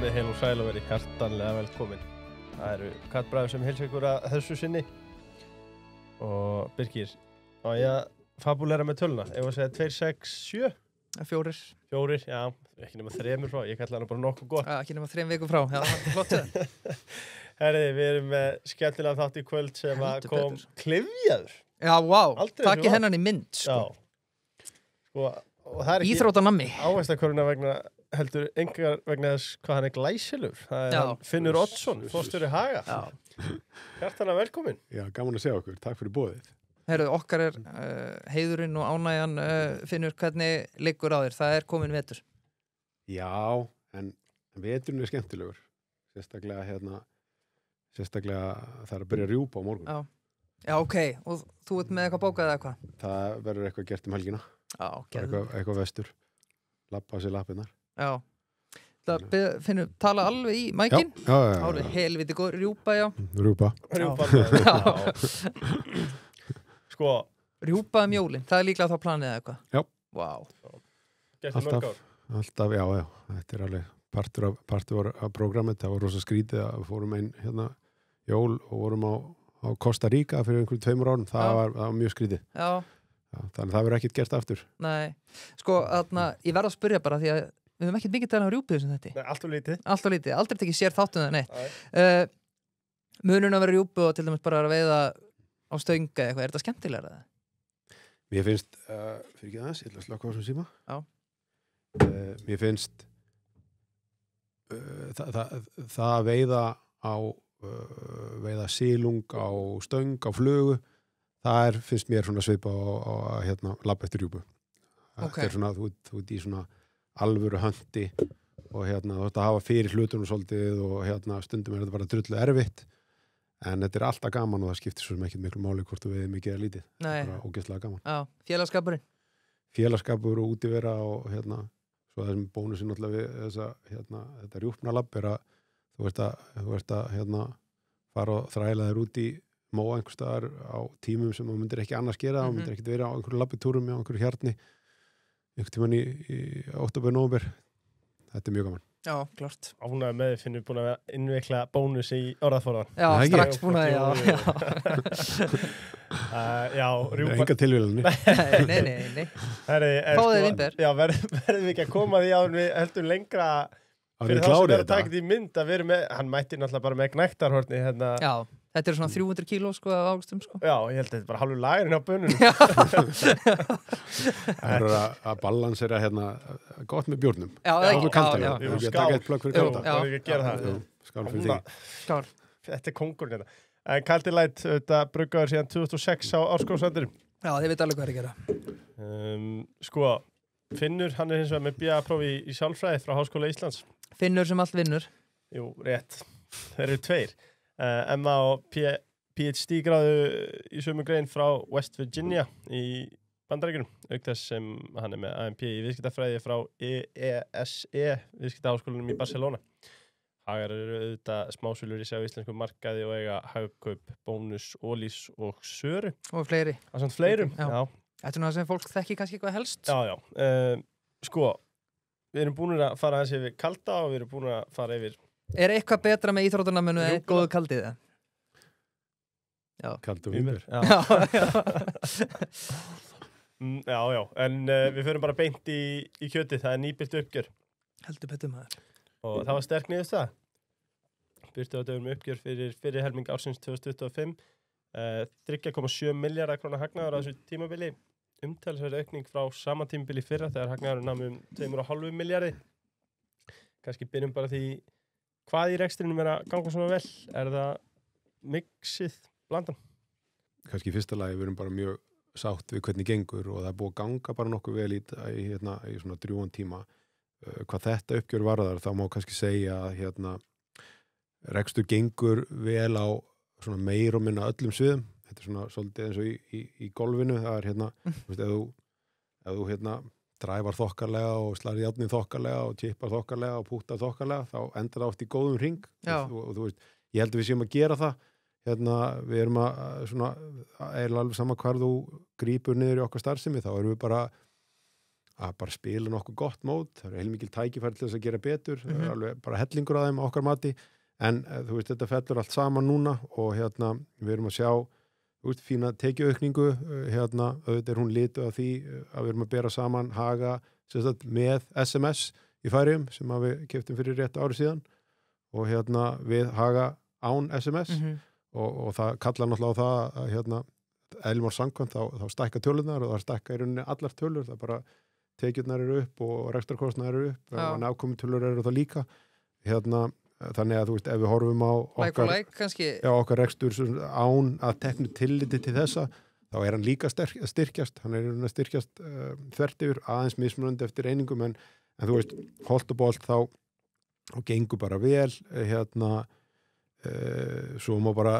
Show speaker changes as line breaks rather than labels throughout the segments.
Verið heil og sæl og verið hjartanlega velkomin. Það eru Kallbræður sem heilsa ykkur að þessu sinni. Og Birgir, á ég að fabulera með töluna? Ef að segja 2, 6, 7?
4.
4, já, ekki nema 3 frá. Ég kallar hana bara nokkuð gott.
Ekki nema 3 vikur frá, já, það er flott það.
Herriði, við erum með skemmtilega þátt í kvöld sem að kom klyfjaður.
Já, vá,
Aldrei
takk
þessu
hennan í mynd, sko.
Já. Sko, og það er ekki
Íþróttanammi.
áherstaköruna vegna, heldur engar vegna þess hvað hann er glæsilegur. Það er
Já.
hann Finnur Oddsson, fórstjóri Haga.
Já.
Hjartanlega velkomin.
Já, gaman að segja okkur. Takk fyrir boðið.
Herru, okkar er heiðurinn og ánægjan Finnur, hvernig liggur á þér? Það er komin vetur.
Já, en veturinn er skemmtilegur. Sérstaklega það er að byrja að rjúpa á morgun.
Já. Já, ok, og þú ert með eitthvað bókað eða eitthvað?
Það verður eitthvað gert helgina.
Já,
Eitthvað vestur. Lappa á sér lappirnar.
Já. Það Finnur, tala alveg í mækin.
Já.
Alveg helviti góð, rjúpa, já.
Rjúpa.
Sko,
Rjúpa jólin, það er líklega þá planið eða eitthvað.
Já.
Vá.
gert í mörg ár.
Alltaf, já. Þetta er alveg partur af prógrammet. Það var rosa skrítið að við fórum einn jól og vorum á Costa Rica fyrir einhverjum 2 árum. Það var mjög skrítið.
Já.
Þannig að það verður ekkert gert aftur.
Nei, sko, ég verð að spyrja bara því að við höfum ekkert mikið talað um rjúpu sem þetta.
Nei, allt og lítið.
Allt og lítið, aldrei tekið sér þáttum það neitt. Munurinn að vera rjúpu og til dæmis bara að veiða á stönga eitthvað, er þetta skemmtilegra það?
Mér finnst, fyrir ekki aðeins, ég ætla að slaka á þessum síma.
Já.
Mér finnst það að veiða silung á stöng, á flugu, það finnst mér svona svipa á labba eftir rjúpu.
Ok.
Þetta er svona, þú ert í svona alvöru höndi og þú ert að hafa fyrir hlutunum svolítið og stundum er þetta bara drullu erfitt. En þetta er alltaf gaman og það skiptir svo sem ekki miklu máli hvort þú veiðir mikið eða lítið.
Nei.
Það er bara ógeðslega gaman.
Já, félagskapurinn.
Félagskapur og útivera og svo það sem bónusinn náttúrulega við þetta rjúpnalabb er að þú ert að fara og þræla þér út í móa einhvers staðar á tímum sem þú myndir ekki annars gera, þú myndir ekki vera á einhverju labbitúrum á einhverju hjarni einhvern tímann í október, nóvember. Þetta er mjög gaman.
Já, klart.
Ánægður með þið Finnur búin að innvikla bónus í orðaforðan.
Já,
Nei,
strax búin að, já.
Já, rjúpa.
Enga tilvílanir.
Nei.
Herri,
Fáðu vínber.
Já, verðum við ekki að koma því að við heldum lengra
Það
fyrir
er
þá sem
klárið
er að taka þetta í mynd að vera með, hann mætti náttúrulega bara með gnægtarhorni hérna.
Já, þetta er svona 300 kíló, sko, af águstum, sko.
Já, ég held að þetta er bara halvur lagurinn á bönunum.
Það er að balansera gott með bjórnum.
Já,
Það er kaldar.
já.
Jú,
Ég
skál.
taka eitt plögg fyrir kalda.
Já.
Við ekki að gera það.
Jú, skál fyrir því.
Skál.
Þetta er kóngurinn hérna. En Kaldi Light, þetta bruggaður síðan 2006 á Árskóðsvandur.
Já, þið veit alveg hvað er að gera.
Sko, Finnur, hann er hins vegar með BA-prófi í sjálfræði frá Háskóla Íslands.
Finnur sem allt vinnur.
Jú, rétt. Þeir eru 2. Emma og PhD gráðu í sömu grein frá West Virginia í Bandaríkjunum, auk þess sem hann er með AMP í viðskiptafræði frá EESE, viðskiptaháskólanum í Barcelona. Hagar eru auðvitað smásölur í sig á íslenskum markaði og eiga Hagkaup, Bónus, Ólís og Söru.
Og fleiri.
Það er svona fleirum.
Já. Þetta er nú það sem fólk þekki kannski eitthvað helst.
Já. Sko, við erum búin að fara aðeins yfir kalda og við erum búin að fara yfir...
Er eitthvað betra með íþróttunarmennu en góðu kaldið það? Já.
Kaldur vínber.
Já, en við förum bara beint í kjötið, það er nýbirt uppgjör.
Heldur betur maður.
Og það var sterk niður það. Byrtu á dögum uppgjör fyrir helming ársins 2025. 3,7 miljardar króna hagnaður á þessu tímabili. Umtalsverð aukning frá sama tímabili fyrra þegar hagnaður nam 2,5 miljardi. Kannski byrjum bara því hvað í rekstrinum er að ganga svona vel. Er það mixið blandan?
Kannski í fyrsta lagi við erum bara mjög sátt við hvernig gengur og það er búið að ganga bara nokkuð vel í svona drjúgan tíma. Hvað þetta uppgjör varðar þá má kannski segja að rekstur gengur vel á svona meir og minna öllum sviðum. Þetta er svona svolítið eins og í golfinu. Það er ef þú dræfar þokkarlega og slærir járnið þokkarlega og tippar þokkarlega og púttar þokkarlega þá endar það oft í góðum hring. Og þú veist, ég held að við séum að gera það. Við erum að svona eiginlega alveg sama hvar þú grípur niður í okkar starfsemi þá erum við bara að bara spila nokkuð gott mót, það eru heilmikil tækifæri til þess að gera betur, það er alveg bara hellingur að þeim á okkar mati, en þú veist, þetta fellur allt saman núna og við erum að sjá fína tekjuaukningu, auðvitað er hún litu af því að við erum að bera saman Haga með SMS í Færeyjum sem að við keyptum fyrir rétt ári síðan og við Haga án SMS og það kallar náttúrulega á það að eðlumar samkvæmt þá stækka tölunar og það stækka í rauninni allar tölur, það bara tekjurnar eru upp og rekstrarkostnaðar eru upp og nákomutölur eru það líka þannig að þú veist ef við horfum á okkar rekstur án að teknu tilliti til þessa þá er hann líka styrkjast hann er að styrkjast þvert yfir aðeins mismunandi eftir einingum en þú veist holt og bolt þá gengur bara vel svo má bara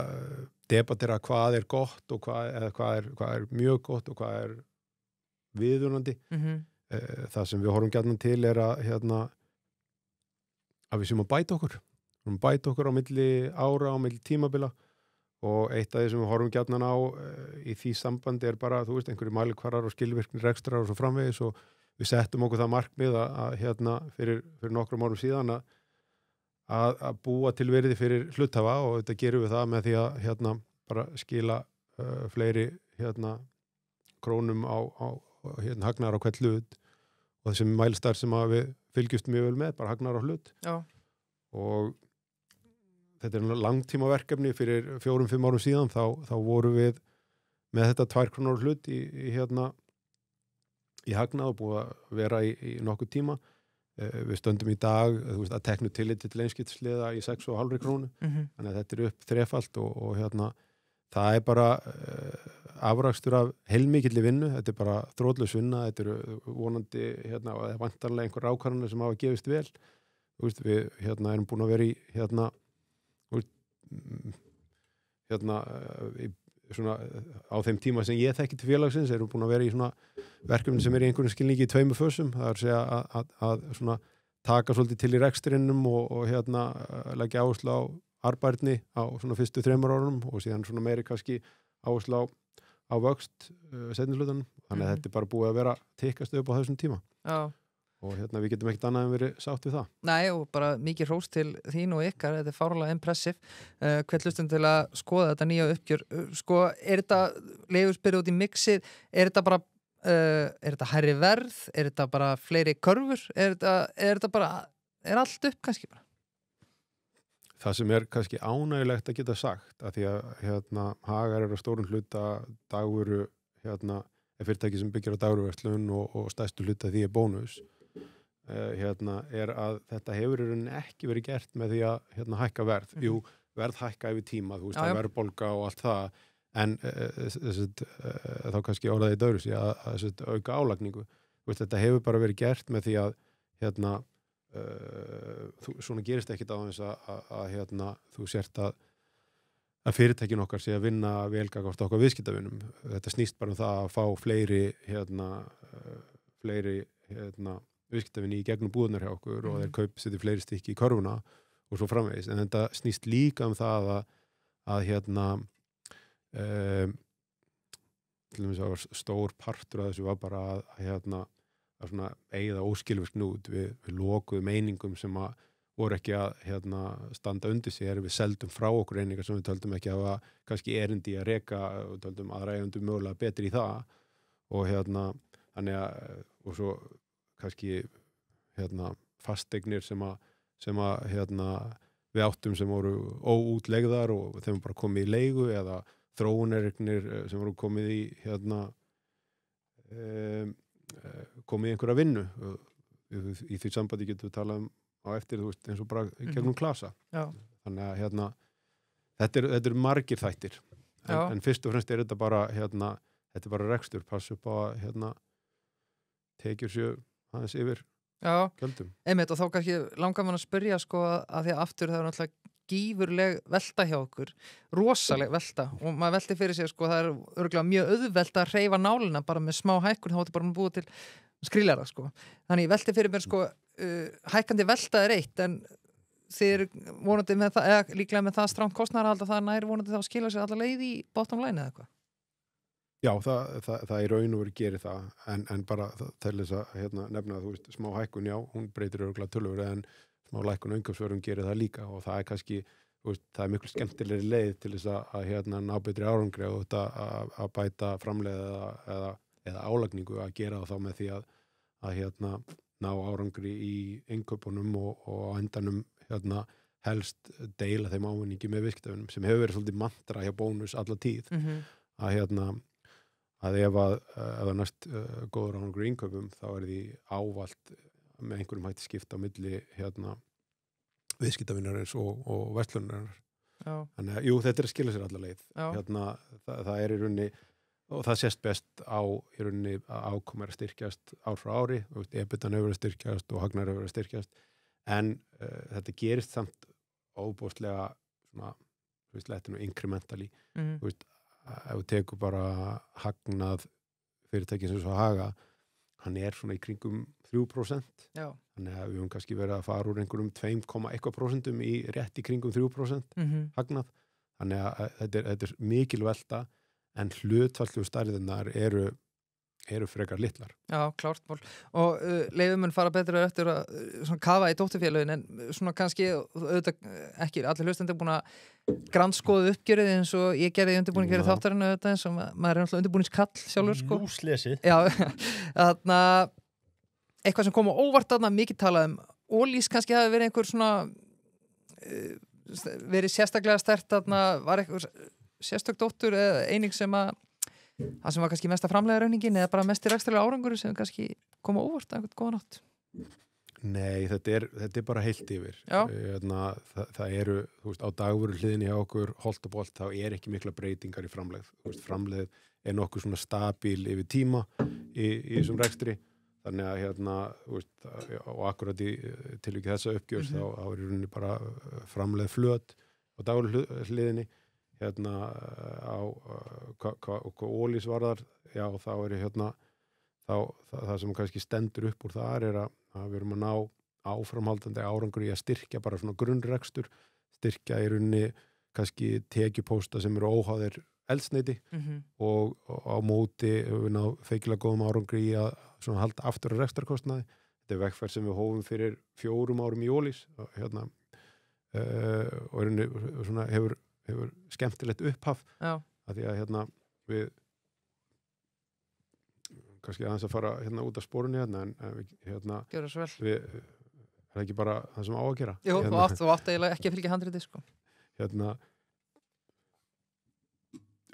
debatera hvað er gott og hvað er mjög gott og hvað er viðunandi það sem við horfum gjarnan til er að við séum að bæta okkur á milli ára, á milli tímabila og eitt af því sem við horfum gjarnan á í því sambandi er bara, þú veist, einhverju mælikvarðar og skilvirkni rekstrar og svo framvegis og við settum okkur það markmið að fyrir nokkrum árum síðan að búa til virði fyrir hluthafa og þetta gerum við það með því að bara skila fleiri krónum á hagnaðar á hvern hlut og þessum mælstar sem að við fylgjumst mjög vel með, bara hagnaðar á hlut og þetta er langtímaverkefni fyrir 4-5 árum síðan þá voru við með þetta 2 krónur hlut í hagnað og búið að vera í nokkuð tíma við stöndum í dag veist, að teknu tilliti til einskiptisliða í 6,5 krónu þannig að þetta er upp þrefalt og það er bara afrakstur af heilmikilli vinnu, þetta er bara þrótlaus vinna, þetta eru vonandi og það er vantarlega einhver ákvarðanir sem hafa gefist vel veist, við erum búin að vera í svona, á þeim tíma sem ég þekki til félagsins erum búin að vera í svona verkefni sem er í einhverjum skilningi í 2 fösum, það er að segja að svona taka svolítið til í reksturinnum og leggja áherslu á arbærni á svona fyrstu 3 árum og síðan svona meiri kannski áherslu á vöxt seinni hlutanum, þannig að þetta er bara búið að vera tikkast upp á þessum tíma og við getum ekkert annað en verið sátt við það.
Nei, og bara mikið hrós til þín og ykkar, þetta er fárlega impressive. Hvert hlustum til að skoða þetta nýja uppgjör? Sko, er þetta leigurspyrðu út í mixið? Er þetta hærri verð? Er þetta bara fleiri körfur? Er þetta bara, er allt upp kannski bara?
Það sem er kannski ánægilegt að geta sagt, að því að Hagar á stórum hluta dagvöru, fyrirtæki sem byggir á dagvöruverslun og stærstu hluta því er bónus. Er að þetta hefur ekki verið gert með því að hækka verð. Jú, verð hækka yfir tíma, þú veist, að verðbólga og allt það, en þá kannski orðaði döru sig að auka álagningu. Veist, þetta hefur bara verið gert með því að svona gerist ekkit á þess að þú sért að fyrirtækin okkar sé að vinna velgagast okkar viðskiptavinum. Þetta snýst bara um það að fá fleiri viðskiptavinni í gegnum búðunar hjá okkur og þeir setja fleiri stykki í körfuna og svo framvegis. En þetta snýst líka um það að til dæmis að stór partur af þessu var bara að svona eigða óskilvirkni út við lokuðum einingum sem að voru ekki að standa undir sér, við seldum frá okkur einingar sem við töldum ekki að hafa kannski erindi að reka og töldum aðra eigendur mögulega betri í það og þannig að og svo kannski fasteignir sem að við áttum sem voru óútlegðar og þeim bara komið í leigu eða þróunarignir sem voru komið í komið í einhverja vinnu í því sambandi getum við talað á eftir, þú veist, eins og bara gegnum klasa. Þannig að þetta er margir þættir en fyrst og fremst er þetta bara þetta er bara rekstur, passa upp á að tekjur sér aðeins yfir gjöldum.
Einmitt, og þá kannski langar mann að spyrja sko að því að aftur það er náttúrulega gífurleg velta hjá okkur, rosaleg velta og maður velti fyrir sig sko, það er örugglega mjög auðvelt að hreyfa nálina bara með smá hækkun, þá er þetta bara búið til skrílara sko. Þannig ég velti fyrir mér sko hækkandi velta er eitt en þið eru vonandi með það, eða líklega með það strangt kostnaðarhald að það nær vonandi þá að skila sér alla leið í bottom line eða eitthvað?
Já, það í raun og veru gerir það, en bara til þess að nefna að þú veist, smá hækkun, já, hún breytir örugglega töluvert, en smá lækkun á innkaupsverðum gerir það líka og það kannski, þú veist, það miklu skemmtilegri leið til þess að ná betri árangri og þetta að bæta framleiða eða álagningu að gera það þá með því að ná árangri í innkaupunum og á endanum helst deila þeim ávinningi með viðskiptavinum sem hefur verið svolítið mantra hjá Bónus alla tíð að ef það næst góður árangur í innkaupum þá því ávalt með einhverjum hætti skipta á milli viðskiptavinarins og verslunarins. Þannig að jú, þetta að skila sér alla leið. Það í rauninni og það sést best í rauninni að ákoma að styrkjast ár frá ári, EBITan hefur að styrkjast og hagnaður hefur að styrkjast, en þetta gerist samt óbústlega svona, þú veist, letinu incrementally, þú veist, ef við tekum bara hagnað fyrirtækins eins og Haga, hann svona í kringum 3%. Já. Þannig að við höfum kannski verið að fara úr einhverjum 2,1% í rétt í kringum 3% hagnað. Þannig að þetta mikil velta, en hlutfallegu stærðirnar eru frekar litlar.
Já, klárt mál. Og leiðumenn fara betur eftir að svona kafa í dótturfélögin, en svona kannski auðvitað ekki allir hlustandi búin að grandskoða uppgjörið eins og ég gerði í undirbúningi þáttarinn auðvitað, eins og maður náttúrulega undirbúningskall sjálfur, sko.
Lúslesið.
Já, þarna eitthvað sem kom á óvart þarna, mikið talað Ólís kannski hafi verið einhver svona verið sérstaklega sterkt þarna, var eitthvað sérstök dóttur eða eining sem það sem var kannski mesta framlega rauningin eða bara mest í rekstrarlega árangur sem kannski kom á óvart einhvern góðan átt?
Nei, þetta bara heilt yfir. Það eru, þú veist, á dagvöru hliðinni hjá okkur holt og bolt, þá ekki mikla breytingar í framlegð. Þú veist, framlegð nokkuð svona stabíl yfir tíma í þessum rekstri. Þannig að þú veist, og akkurat í tilvíki þessa uppgjörs þá í rauninni bara framlegð flöt á dagvöru hliðinni. Hvað Ólís varðar, já, þá það sem kannski stendur upp úr þar að við erum að ná áframhaldandi árangur í að styrkja bara svona grunnrekstur, styrkja í rauninni kannski tekjupósta sem eru óháðir eldsneyti og á móti við ná feikilega góðum árangri í að svona halda aftur að rekstrarkostnaði. Þetta vegferð sem við hófum fyrir 4 árum í Ólís og í rauninni svona hefur skemmtilegt upphaf að því að við kannski aðeins að fara út af spórunni en
Gjörðu svo vel.
Það ekki bara það sem á að gera.
Jú, þú átt eiginlega ekki að fylgja handriti, sko.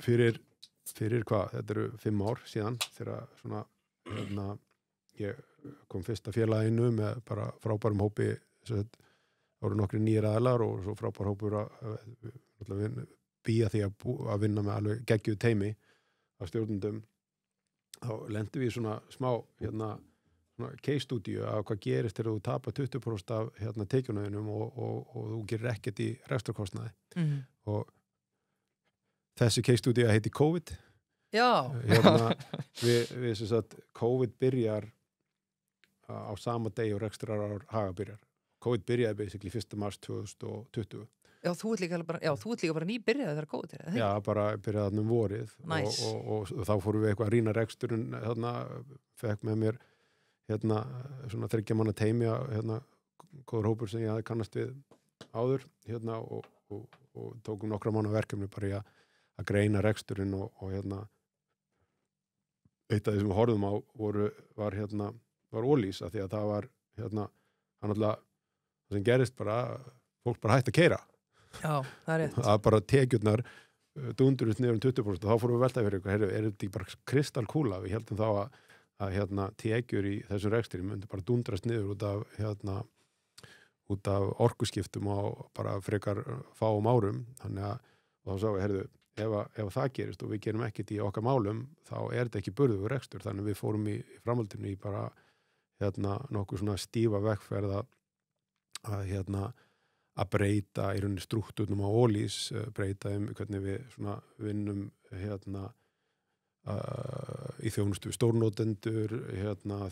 Fyrir hvað, þetta eru 5 ár síðan þegar svona ég kom fyrst að félaginu með bara frábærum hópi, það voru nokkri nýjir aðilar og svo frábær hópur að býja því að vinna með alveg geggjuð teimi af stjórnendum. Þá lendum við svona smá svona case studio af hvað gerist þegar þú tapar 20% af tekjunauðinum og þú gerir ekkert í rekstrarkostnaði. Og þessi case studio heiti COVID.
Já.
Við sem sagt COVID byrjar á sama degi og rekstrarár Haga byrjar. COVID byrjaði basically 1. mars 2020.
Já, þú ert líka bara nýbyrjaði þegar COVID er.
Já, bara byrjaði vorið.
Nice.
Og þá fórum við eitthvað að rýna reksturinn, fekk með mér svona 3 manna teimi góður hópur sem ég hafði kannast við áður og tókum nokkra manna verkefni bara í að greina reksturinn og eitt af því sem við horfðum á var Ólís, af því að það var hann alltaf það sem gerist bara, fólk bara hætti að keyra.
Já, það er rétt.
Að bara tekjurnar dundurust niður 20%, þá fórum við velta fyrir eitthvað, er þetta ekki bara kristalkúla? Við heldum þá að tekjur í þessum rekstri myndi bara dundrast niður út af orkuskiptum á bara frekar fáum árum. Þannig að þá sá við, ef það gerist og við gerum ekkert í okkar málum, þá er þetta ekki burðugur rekstur. Þannig við fórum í framhaldinu í bara nokkuð svona stífa vegferð að breyta í rauninni strúktúrnum á Ólís, breyta hvernig við svona vinnum í þjónustu við stórnotendur,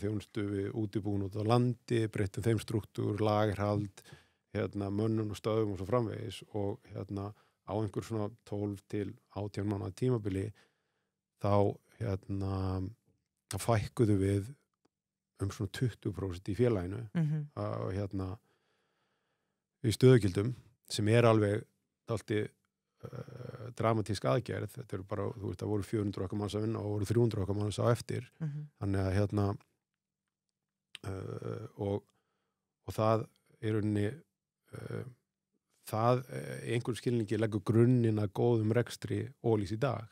þjónustu við útibúin út á landi, breytum þeim strúktúr, lagerhald, mönnun og stöðum og svo framvegis og á einhver svona 12 til 18 mánaða tímabili þá fækkuðu við svona 20% í félaginu og í stöðugildum sem alveg dálítið dramatísk aðgerð. Þetta bara, þú veist, það voru 400 okkar manns að vinna og voru 300 okkar manns á eftir. Þannig að og það rauninni það í einhverjum skilningi leggur grunninn að góðum rekstri Ólís í dag.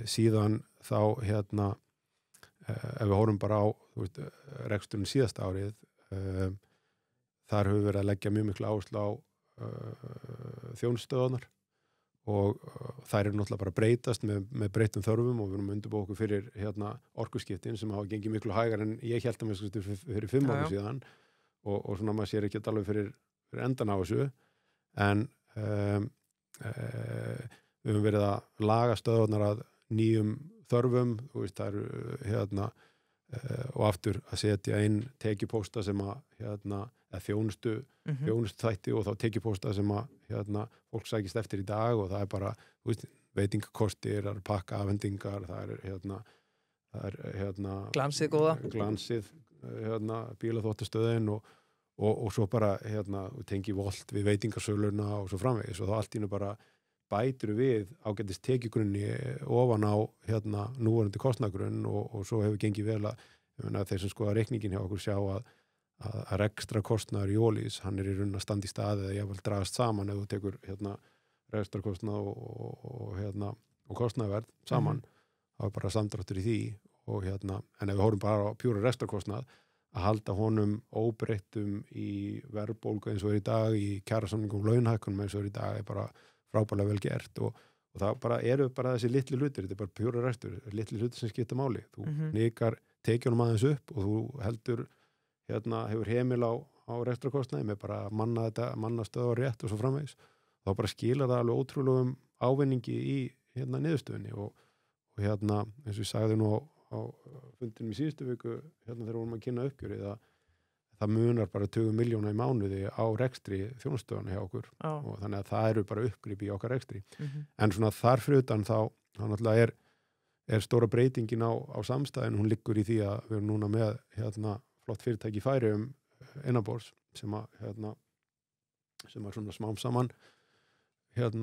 Síðan þá ef við horfum bara á reksturinn síðasta árið, þar höfum við verið að leggja mjög miklu áherslu á þjónustöðunar og þær náttúrulega bara breytast með breyttum þörfum og við erum undirbúið okkur fyrir orkuskiptin sem hafa gengið miklu hægar en ég hélt að mér fyrir 5 árum síðan og svona maður sér ekki alveg fyrir endan á þessu en við höfum verið að laga stöðunar að nýjum þörfum, þú veist, það eru og aftur að setja inn tekjupósta sem eða þjónustu þætti og þá tekjupósta sem fólk sækist eftir í dag og það bara, þú veist, veitingakostir, það pakkaafhendingar, það
glansið góða.
Glansið, bílaþvottastöðin og svo bara, tengi volt við veitingasöluna og svo framvegis og þá allt í einu bara bætur við ágætis tekjugrunni ofan á núverandi kostnaðgrunn og svo hefur gengið vel að þeir sem skoða reikningin hjá okkur sjá að rekstra kostnaður í Ólís, hann í rauninni að standa í staði eða jafnvel dragast saman ef þú tekur rekstra kostnað og kostnaðverð saman, það er bara samdráttur í því og en ef við horfum bara á pjúra rekstra kostnað að halda honum óbreyttum í verðbólgu eins og í dag, í kjarasamningum launahækkunum eins og í dag bara frábærlega vel gert og það bara eru bara þessi litli hlutir, þetta bara pjúra restur, litli hlutir sem skipta máli. Þú nikar tekjunum aðeins upp og þú heldur, hefur heimil á rekstrakostnaði með bara manna stöðu rétt og svo framvegis. Þá bara skilar það alveg ótrúlegum ávinningi í niðurstöðunni og eins og ég sagði nú á fundinum í síðustu viku, þegar vorum að kynna uppgjörið að það munar bara 20 milljóna í mánuði á rekstri þjónustöðuna hjá okkur og þannig að það eru bara uppgrip í okkar rekstri. En svona þar fyrir utan þá náttúrulega er stóra breytingin á samstæðin, hún liggur í því að við erum núna með flott fyrirtæki í Færeyjum innanborðs sem svona smám saman að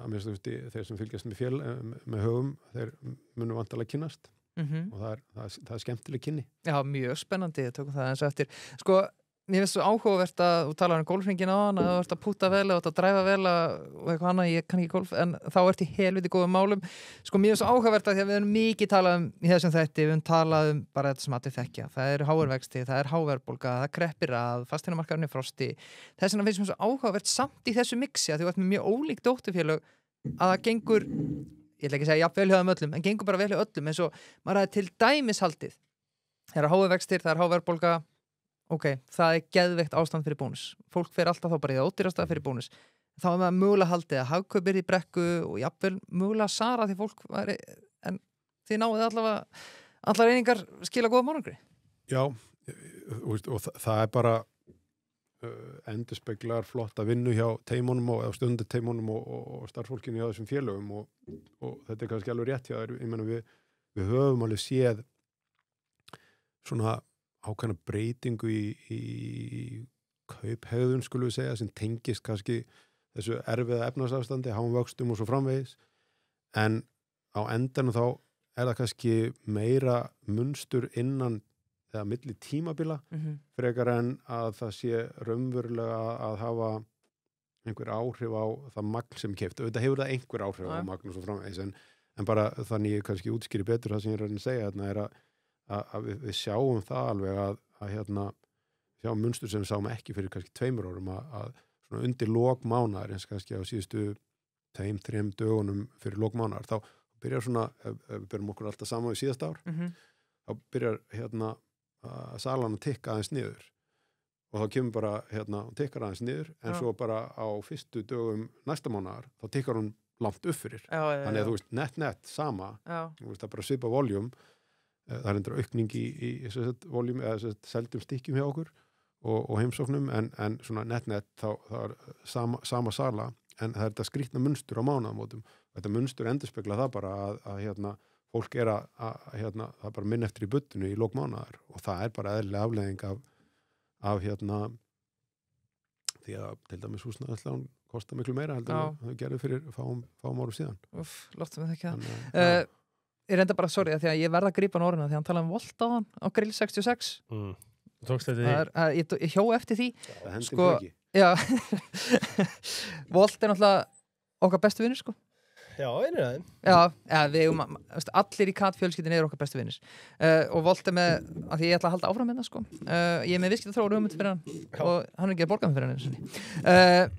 mér stöfti þeir sem fylgjast með höfum, þeir munu vantarlega kynnast. Og það er skemmtileg kynni. Já,
mjög spennandi, tökum það eins og eftir. Sko, mér finnst svo áhugavert að þú talar golfhringin á hann, að þú ert að púta vel og að dræfa vel og eitthvað annað, ég kann ekki golf, en þá ert í helviti góðum málum. Sko, mér finnst svo áhugavert að því að við erum mikið talað í þessum þætti, við erum talað bara þetta sem allir þekkja. Það eru háir vexti, það er háverðbólga, það kreppir að, fasteignamarkaðurinn er frosti. Þess vegna finnst mér svo áhugavert samt í þessu mixi að þú ert með mjög ólík dótturfélög að það gengur ég ætla ekki að segja jafn vel hjá þeim öllum, en gengur bara vel hjá öllum eins og maður hafi til dæmis haldið. Það eru háir vextir, það er háverðbólga, ok, það er geðveikt ástand fyrir bónus. Fólk fer alltaf þá bara í það ódýrasta fyrir bónus. Þá er maður mögulega haldið að hagkaupir í brekku og jafnvel mögulega Sara því fólk væri, en þið náðuð allavega, allar einingar skila góða mánugri.
Já, og það er bara endurspeglar flotta vinnu hjá teimunum og stundu teimunum og starfsfólkinu hjá þessum félögum og þetta er kannski alveg rétt hjá þér. Ég meina við höfum alveg séð svona ákveðna breytingu í kauphegðun skulum við segja sem tengist kannski þessu erfiða efnahagsástandi, háum vöxtum og svo framvegis en á endanum þá er það kannski meira munstur innan eða milli tímabila frekar en að það sé raunverulega að hafa einhver áhrif á það magn sem keypt. Þetta hefur það einhver áhrif á magn og svo framvegis en bara þannig ég kannski útskýri betur það sem ég er að segja þarna er að við sjáum það alveg að sjáum munstur sem við sáum ekki fyrir kannski 2 árum að svona undir lokmánaðar eins kannski á síðustu 2-3 dögunum fyrir lokmánaðar þá byrjar svona, ef við byrjum okkur alltaf saman við síðasta ár þá byrjar að salan að tikka aðeins niður og þá kemur bara og tikkar aðeins niður en svo bara á fyrstu dögum næsta mánaðar þá tikkar hún langt upp fyrir þannig að þú veist nett sama þú veist það er bara svipa voljum það er endur aukning í voljum eða seldum stykkjum hjá okkur og heimsóknum en svona nett þá er sama sala en það er þetta skrýtna munstur á mánaðamótum. Þetta munstur endurspegla það bara að hérna, fólk er hérna, það er bara minn eftir í buttinu í lok mánaðar og það er bara eðlileg afleiðing af hérna, því að til dæmis húsnæðislán kostar miklu meira heldur en þau gerðu fyrir fáum árum síðan.
Loftum við ekki það. Ég reynda bara, sorry, því að ég verða að grípa hann orðina því að hann talaði Volt á hann á Grill 66.
Þú tókst þetta því?
Ég hjó eftir því.
Það hendi ekki.
Já. Volt er náttúrulega okkar bestu vinur, sko.
Já, einnig aðeins.
Já, við allir í Kat-fjölskyldinni eru okkar bestu vinir. Og Volt er með, að því ég ætla að halda áfram með það, sko. Ég er með viðskiptaþróun hugmynd fyrir hann og hann er ekki að borga hann fyrir hann.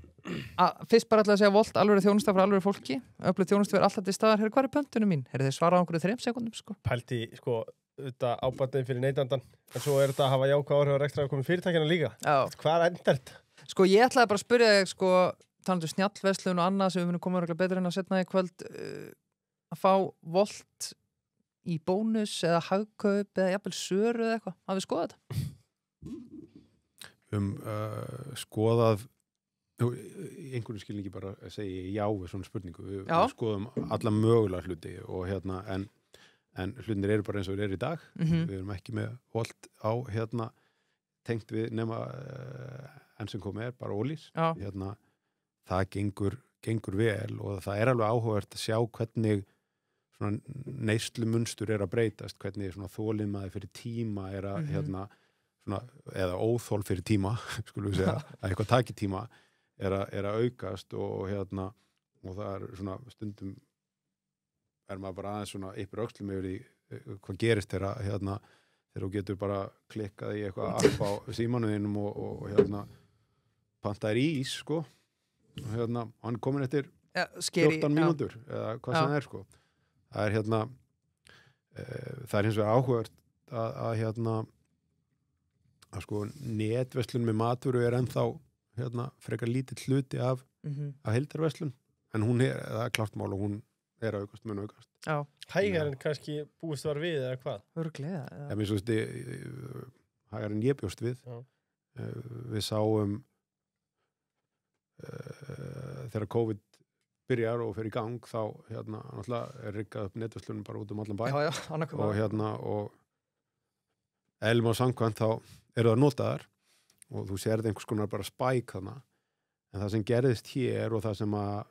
Fyrst bara ætla að segja Volt, alveg þjónusta fyrir alveg fólki, öflug þjónusta fyrir alltaf til staðar. Hvað er pöntunum mín? Þeir svara á einhverju 3 sekúndum, sko.
Pælti, sko, þetta ábætið fyrir neytandan, en svo er þetta að hafa jákvæð áhrif á rekstrarafkomu fyrirtækjanna líka. Hvað endar þetta?
Sko, ég ætlaði bara að spyrja þig, sko, talandi snjallverslun og annað sem við munum koma betur en að setna í kvöld, að fá Volt í bónus eða hagkaup eða jafnvel söru eða eitthvað. Hafið skoðað
þetta? Skoðað einhverju skilningi bara að segja já við svona spurningu. Við skoðum alla mögulega hluti og hérna en hlutinir eru bara eins og þeir eru í dag. Við erum ekki með Volt á hérna tengt við nema enn sem komið bara ólís. Hérna það gengur vel og það er alveg áhugavert að sjá hvernig svona neyslumunnstur er að breytast, hvernig svona þolinmæði fyrir tíma er að hérna svona, eða óþol fyrir tíma skulum við segja, að eitthvað taki tíma er að aukast og hérna og það er svona stundum er maður bara aðeins svona yppir öxlum yfir því hvað gerist þegar hérna þegar þú getur bara klikkað í eitthvað app á símanuðinum og hérna pantaðir ís sko og hérna hann er komin eftir 14 mínútur eða hvað sem það er sko það er hérna það er hins vegar áhugavert að hérna að sko netverslun með matvöru er ennþá hérna frekar lítill hluti af heildarverslun en hún það er klart mál og hún er að aukast, mun aukast.
Hægar en kannski búist var við eða hvað?
Örglega.
Ég minnst þú hægar en ég bjóst við. Við sáum þegar COVID byrjar og fer í gang þá hérna náttúrulega er riggað upp netverslunum bara út allan bæ. Og hérna og eðlum á samkvæmt þá eru það notaðar og þú sér einhvers konar bara spæk þarna en það sem gerðist hér og það sem að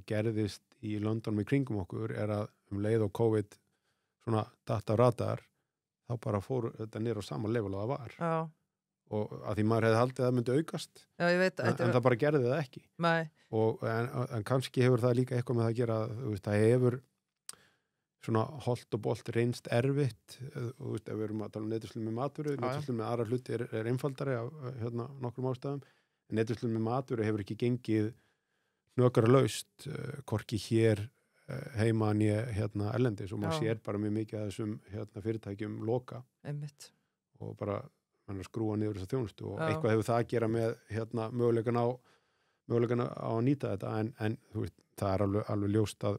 gerðist í London með kringum okkur er að leið og COVID svona data radar þá bara fór þetta niður á sama level og það var og að því maður hefði haldið að það myndi aukast
ég veit,
en það bara gerði það ekki en kannski hefur það líka eitthvað með það að gera veist, það hefur svona holt og bolt reynst erfitt og veist, ef við erum að tala um netverslun með matvöru netverslun með aðra hluti er einfaldari af hérna, nokkrum ástæðum en netverslun með matvöru hefur ekki gengið hnökara laust hvorki hér heima en ég hérna erlendis og maður sér bara mjög mikið að þessum hérna, fyrirtækjum loka og bara skrúa niður þessa þjónustu og eitthvað hefur það að gera með hérna, möguleikan á að nýta þetta en þú veist, það er alveg ljóst að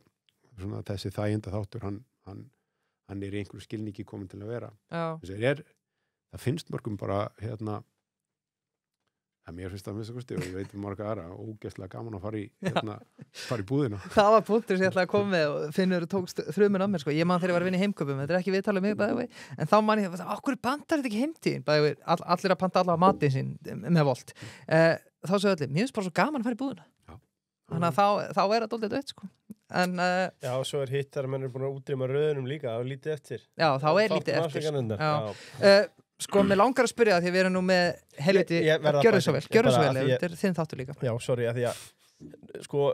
svona, þessi þæginda þáttur hann er í einhverju skilningi komin til að vera það finnst mörgum bara hérna mér finnst það að missa kosti og ég veit marga aðra og ógeðslega gaman að fara í búðina
það var punktur sem ég ætlaði að koma með og Finnur tókst þrumun á mér sko. Ég man þegar ég var að vinna í heimköpum þetta er ekki viðtalið mig bæði en þá man ég okkur pantar þetta ekki heimtíðin bæði allir að panta allavega matinn sín með Volt þá sögðu allir, mér finnst bara svo gaman að fara í búðina þannig að þá er það dálítið dött sko.
Já, og svo er hitt þar að menn er búin að útrýma röðunum líka og lítið eftir
Já, þá er lítið eftir Sko, mér langar að spyrja það því við erum nú með helviti, gjörðu svo vel, þetta er þinn þáttur líka
Já, sorry, að því að sko,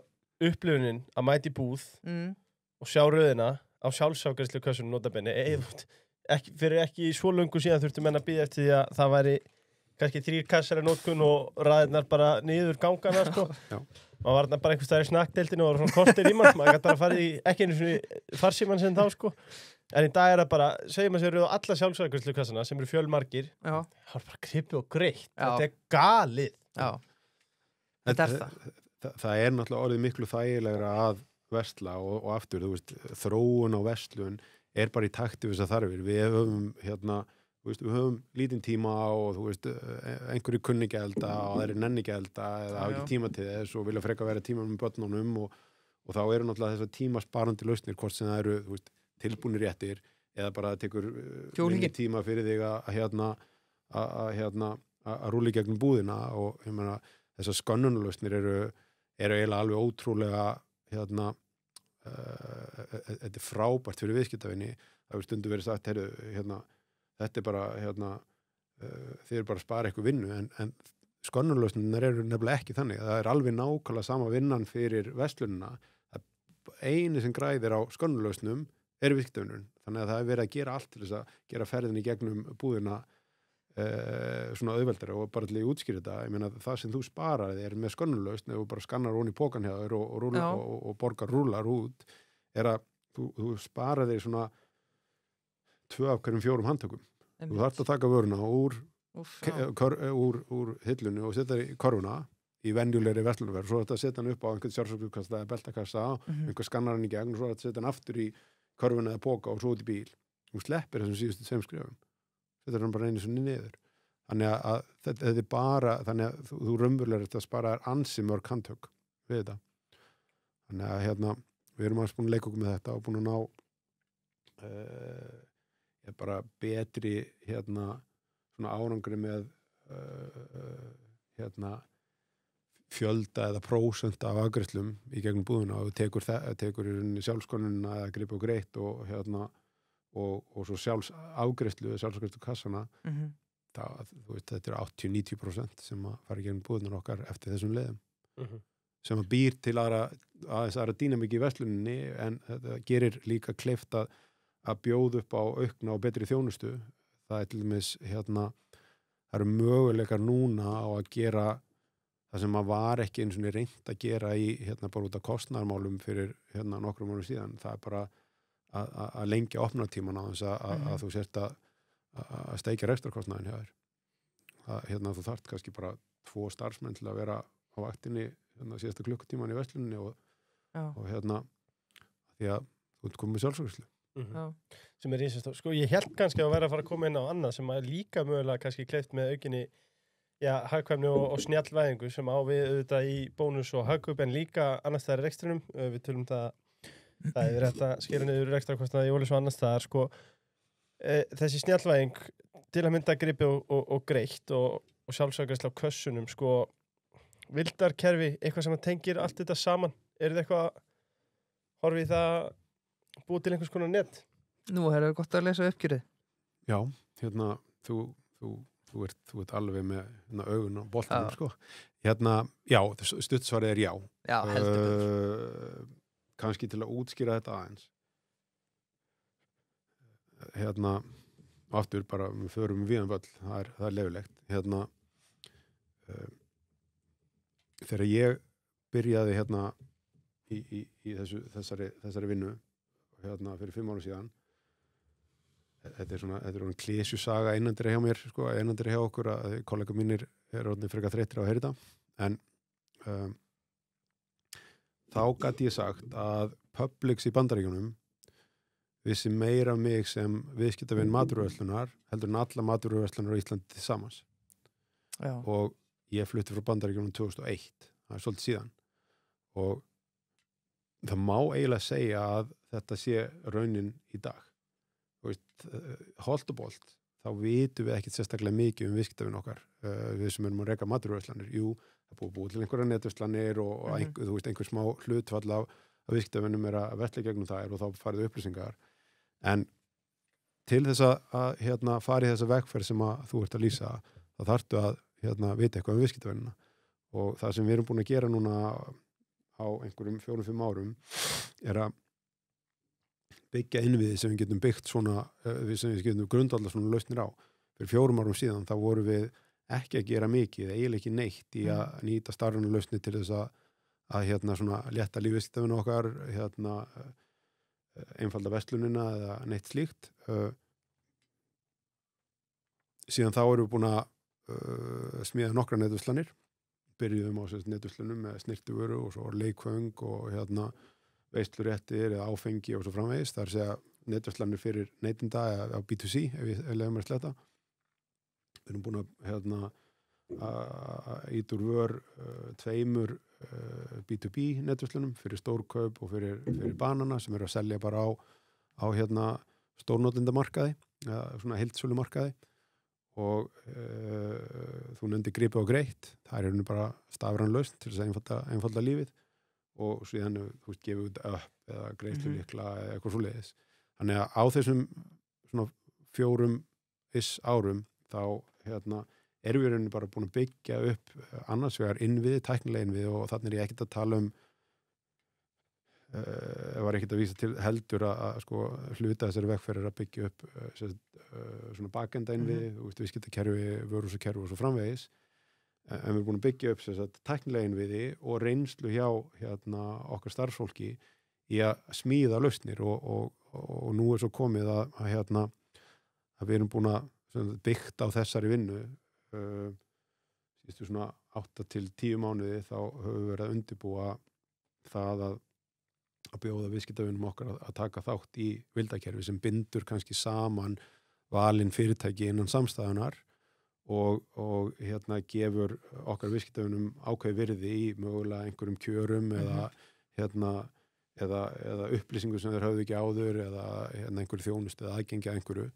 upplifunin að mæti búð og sjá röðina á sjálfsafgreiðslu kössunum notabenni fyrir ekki svo löngu síðan þurftu menn að bíða eftir því að það væri kannski 3 kassar í notkun og raðirnar bara niður gangana sko. Maður var bara einhvers staðar í snakkdeildinu og svona kortir í mann maður gæti bara farið í ekki einu svona farsímann sem þá sko en í dag er það bara, segjum að sér á alla sjálfsafgreiðslukassana sem eru fjölmargir það er bara kryppi og greitt þetta er galið
þetta er
það er náttúrulega orðið miklu þægilegra að versla og aftur, þú veist, þróun á verslun er bara í takti við þess að þarfir við höfum hérna þú veist, við höfum lítinn tíma og þú veist, einhverju kunni ekki elda og þeir nenni ekki elda eða hafa ekki tíma til þess og vilja freka vera tíma með börnunum og þá eru náttúrulega þessar tímasparandi lausnir hvort sem það eru, þú veist, tilbúnir réttir eða bara tekur minni tíma fyrir þig að rúlla í gegnum búðina og ég meina, þessar skönnunarlausnir eru eiginlega alveg ótrúlega þetta er frábært fyrir viðskiptavinni. Það hefur stundum verið sagt, þetta er bara þeir eru bara að spara eitthvað vinnu en skönnunarlausnirnar eru nefnilega ekki þannig. Það er alveg nákvæmlega sama vinnan fyrir verslunina. Einu sem græðir á skönnunarlausnum er viðskiptavinnurinn. Þannig að það er verið að gera allt til þess að gera ferðin í gegnum búðina svona auðveldari og bara til að útskýra þetta. Ég meina það sem þú sparaði er með skönnunarlausn ef þú bara skannar onni í pókan hjá þér og borgar rúlar út er að þú sparaði svona 2 af hverjum 4 handtökum. Þú þarft að taka vöruna úr hillunni og setja í korfuna í venjulegri verslunarverð, svo þetta setja hann upp á einhvern sjálfsögukassa eða beltakassa, einhver skannar hann í gegn og svo þetta setja hann aftur í korfuna eða póka og svo út í bíl. Þú sleppir þessum síðustu 2 skrefum. Þetta er hann bara einu svona niður. Þannig að þetta er bara, þannig að þú raunverulega þetta spara ansi mörg handtök við þetta. Þannig að við erum aðeins búin að leika okkur með þetta og búin að ná bara betri svona árangri með fjölda eða prósent af afgreiðslum í gegnum búðuna og tekur í rauninni sjálfskonunina eða gripa og greitt og svo afgreiðslu kassana þú veist, þetta er 80-90% sem að fara í gegnum búðunar okkar eftir þessum leiðum sem að býr til aðeins aðra dýnamík í versluninni en þetta gerir líka kleift að bjóða upp á aukna og betri þjónustu. Það er til dæmis það eru möguleikar núna á að gera það sem að var ekki einu svona reynt að gera í bara út af kostnaðarmálum fyrir nokkrum árum síðan. Það er bara að lengja opnartíman á þess að þú sért að steikja rekstrarkostnaðin hjá þér. Þú þarft kannski bara 2 starfsmenn til að vera á vaktinni síðasta klukkutíman í versluninni og því að þú ert komið með sjálfsöguslu.
Sem er ísast. Sko, ég held kannski að vera að fara að koma inn á annað sem er líka mögulega kannski kleift með aukinni hagkvæmni og snjallvæðingu sem á við auðvitað í bónus og hagkaup en líka annars staðar í rekstrinum. Við tölum það er rétt að skera niður rekstrarkostnaði í Ólís og annars staðar. Sko, þessi snjallvæðing til að mynda gripi og greitt og sjálfsagræsla á kössunum. Sko, vildarkerfi, eitthvað sem tengir allt þetta saman. Er þetta eitthvað horfið í það búið til einhvers konar net?
Nú er það gott að lesa uppgjörið.
Já, þú ert alveg með augun á boltanum, sko. Já, stuttsvarið er já.
Já, heldur betur.
Kannski til að útskýra þetta aðeins. Aftur bara, við förum við völl, það er lefilegt. Þegar ég byrjaði í þessari vinnu fyrir 5 árum síðan þetta er klésjusaga einandri hjá mér, sko, einandri hjá okkur að kollega mínir orðnir frekar þreyttir á að heyra þetta en þá gat ég sagt að Publix í Bandaríkjunum vissi meira mig sem viðskiptavin matvöruverslunar heldur en alla matvöruverslunar á Íslandi til samans.
Já.
Og ég flutti frá Bandaríkjunum 2001, það er svolítið síðan og það má eiginlega segja að þetta sé raunin í dag. Holt og bolt, þá vitum við ekkert sérstaklega mikið viðskiptavin okkar, við sem erum að reka matvöruverslanir. Jú, það búið til einhverja netverslanir og einhver smá hlutfall af viðskiptavinum er að versla gegnum þær og þá farið upplýsingar. En til þess að fara í þessa vegferð sem að þú ert að lýsa, þá þarftu að vita eitthvað viðskiptavinina. Og það sem við erum búin að gera núna á einhverjum 4-5 árum er að byggja innviði sem við getum byggt svona, sem við getum grundvallar svona lausnir á. Fyrir 4 árum síðan þá vorum við ekki að gera mikið, eiginlega ekki neitt í að nýta starfana lausnir til þess að svona létta lífviðskiptavinu okkar, einfalda verslunina eða neitt slíkt. Síðan þá erum við búin að smíða nokkra netverslanir. Byrjuðum á netverslunum með snirtivöru og svo leikföng og veisluréttir eða áfengi og svo framvegis. Það er að segja netverslanir fyrir neytenda eða á B2C ef við lefum að sletta. Við erum búin að íta úr vör tveimur B2B netverslunum fyrir stórkaup og fyrir banana sem eru að selja bara á stórnotendamarkaði, svona heildsölumarkaði og þú nefndi Gripi og Greitt, það er bara stafræn lausn til þess að einfalda lífið og síðan gefið út upp eða greiðslulykla eða eitthvað svoleiðis. Þannig að á þessum svona 4 árum þá erum við rauninni bara búin að byggja upp annars vegar innviði, tæknilega innviði og þannig er ég ekkert að tala var ekkert að vísa til heldur að sko hluta þessari vegferðir að byggja upp svona bakenda innviði, viðskiptakerfi, vöruhúsakerfi og svo framvegis. En við erum búin að byggja upp tæknilega innviði og reynslu hjá okkar starfsfólki í að smíða lausnir og nú er svo komið að við erum búin að byggt á þessari vinnu síðustu svona 8 til 10 mánuði þá höfum við verið að undirbúa það að bjóða viðskiptavinum okkar að taka þátt í vildakerfi sem bindur kannski saman valin fyrirtæki innan samstæðunar og gefur okkar viðskiptavinum ákveði virði í mögulega einhverjum kjörum eða upplýsingu sem þeir höfðu ekki áður eða einhverju þjónustu eða aðgengi að einhverju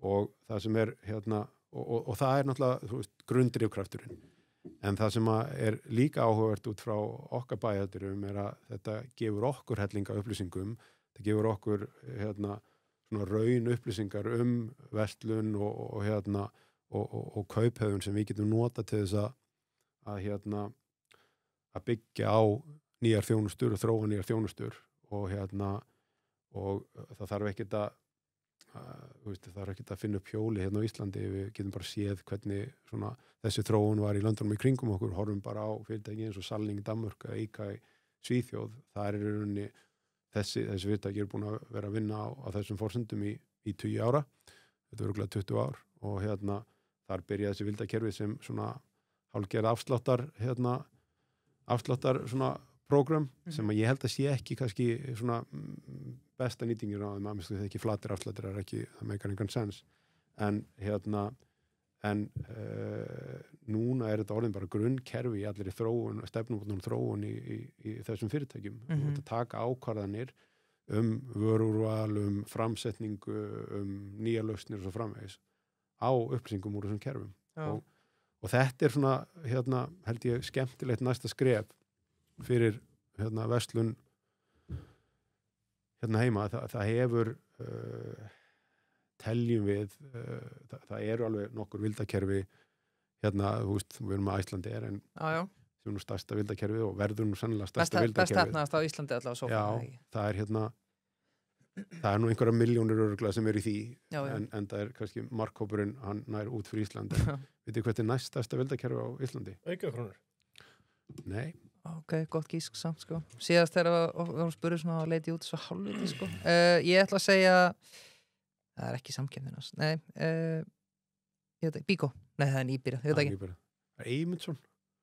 og það sem er og það er náttúrulega grunddrifkrafturinn. En það sem er líka áhugavert út frá okkar bæjardyrum er að þetta gefur okkur hellinga upplýsingum, þetta gefur okkur svona raun upplýsingar verslun og kauphöfun sem við getum nota til þess að byggja á nýjar þjónustur og þróa nýjar þjónustur og það þarf ekkert að finna upp hjóli hérna á Íslandi, við getum bara séð hvernig svona, þessi þróun var í löndunum í kringum okkur, horfum bara á fyrirtæki eins og Salling í Danmörku eða ICA í Svíþjóð, það er í rauninni þessi fyrirtæki er búin að vera að vinna á þessum forsendum í 20 ára, þetta er örugglega 20 ár og þar byrjaði þessi vildakerfi sem svona hálfgerð afsláttar svona prógram sem að ég held að sé ekki kannski svona besta nýtingir á þeim, að það ekki flatir afslættir er ekki, það meikar engan sens en núna er þetta orðin bara grunnkerfi í allir þróun, stefnumótnum þróun í þessum fyrirtækjum og taka ákvarðanir vörúrval, framsetningu nýja lausnir og svo framvegis á upplýsingum úr þessum kerfum og þetta er svona held ég skemmtilegt næsta skref fyrir verslun heima, það hefur teljum við það eru alveg nokkur vildakerfi við erum með Íslandi en sem er stærsta vildakerfi og verður nú sennilega stærsta vildakerfi.
Best efnaðast á Íslandi allavega svo.
Já, það er nú einhverja milljónir örugglega sem eru í því en það er kannski markhópurinn hann nær út fyrir Íslandi. Vitið hvað er næst stærsta vildakerfi á Íslandi?
Aukakrónur?
Nei.
Ok, gott gísk samt sko. Síðast þegar við varum spurði svona að leiti út svo hálfviti sko. Ég ætla að segja það er ekki samkeppnin Nei, ég veit ekki, Bíkó Nei, það er nýbýra, ég veit ekki
Það er Eymundsson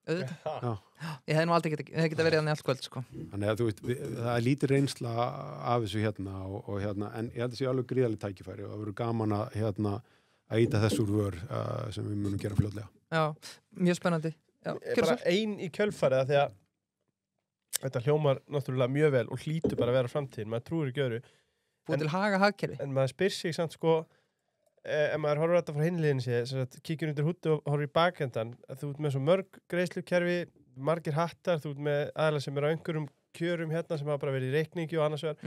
Ég hef nú aldrei geta verið hann í allt kvöld sko.
Þannig að það er lítið reynsla af þessu og en ég held að sé alveg gríðarleg tækifæri og það verður gaman að íta þess úr vör sem við munum gera fljótlega.
Já, mjög spennandi
Bara ein í kjölfarið því að þetta hljómar náttúrulega mjög vel og hlýtur bara að vera framtíðin, maður trúir ekki öðru.
Búið til haga hagkerfi.
En maður spyr sig samt sko, ef maður horfir þetta frá hinliðinu sér, kíkjur undir húttu og horfir í bakendan, að þú ert með svo mörg greiðslukerfi, margir hattar, þú ert með aðalega sem er á einhverjum kjörum hérna sem hafa bara verið í reikningi og annars vegar.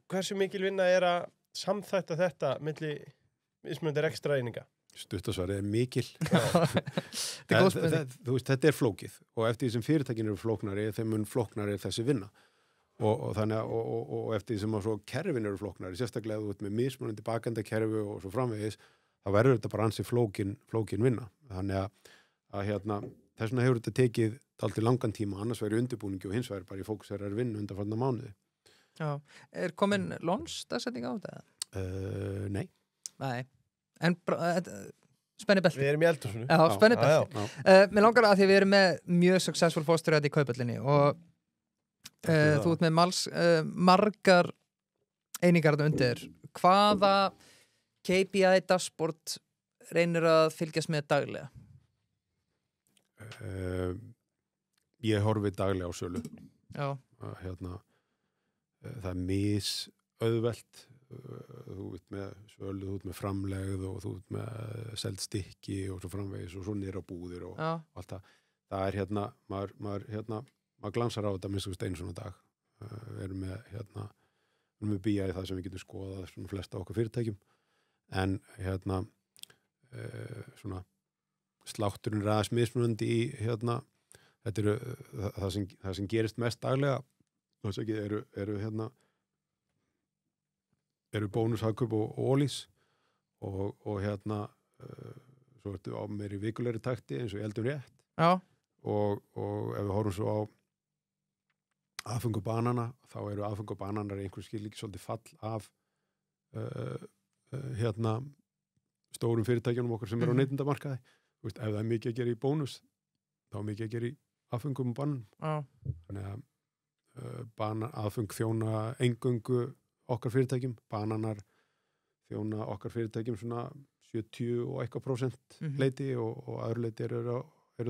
Hversu mikil vinna er að samþætta þetta milli mismunandi ekstra eininga?
Stuttasvarið er mikil. Þetta er flókið og eftir því sem fyrirtækin eru flóknari, þeim mun flóknari þessi vinna. Og eftir því sem að svo kerfin eru flóknari, sérstaklega þú ert með mismunandi bakendakerfi og svo framvegis, þá verður þetta bara ansi flókin vinna. Þannig að þess vegna hefur þetta tekið dálítið langan tíma, annars verður undirbúningi og hins vegar bara í fókuseraðri vinnu undanfarna mánuði.
Já, er komin launch-dagsetning á þetta?
Nei.
En spenni belti.
Við erum í eldhúsinu.
Já, spenni belti. Mér langar að því við erum með mjög successful fósturræði í kaupöllinni og þú ert með margar einingar þarna undir. Hvaða KPI dashboard reynir að fylgjast með daglega?
Ég horfi daglega á sölu.
Já.
Það er misauðvelt. Þú ert með sölu, þú ert með framlegð og þú ert með selt stykki og svo framvegis og svo niður á búðir og allt það. Það er maður glansar á þetta minnst einu svona dag. Við erum með bíja í það sem við getum skoðað svona flesta okkar fyrirtækjum. En svona slátturinn er aðeins mismunandi í þetta eru það sem gerist mest daglega. Þess ekki eru bónushagkaup og ólís og svo ertu á meiri vikulegri takti eins og ég heldum rétt.
Já.
Og ef við horfum svo á aðfengu banana, þá eru aðfengu bananar einhvers skilíki svolítið fall af stórum fyrirtækjunum okkar sem eru á neytendamarkaði. Ef það er mikið að gera í bónus, þá er mikið að gera í aðfengum og bananum.
Já.
Þannig að aðfeng þjóna eingöngu okkar fyrirtækjum, bananar þjóna okkar fyrirtækjum svona 70 og eitthvað % leiti og aðru leiti eru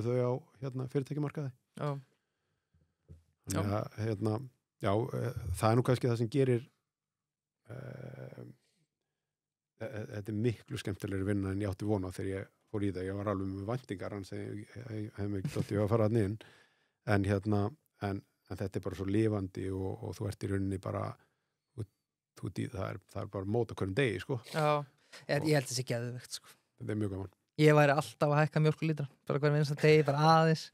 þau á fyrirtækjumarkaði.
Já.
Þannig að það er nú kannski það sem gerir þetta er miklu skemmtilegri vinna en ég átti vona þegar ég fór í það. Ég var alveg með væntingar hans ég hef mikið þótt ég að fara að niðin en þetta er bara svo lifandi og þú ert í rauninni bara það er bara mót á hverjum degi, sko.
Já, ég held þessi geðveikt, sko.
Þetta er mjög gaman.
Ég væri alltaf að hækka mjólkulítra, bara hverjum einasta degi, bara aðeins,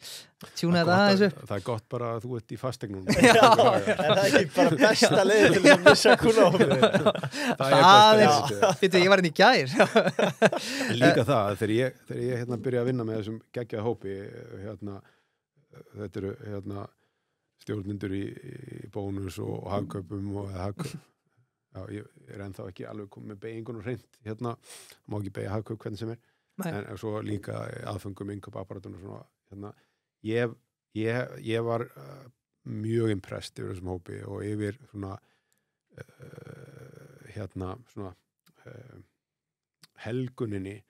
tjúna þetta aðeins upp.
Það er gott bara að þú ert í fasteignum.
Já, en það er ekki bara besta leið til að missa kúnahófið.
Það er besta leið.
Ég var inn í gær.
Líka það, þegar ég byrja að vinna með þessum geggjaða hópi, þetta eru stjórnendur í bónus og hagkaupum og hagkaup. Já, ég er ennþá ekki alveg komið með beigingun og hreint. Má ekki beigja hagkaup hvernig sem er. En svo líka aðfengum innkaupapparatum og svona. Ég var mjög impressed yfir þessum hópi og yfir svona helguninni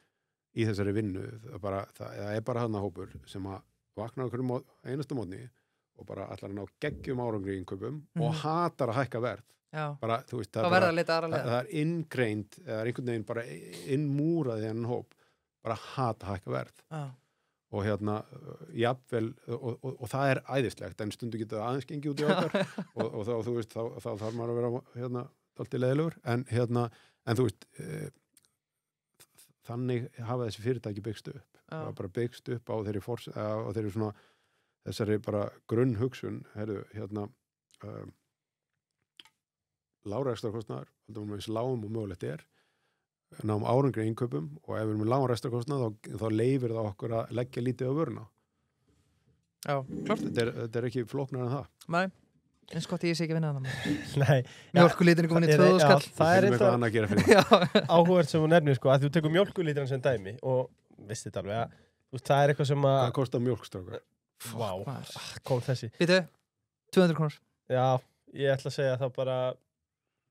í þessari vinnu. Það er bara þarna hópur sem að vakna okkur einastu mótni og bara allar að ná geggjum árangri í innkaupum og hatar að hækka verð. Bara, þú veist, það er inngreind eða einhvern veginn bara innmúrað í þennan hóp, bara hata að hækka verð og jafnvel, og það er æðislegt en stundu getur það aðeins gengið út í okkar og þá, þú veist, þá þarf maður að vera dálítið leiðilegur en þú veist þannig hafa þessi fyrirtæki byggst upp það bara byggst upp á þeirri svona þessari bara grunnhugsun lágrekstrarkostnaður, heldur við eins lágum og mögulegt náum árangri í innkaupum og ef við erum með lágan rekstrarkostnað þá leifir það okkur að leggja lítið á vöruna.
Já, klart.
Þetta er ekki flóknar en það.
Nei, eins gott ég sé ekki vinna það.
Nei.
Mjólkulíturinn komin í 2000 skall.
Það er
eitthvað annað að gera fyrir.
Áhugavert sem þú nefnir, sko, að þú tekur mjólkulítran sem dæmi og veist þetta alveg að það er eitthvað sem að...
Hvað kostar mjólkstrákar?
Vá, kom þessi.
Býtu, 200 krónur.
Já, ég ætla að segja þá bara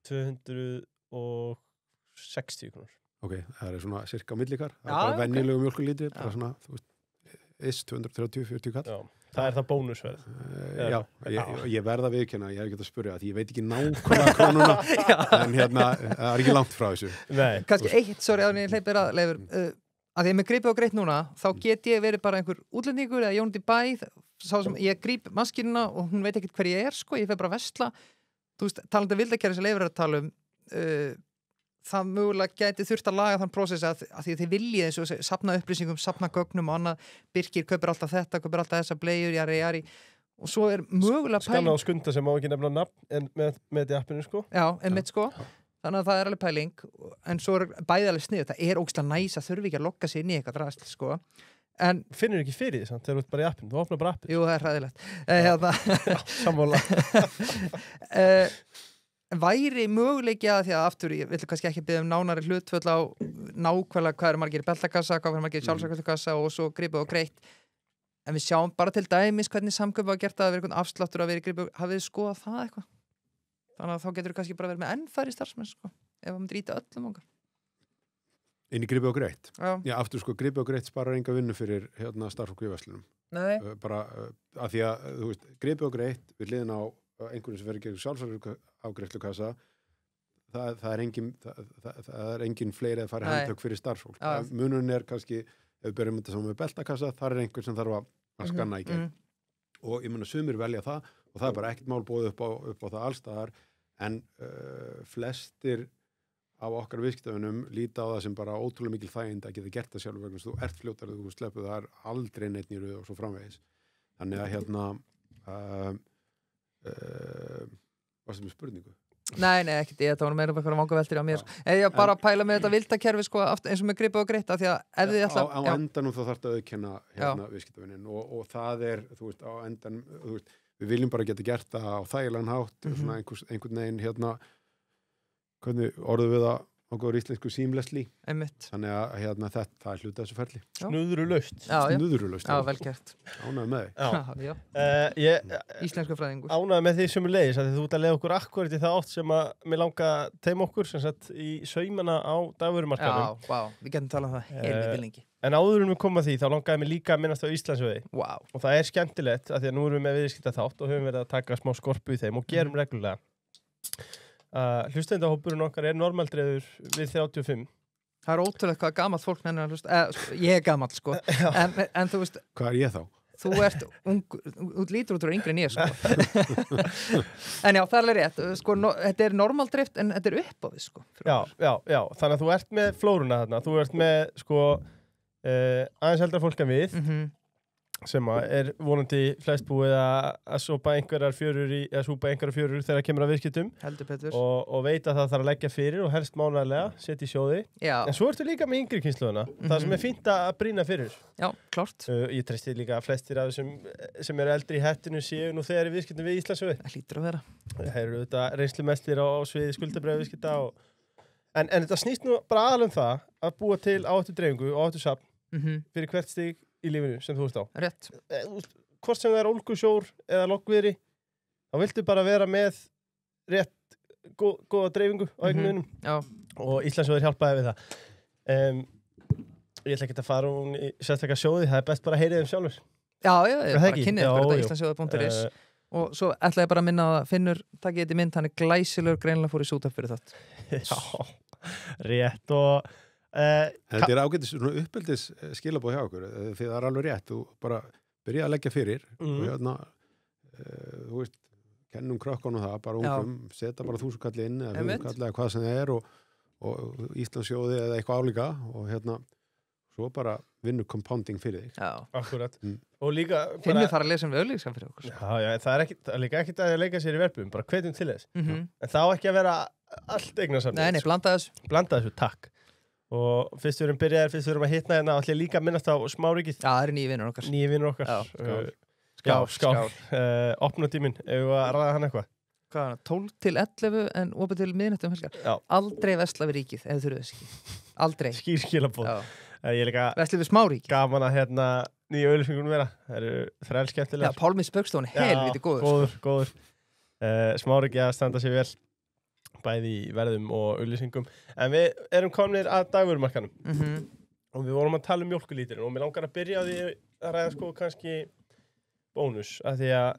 260 krónur.
Ok, það er svona cirka á millikar. Það er bara venjulegu mjólkulítri, bara svona, þú veist, 230-40 kall.
Já, það er það bónusverð.
Já, ég verða viðurkenna, ég hef ekki að spyrja því ég veit ekki nákvæmlega krónuna, en það er ekki langt frá þessu.
Nei.
Kannski eitt, sorry, að ég hleypir að Leifur, að ég með gripið og greitt núna, þá get ég verið bara einhver útlendingur eða Jónandi bæ, sá sem ég gríp maskinuna og hún veit ekkert hver ég er, sko, ég fer bara að versla. Þú veist, talandi vildakerfi sem Leifur er að tala það mögulega gæti þurft að laga þann prósess að því að þið viljið eins og safna upplýsingum, safna gögnum og annað, Birkir kaupir alltaf þetta, kaupir alltaf þessa bleiur, jari og svo er mögulega
Skanna á Skunda sem má ekki nefna nafn en með þetta appinu, sko.
Já, einmitt, sko. Þannig að það er alveg pæling en svo er bæði alveg snið, það er ógeðslega næs að þurfi ekki að logga sig inn í eitthvað drasl, sko. En
finnur ekki fyrir því samt þegar þú ert bara í appinu, þú opnar bara appinu.
Jú, það er hræðilegt.
Sammála.
Væri möguleiki að því að aftur, ég vil kannski ekki biðja nánari hlutföll á nákvæmlega hvað eru margir í beltakassa, hvað eru margir í sjálfsakvöldukassa og svo gripið og greitt. En við sjáum bara til dæmis hvernig samkaup var gert að vera einhvern afsláttur að vera í gripið, hafið þið skoðað það eitthvað? Þannig að þá getur þú kannski bara verið með enn færri starfsmenn, sko, ef það myndir íta öllum okkar.
inn í Gripi og Greitt.
Já.
Já, aftur sko, Gripi og Greitt sparar enga vinnu fyrir starfsfólk í verslunum.
Nei.
Bara af því að, þú veist, Gripi og Greitt við hliðin á einhverjum sem verður að gera sjálfsafgreiðslukassa, það er engin fleiri að fara handtök fyrir starfsfólk. Munurinn er kannski, ef við byrjum þetta saman með beltakassa, þar er einhver sem þarf að skanna í gegn. Og ég meina sumir velja það og það er bara ekkert mál boðið upp á það allstaðar, en flestir af okkar viðskiptavinum líta á það sem bara ótrúlega mikil þægind að geta gert það sjálf vegna þú ert fljótar að þú sleppu, það er aldrei neitt nýruð og svo framvegis. Þannig að varstu með spurningu?
Nei, ekkert, það var meira eitthvað vangaveltir á mér. Ég bara að pæla með þetta vildakerfi sko, eins og með Gripi og Greitt, af því að ef þið ætla...
Á endanum þá þarf þetta að auðkenna viðskiptavinin og það er, þú veist, á endan, þú veist, við viljum bara geta gert það á þægilegan hátt, svona einhvern veginn, hvernig orðum við það okkur íslensku seamlessly.
Einmitt.
Þannig að það er hluta þessu ferli.
Snúðrulaust.
Snúðrulaust.
Já, vel gert.
Ánægði með þig.
Já. Íslensku fræðingur.
Ánægði með því sömuleiðis að þú ert að leiða okkur akkurat í það átt sem að mér langa teima okkur sem sagt í saumana á dagvörumarkaðnum.
Já, við getum talað um það heilmikið lengi.
En áður en við komum að því þá langaði mér líka að minnast á Íslandsvegi. Og það er skemmtilegt að því að nú erum við með viðskiptaþátt og höfum verið að taka smá skorpu í þeim og gerum reglulega. Hlustendahópurinn okkar er normaldreiður við 35.
Það er ótrúlega hvað gamalt fólk nennir að hlusta. Ég er gamall sko. En þú veist...
Hvað er ég þá?
Þú ert þú lítur út úr yngri en ég sko. En já, það er alveg rétt. Sko, þetta er normaldrift en þetta er upp á því sko.
Já. Þannig að þú ert með flóruna þarna. Þú ert með sko aðeins eldra fólk en við. Sem er vonandi flest búið að súpa einhverjar fjörur þegar kemur að viðskiptum og veit að það þarf að leggja fyrir og helst mánaðarlega, setja í sjóði.
Já.
En svo ertu líka með yngri kynslóðina, það sem er fínt að brýna fyrir.
Já, klart.
Ég treysti líka að flestir af sem eru eldri í hettinu séu nú þegar í viðskiptum við Íslandsögu.
Það hlýtur að vera.
Það eru þetta reynslumestir á sviði skuldabréfaviðskipta en þetta snýst nú bara aðalum það að búa til áhættudreifingu og áhættusafn fyrir hvert stig í lífinu sem þú ert á.
Rétt.
Hvort sem það er ólgusjór eða loggviðri, þá viltu bara vera með rétt góða dreifingu á eignunum.
Já.
Og Íslandsjóður hjálpaði við það. Ég ætla ekki að fara í sérstaklega sjóði, það er best bara að heyra þeim sjálfur.
Já, bara kynnið fyrir þetta Íslandsjóður.is og svo ætla ég bara að minna að Finnur takk ég þetta mynd, hann er glæsilegur greinilega fór í sútaf fyrir þátt.
Já, rétt og
þetta er ágætis uppeldis skilabóð hjá okkur því það er alveg rétt, þú bara byrja að leggja fyrir og þú veist, kennum krökkunum það bara ungum, setja bara 1000 kall inn eða 500 kall eða hvað sem það er og Íslandsjóði eða eitthvað álíka og svo bara vinnur compounding fyrir þig.
Já,
akkurat. Og líka
Finnur fara að lesa við auglýsingar fyrir okkur.
Já, það er líka ekkert að leika sér í verpum, bara hvetjum til þess. En þá ekki að vera allt eignarsamlega.
Nei, blanda
þessu, takk. Og fyrst við erum að hitna hérna ætla ég líka að minnast á Smáríkið.
Já, það eru nýju vinnur okkar.
Skál. Opnutíminn, ef við að ræða hann eitthvað.
Hvað er það? 12 til 11 en opið til miðnættum helgar. Aldrei vesla við ríkið, ef þú þurfið þess ekki. Aldrei.
Skýrskilabóð. Ég er líka
vesla við Smáríkið. Gaman
að nýju auglýsingunum vera. Það eru þrælskemmtilegar.
Já, Pálmi Spöggstofan, helviti
góður. Smáríkið að standa sér vel. Bæði í verðum og auglýsingum. En við erum komnir að dagvörumarkaðnum. Og við vorum að tala um mjólkulíturinn og mér langar að byrja á því að ræða sko kannski bónus. Af því að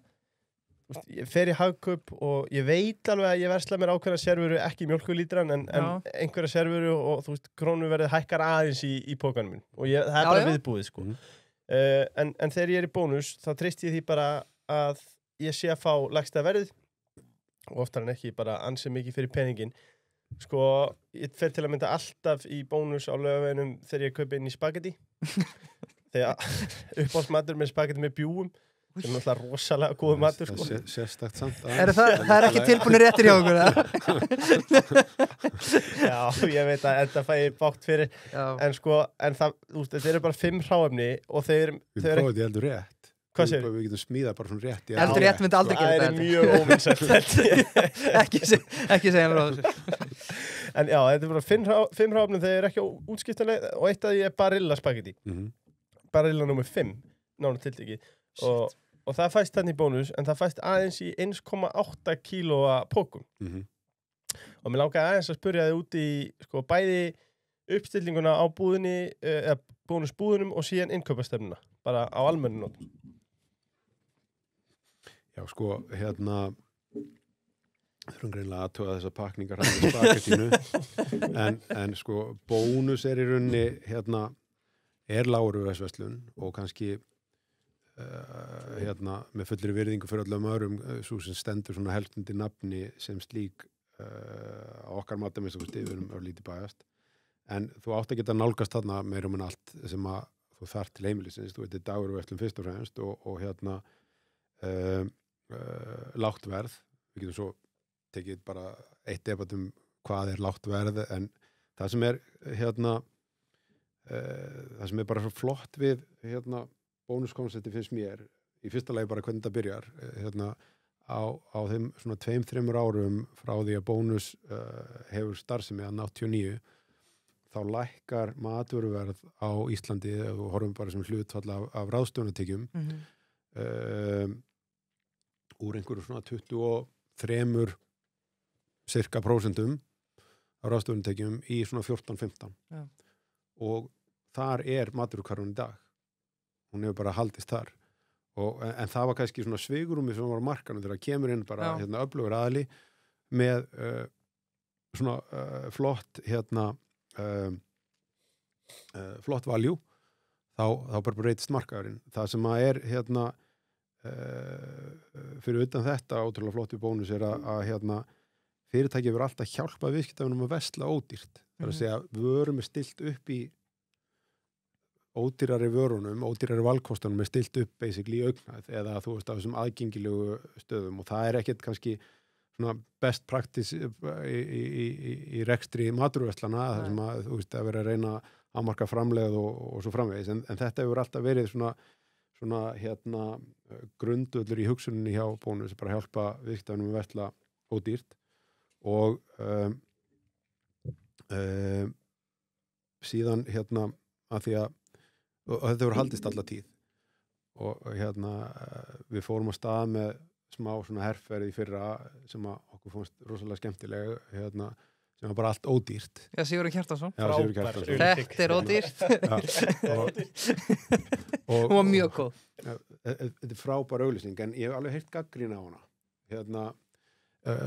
ég fer í Hagkaup og ég veit alveg að ég versla mér ákveðna servuru ekki mjólkulítran en einhverja servuru og þú veist krónuverðið hækkar aðeins í pókanum minn. Og það er bara viðbúið sko. En þegar ég er í bónus þá treysti ég því bara að ég sé að fá lægsta verðið og oftar en ekki bara ansi mikið fyrir peningin. Sko, ég fer til að mynda alltaf í bónus á laugaveginum þegar ég kaupi inn í spagetti. Þegar uppáhaldsmatur með spagetti með bjúum. Það er náttúrulega rosalega góð matur, sko.
Sérstakt samt.
Það er ekki tilbúinir réttir hjá okkur,
Já, ég veit að þetta fæ ég bátt fyrir. En sko, þetta eru bara 5 hráefni og þeir
Við prófum þetta heldur rétt.
Hvað segir?
Við getum smíðað bara svona rétt.
Heldur rétt myndi aldrei gera þetta.
Það er mjög óvinnsætt.
Ekki segja mér á þessu.
En já, þetta er bara 5 hráefni þeir eru ekki útskiptanlega og eitt af því er Barilla spagetti. Barilla nummer 5, nána tiltekið. Og það fæst þannig í bónus, en það fæst aðeins í 1,8 kílóa pókum. Og mér langaði aðeins að spyrja þig út í, sko, bæði uppstillinguna á búðinni, eða bónusbúðinum og síðan innkaupastefnuna, bara á almennu nótum.
Já, sko, þurfum greinlega að tóða þessar pakningar hann í spagettinu, en sko, bónus í rauninni, er lágurverðsverslun og kannski með fullri virðingu fyrir öllum öðrum svo sem stendur svona helstundi nafni sem slík á okkar mataminnstakosti, við erum örlítið bæjast, en þú átt að geta nálgast þarna meira en allt sem að þú þarft til heimilisins, þú veit, dagurverslun fyrst og fremst og lágt verð, við getum svo tekið bara eitt debat hvað er lágt verð, en það sem er það sem er bara svo flott við bónuskonsepti finnst mér, í fyrsta lagi bara hvernig það byrjar, á þeim svona 2-3 árum frá því að bónus hefur starfsemi að 89, þá lækkar matvöruverð á Íslandi, ef við horfum bara sem hlutfall af ráðstöfunartekjum, úr einhverju svona 23 cirka prósentum af ráðstöfunartekjum í svona 14-15.
Já.
Og þar er matvörukarfan í dag. Hún hefur bara haldist þar. En það var kannski svona svigurúmi sem var á markanum þegar kemur inn bara öflugur aðili með svona flott flott value, þá bara breytist markaðurinn. Það sem að er fyrir utan þetta ótrúlega flott við bónus er að fyrirtæki hefur alltaf hjálpað viðskiptavinum að versla ódýrt. Það er að segja, vörum er stilt upp í ódýrari vörunum, ódýrari valkostunum er stilt upp basically í augnað eða þú veist á þessum aðgengilegu stöðum og það er ekkert kannski svona best practice í rekstri matvöruverslana, það sem að þú veist að vera að reyna að marka framlegð og svo framvegis, en þetta hefur alltaf verið svona grundvöllur í hugsuninni hjá bónus, bara hjálpa viðskiptavinum að versla ódýrt og síðan að því að og þetta voru haldist alla tíð og við fórum á stað með smá svona herferð í fyrra sem að okkur fannst rosalega skemmtileg sem var bara allt ódýrt.
Já, Sigurður Kjartansson.
Já, Sigurður Kjartansson.
Þetta er ódýrt. Hún var mjög góð.
Þetta er frábær auglýsing, en ég hef alveg heyrt gagnrýni á hana.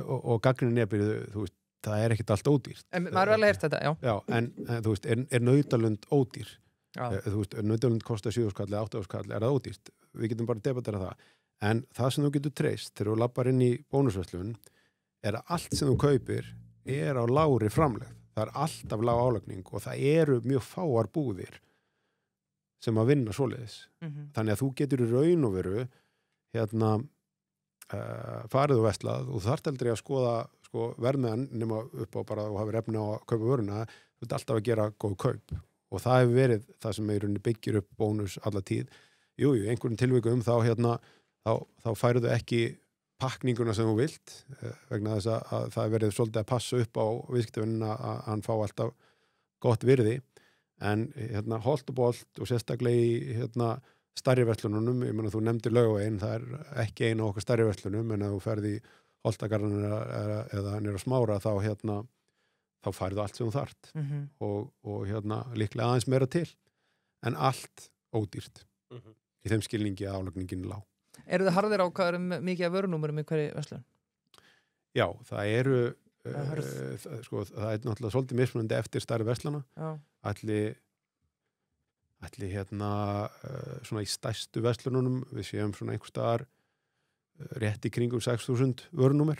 Og gagnrýni byrjuðu, þú veist, það er ekkert allt ódýrt.
En maður har alveg heyrt þetta, já.
Já, en þú veist, er Nautalund ódýr?
Já.
Þú veist, Nautalund kostar 7.000 kall eða 8.000 kall, er það ódýrt? Við getum bara debatera það. En það sem þú getur treyst þegar þú lappar inn í bónusverslun er að allt sem þú kaupir er á lágri framlegð. Það er alltaf lág álagning og það eru mjög fáar búðir sem að vinna svoleiðis. Þannig að þú getur í raun og veru farið og verslað og þú þarft aldrei að skoða verðmeðan nema upp á bara að þú hafir efni á að kaupa vöruna, þú ert alltaf að gera góð kaup. Og það hefur verið það sem í rauninni byggir upp bónus alla tíð. Jú, einhverjum tilvikum þá færðu ekki pakninguna sem þú vilt vegna þess að það hefur verið svolítið að passa upp á viðskiptavinina að hann fá alltaf gott virði. En holt og bolt og sérstaklega í stærri verslununum, ég meina þú nefndir Laugaveginn, það er ekki eina okkar stærri verslunum, en ef þú ferð í Holtagarðan eða nýra Smára þá færðu allt sem þú þarft og líklega aðeins meira til en allt ódýrt í þeim skilningi að álagningin er lág.
Eru þið harðir á hvað eru mikið af vörunúmerum í hverju verslun?
Já, það eru það er náttúrulega svolítið mismunandi eftir stærri verslana. Ætli svona í stærstu verslununum við séum svona einhvers staðar rétt í kringum 6.000 vörunúmer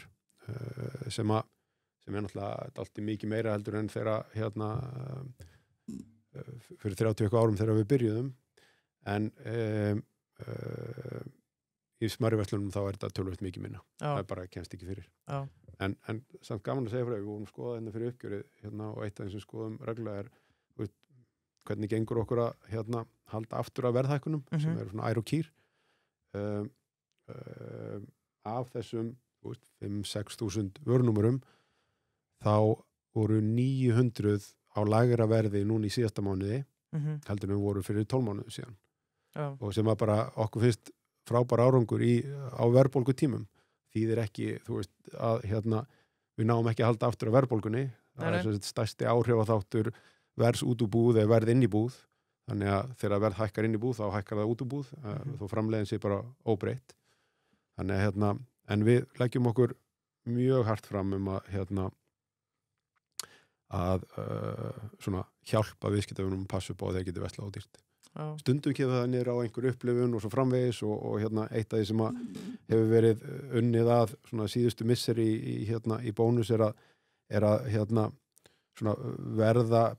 sem er náttúrulega alltaf mikið meira heldur en þegar fyrir 30 árum þegar við byrjuðum en í smærri verslunum þá er þetta tölvöld mikið minna. Það er bara kemst ekki fyrir. En samt gaman að segja frá, við vorum skoðað hérna fyrir uppgjörið og eitt af þeim sem skoðum reglulega er hvernig gengur okkur að halda aftur af verðhækkunum sem eru svona ær og kýr af þessum 5-6.000 vörunúmerum þá voru 900 á lægra verði núna í síðasta mánuði heldur en voru fyrir 12 mánuðum síðan. Og sem að bara okkur finnst frábær árangur á verðbólgu tímum. Þýðir ekki, þú veist, að við náum ekki að halda aftur af verðbólgunni. Það er stærsti áhrifaþáttur verðs út úr búð eða verð inn í búð. Þannig að þegar verð hækkar inn í búð, þá hækkar það út úr búð, þó framleiðin sé bara óbreytt. Þannig að en við leggjum okkur mjög hart fram að svona hjálpa viðskiptavinum að passa upp á að þeir geti veslað ódýrt. Stundum kemur það niður á einhver upplifun og svo framvegis og eitt af því sem hefur verið unnið að svona síðustu misseri í bónus er að svona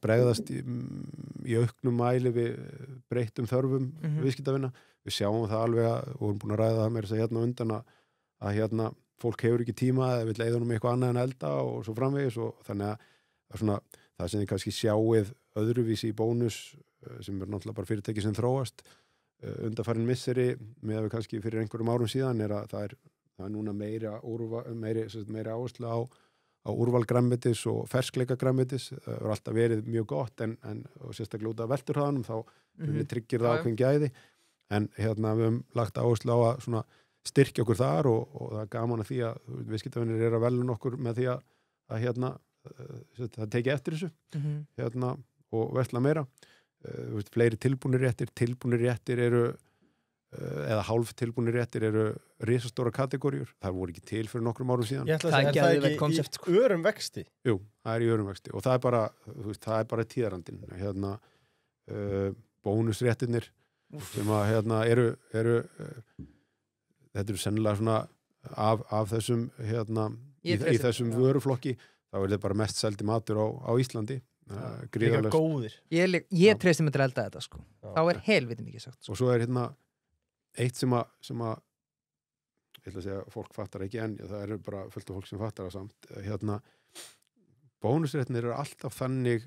bregðast í auknum mæli við breyttum þörfum viðskiptavina. Við sjáum það alveg og vorum búin að ræða það meira þess að undan að fólk hefur ekki tíma eða vill eyða honum eitthvað annað en elda og svo framvegis og þannig að svona, það sem þið kannski sjáið öðruvísi í bónus sem náttúrulega bara fyrirtæki sem þróast undanfarin misseri með að við kannski fyrir einhverjum árum síðan er að það er núna meiri áherslu á úrval grænmetis og ferskleika grænmetis. Það er alltaf verið mjög gott en og sérstaklega út af velturhraðanum þá tryggir það ákveðin gæði en við höfum lagt áherslu á að svona styrkja okkur þar og það er gaman að því að viðskiptavinir eru að velja okkur með því að það teki eftir þessu og vesla meira. Fleiri tilbúnir réttir eru eða hálf tilbúnir réttir eru risastóra kategóriur. Það voru ekki til fyrir nokkrum árum síðan.
Ég ætla að segja, er það ekki í örum vexti? Jú, það er í örum vexti og það er bara tíðarandinn. Bónusréttirnir sem að eru þetta eru sennilega svona af þessum í þessum vöruflokki þá er þetta bara mest seldi matur á Íslandi. Líka góðir.
Ég treysti mig til að elda þetta sko. Þá er helviti mikið sagt.
Og svo er eitt sem að ég ætla að segja fólk fattar ekki en það eru bara fullt af fólk sem fattar það samt. Bónusréttinir eru alltaf þannig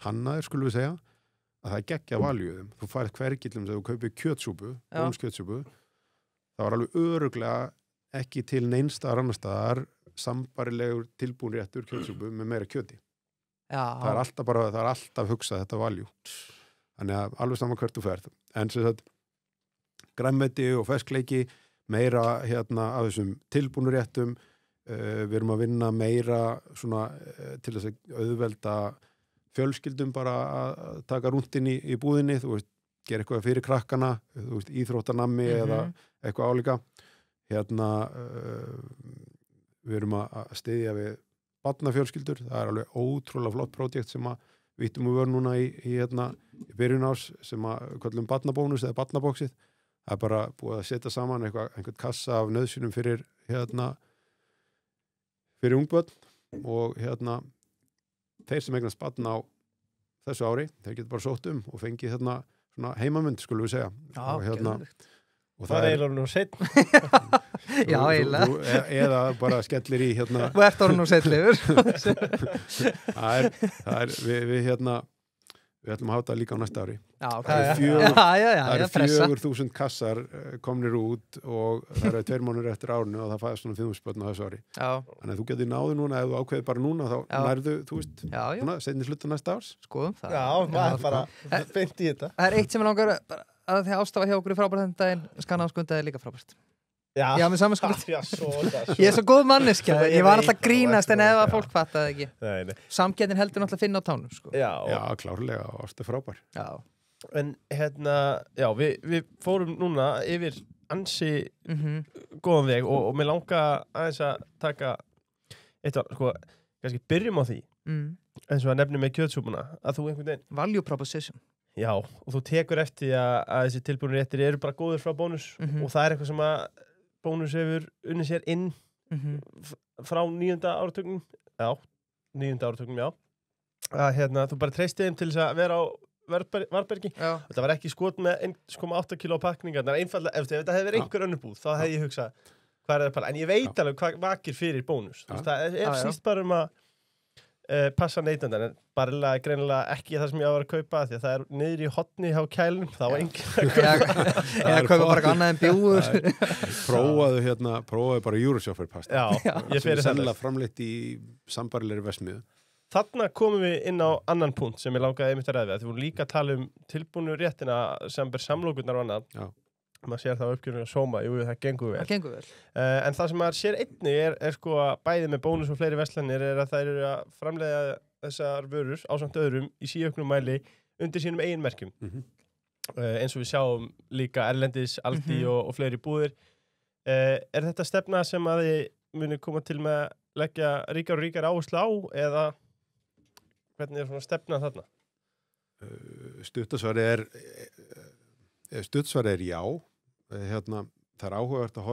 hannaðir skulum við segja að það er geggja valjuðum. Þú færð hvergi sem þú kaupir kjötsúpu, bónuskjötsúpu þá er alveg örugglega ekki til neinstaðar annar staðar sambarilegur tilbúin réttur kjötsúpu með meira kjöti. Það er alltaf hugsað þetta valjú. Þannig að alveg saman hvert þú ferð. En sem sagt grænmeti og ferskleiki meira af þessum tilbúinu réttum. Við erum að vinna meira svona til þess að auðvelda fjölskyldum bara að taka rúntinn í búðinni, þú veist, gera eitthvað fyrir krakkana, þú veist, íþróttanammi eða eitthvað álíka. Við erum að styðja við barnafjölskyldur, það er alveg ótrúlega flott prójekt sem að við íttum að vera núna í byrjun ás sem að kallum barnabónus eða barnabóksið. Það er bara búið að setja saman einhvern kassa af nauðsynum fyrir ungbörn og þeir sem eignast barn á þessu ári, þeir getur bara sótt og fengið svona heimamund, skulum við segja. Og
það er eiginlega nú setn.
Já, eiginlega.
Eða bara skellir í
Þú ert orðin nú setlegur.
Við ætlum að hafa það líka á næsta ári.
Það
eru 4.000 kassar komnir út og það eru 2 mánuðir eftir árinu og það fæðast svona 5.000 börn á þessu ári. Þannig að þú getur náðu núna, ef þú ákveðir bara núna þá nærðu, þú veist, seinni hluta næsta árs.
Skoðum það.
Já, maður bara beint í þetta.
Það er eitt sem langar að því ástafa hjá okkur í frábært þennan daginn, Skandinavskundaði líka frábært. Já, með samanskuld. Ég er svo góð manneskja. Ég var alltaf grínast en ef að fólk fattaði ekki.
Nei.
Samkeppnin heldur náttúrulega að finna á tánum, sko.
Já, klárlega, ástu frábær.
Já.
En við fórum núna yfir ansi góðan veg og mér langa aðeins að taka eitthvað, sko, kannski byrjum á því eins og að nefnum með kjötsúpuna að þú einhvern veginn
value proposition. Já,
og þú tekur eftir að þessi tilbúinu réttir eru bara góður frá bónus og það er eitthvað sem að bónus hefur unnið sér inn frá 9. áratugnum að þú bara treystið þeim til þess að vera á Varbergi. Þetta var ekki skot með 1,8 kíló pakningar, einfallega, ef þetta hefði verið einhver önnur búð, þá hefði ég hugsað hvað er það bara, en ég veit alveg hvað vakir fyrir bónus. Það er síst bara passa neytandan, en bara greinilega ekki það sem ég á að vera að kaupa, því að það er niður í hotni á kælunum, þá er enginn að kaupa.
Eða kaupa bara annað en bjúgur.
Prófaðu bara Euroshopper pasta.
Já, ég fyrir það.
Sennilega framleitt í sambarilegri verksmiðju.
Þarna komum við inn á annan punkt sem ég langaði einmitt að ræða, því við vorum líka að tala tilbúnu réttina sem ber samlokurnar og annað. Já. Maður sér það á uppgjörinu að sóma, það gengur vel.
Það gengur vel.
En það sem maður sér einnig er sko að bæði með bónus og fleiri verslanir er að þær eru að framleiða þessar vörur ásamt öðrum í síauknum mæli undir sínum eigin merkjum. Eins og við sjáum líka Erlendis, Aldi og fleiri búðir. Er þetta stefna sem að þið muni koma til með að leggja ríkar og ríkar áherslu á eða hvernig svona stefna þarna?
Stuttsvari er já. Það er áhugavert að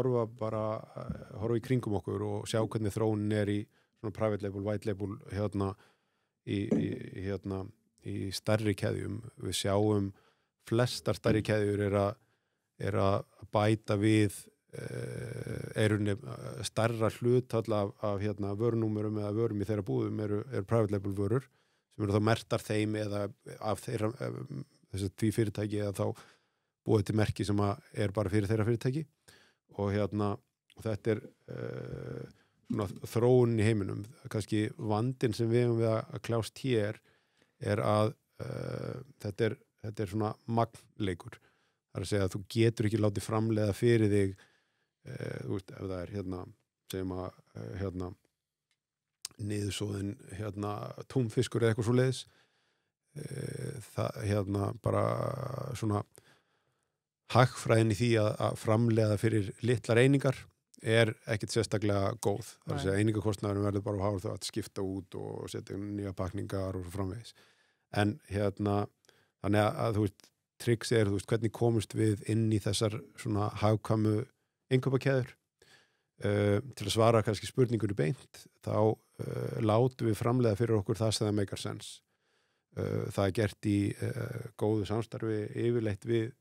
horfa í kringum okkur og sjá hvernig þróunin er í svona private label, white label í stærri keðjum. Við sjáum flestar stærri keðjur er að bæta við stærra hlutfall af vörunúmerum eða vörum í þeirra búðum eru private label vörur sem eru þá merktar þeim eða af þeirra þessu því fyrirtæki eða þá búið til merki sem er bara fyrir þeirra fyrirtæki og þetta er svona þróun í heiminum. Kannski vandinn sem við höfum við að kljást hér er að þetta er svona magnleikur. Það er að segja að þú getur ekki látið framleiða fyrir þig þú veist, ef það er segjum að niðursóðin túnfiskur eða eitthvað svoleiðis það bara svona hagfræðin í því að framleiða fyrir litlar einingar er ekkit sérstaklega góð. Það er að segja einingakostnaðurinn verður bara að hafa það að skipta út og setja nýja pakningar og svo framvegis. En þannig að þú veist, tricks er, þú veist, hvernig komust við inn í þessar svona hagkvæmu innkaupakeðjur. Til að svara kannski spurningunni beint, þá látum við framleiða fyrir okkur það sem það make sense. Það er gert í góðu samstarfi yfirleitt við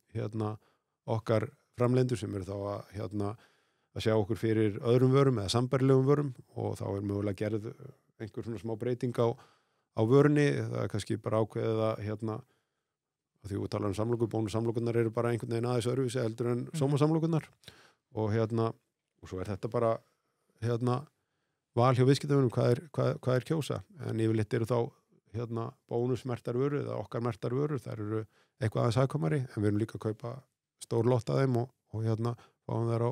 okkar framleiðendur sem eru þá að sjá okkur fyrir öðrum vörum eða sambærilegum vörum og þá er mögulega gerð einhver svona smá breyting á vörunni. Það er kannski bara ákveðið að því við talar samlokur, bónussamlokurnar eru bara einhvern veginn aðeins öðruvísi heldur en sómasamlokurnar og svo er þetta bara val hjá viðskiptavinum hvað er kjósa en yfirleitt eru þá bónusmertar vörur eða okkar mertar vörur, þær eru eitthvað aðeins hagkvæmari en við erum líka að kaupa stór lott af þeim og fáum þær á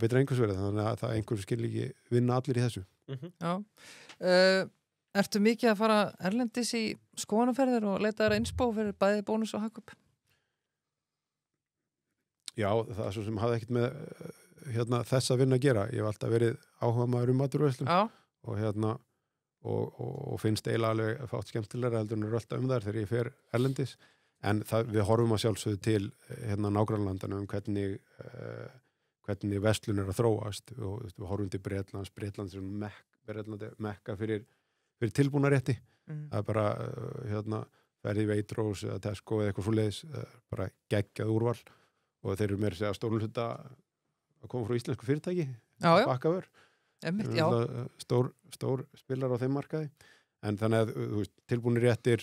betra einhversverði, þannig að það einhversu skil ekki vinna allir í þessu.
Já. Ertu mikið að fara erlendis í skoðanaferðir og leita þér innspó fyrir bæði bónus og hagkaup?
Já, það er svo sem hafði ekkert með þessa vinna að gera. Ég hef alltaf verið áhugamaður maturverslun og finnst eiginlega alveg fátt skemmtilegra heldur en eru alltaf þar þegar ég fer erlendis. En við horfum að sjálfsögðu til nágrannalandanna hvernig verslun er að þróast og við horfum til Bretlands er mekka fyrir tilbúnarétti. Það er bara ferði í Waitrose eða Tesco eða eitthvað svoleiðis, bara geggjað úrval og þeir eru meira að segja stórum hluta að koma frá íslensku fyrirtæki, bakkavör. Stór spilar á þeim markaði. En þannig að tilbúnir réttir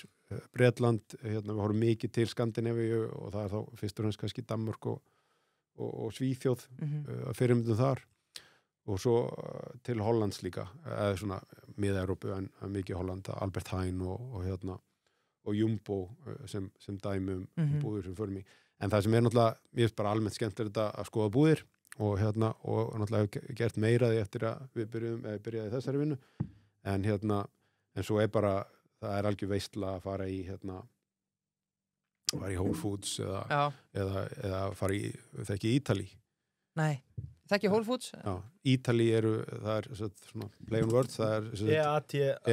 Bretland, við horfum mikið til Skandinavíu og það er þá fyrst og fremst kannski Danmörk og Svíþjóð fyrirmyndum þar og svo til Hollands líka, eða svona Mið-Evrópu en mikið Holland, Albert Heijn og Jumbo sem dæmi búðir sem förum í. En það sem er náttúrulega, ég finnst bara almennt skemmtilegt að skoða búðir og náttúrulega hef gert meira því eftir að við byrjaði þessari vinnu en svo er bara, það er algjör veistla að fara í Whole Foods eða fara í, þekki Ítali. Nei,
þekki Whole Foods?
Já, Ítali það er svona play on words, það er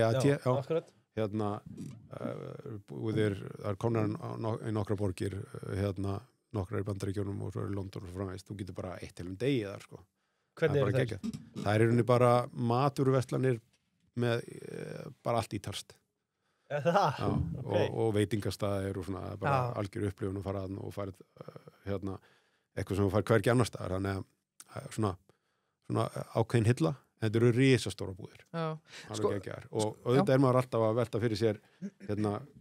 EAT, akkurat.
Það er konar í nokkra borgir nokkra í Bandaríkjunum og svo er London og svo framvegis, þú getur bara eitt heilum degi þar sko.
Hvernig er það?
Það er í rauninni bara maturverslanir með bara allt ítalskt.
Það?
Já, okay. og veitingastaðir og svona, bara algjör upplifun og fara og farið eitthvað sem þú farið hvergi annar staðar, þannig að svona ákveðin hilla. Þetta eru risastóra búðir. Sko, og auðvitað er maður alltaf að velta fyrir sér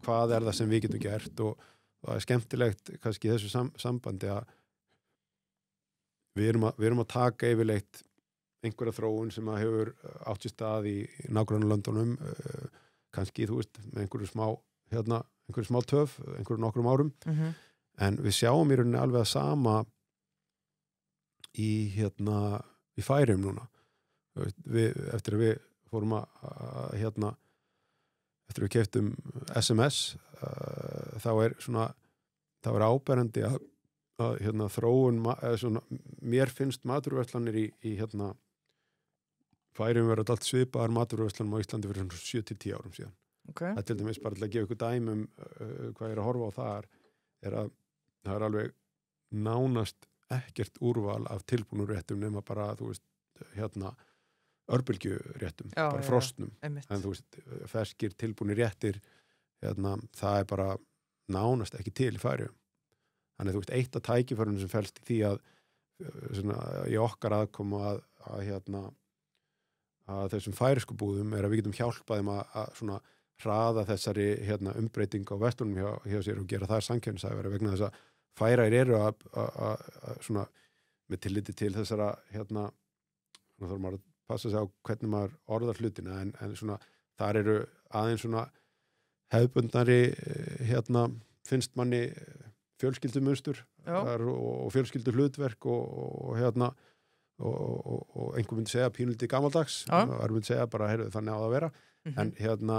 hvað er það sem við getum gert og það er skemmtilegt kannski í þessu sambandi að við erum að taka yfirleitt einhverja þróun sem að hefur átt sér stað í nágrannalöndunum kannski, þú veist, með einhverju smá töf, einhverju nokkrum árum en við sjáum í rauninni alveg að sama í Færeyjum núna. Eftir að við fórum að eftir við keyptum SMS þá er áberandi að hérna þróun svona, mér finnst maturverslanir í hérna Færeyjum verið allt svipaðar maturverslanum á Íslandi fyrir 7-10 árum síðan.
Okay.
Það til dæmis bara til að gefa ykkur dæmum hvað ég er að horfa á þar er að það er alveg nánast ekkert úrval af tilbúnum réttum nema bara, þú veist, hérna örbylgjuréttum, bara frostnum. En þú veist, ferskir tilbúnir réttir, hérna, það er bara nánast ekki til í Færeyjum. Þannig, þú veist, eitt af tækifærunum sem felst í því að svona, í okkar aðkomu að þessum færeysku búðum er að við getum hjálpað þeim að svona hraða þessari hérna, umbreyting á vestunum hjá sér og gera það samkeppnishæfari vegna þess að Færeyjar eru að svona með tilliti til þessara hérna, þá þarf maður að passa sig á hvernig maður orðar hlutina en svona þar eru aðeins svona hefðbundnari hérna finnst manni fjölskyldumunstur og fjölskyldu hlutverk og hérna og einhver myndi segja pínulítið gamaldags og það myndi segja bara, heyrðu, þannig á það að vera en hérna,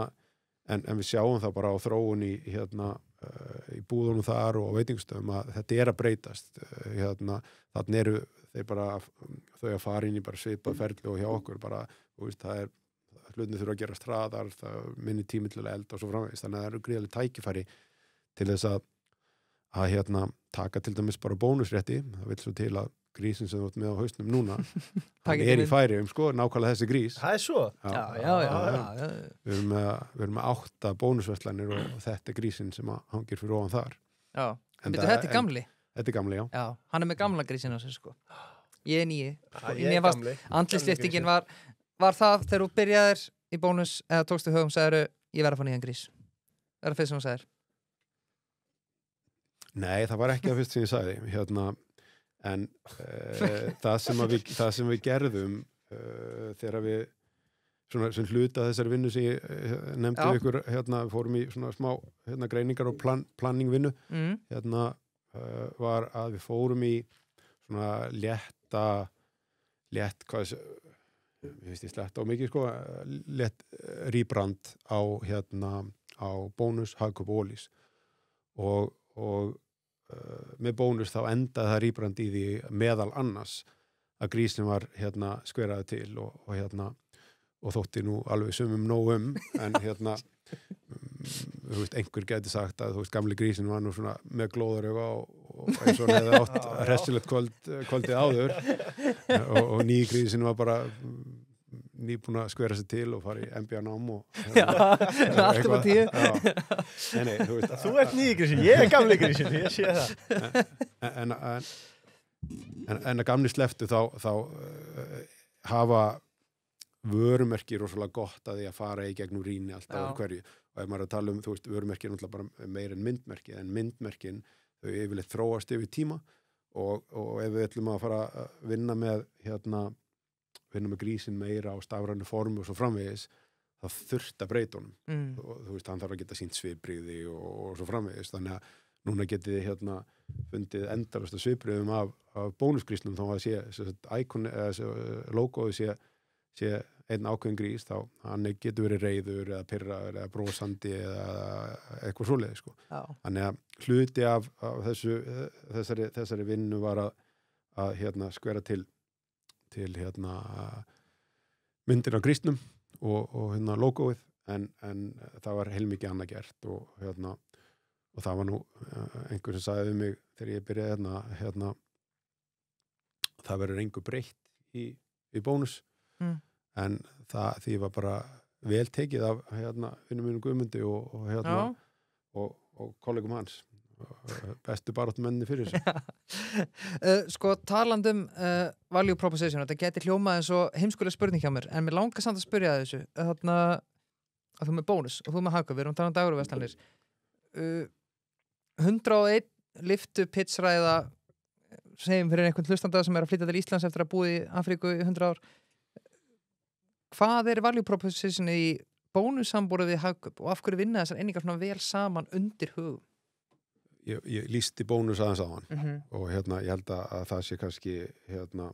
en við sjáum það bara á þróun í hérna í búðunum þar og á veitingustöðum að þetta er að breytast hérna, þannig eru þeir bara þau að fara inn í bara svipað ferli og hjá okkur bara, þú veist, það er hlutinni þurfa að gera straðar, það minni tími til að elda og svo framvegist, þannig að það eru gríðarlega tækifæri til þess að hérna taka til dæmis bara bónusrétti, það vil svo til að grísin sem þú ert með á hausnum núna hann er í Færeyjum, sko, nákvæmlega þessi grís
Það er svo?
Já. Við erum með 8 bónusverslanir og þetta er grísin sem hangir fyrir ofan þar
Já, en þetta er gamli
Þetta er gamli,
já hann er með gamla grísin á sig, sko Ég er nýi
Ég er gamli
Andlitslyftingin var það þegar þú byrjaðir í bónus eða tókstu hugum, sagðir ég verð að fá nýjan grís Það er það fyrst sem þú sagðir
Nei, það var ekki það fyrst sem ég sagði hérna en það sem við gerðum þegar við svona, sem hluta þessari vinnu sem ég nefndi ykkur, hérna, fórum í svona smá hérna, greiningar og planningvinnu hérna var að við fórum í svona létt hvað ég veist ég sletta á mikið sko létt rýbrand á hérna á Bónus, Hagkaup og Ólís og með Bónus þá endaði það rýbrand í því meðal annars að grísin var hérna skveraði til og hérna og þótti nú alveg sumum nógum en hérna þú veist, einhver gæti sagt að þú veist, gamli grísin var nú svona með glóðarauga og eins og hann hefði átt hressilegt kvöldið áður og nýji grísin var bara nýbúin að skvera sig til og fara í MBA-nám og
allt upp á 10
Nei, þú veist
Þú ert nýji grísin, ég er gamli grísin, ég sé það
en að gamli sleftu þá hafa vörumerki rosalega gott að því að fara í gegnum rýni alltaf hverju og ef maður er að tala þú veist, vörumerki er náttúrulega bara meira en myndmerki en myndmerkin, þau yfirleitt þróast yfir tíma og ef við ætlum að fara að vinna með grísin meira á stafrænu formu og svo framvegis, það þurft að breyta honum og þú veist, hann þarf að geta sýnt svipbrigði og svo framvegis, þannig að núna getið þið hérna fundið endalasta svipbrigðum af bónusgrísnum þá að sé íkon eða logoði sé einn ákveðin grís, þá hann getur verið reiður eða pirraður eða brósandi eða eitthvað svoleiði sko. Þannig að hluti af þessari vinnu var að hérna skvera til hérna myndir af grísnum og hérna logoið en það var heilmikið annað gert og hérna og það var nú einhver sem sagði við mig þegar ég byrjaði hérna það verður engu breytt í Bónus en því var bara vel tekið af hérna vinnum mínum Guðmundi og hérna og kollegum hans bestu baráttumenni fyrir þessu
Sko talandum value proposition, þetta geti hljómað eins og heimskuleg spurning hjá mér, en mér langar samt að spyrja þessu þarna að þú með Bónus og þú með Hagkaup, við erum talað dagurverslanir 101 liftu pitchræða segjum fyrir einhvern hlustanda sem er að flytja til Íslands eftir að búi í Afríku í 100 ár hvað er value proposition í Bónus-sambúrið við Hagkaup og af hverju vinna þessar einingar svona vel saman undir hugum?
Ég lýsti Bónus aðeins á hann og hérna ég held að það sé kannski hérna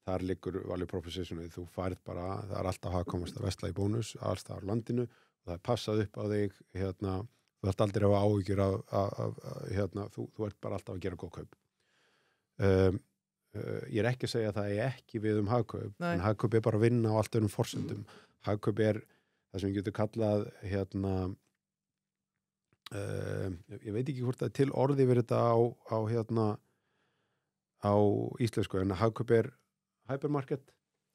þar liggur value propositionið, þú færð bara það er alltaf hagkvæmast að versla í Bónus alls það á landinu, það er passað upp á þig, þú ert aldrei að hafa áhyggjur af þú ert bara alltaf að gera góð kaup. Ég er ekki að segja að það er ekki við hagkaup, en hagkaup er bara að vinna á allt öðrum forsendum. Hagkaup er það sem við getum kallað ég veit ekki hvort það er til orði yfir þetta á íslensku, en hagkaup er hypermarket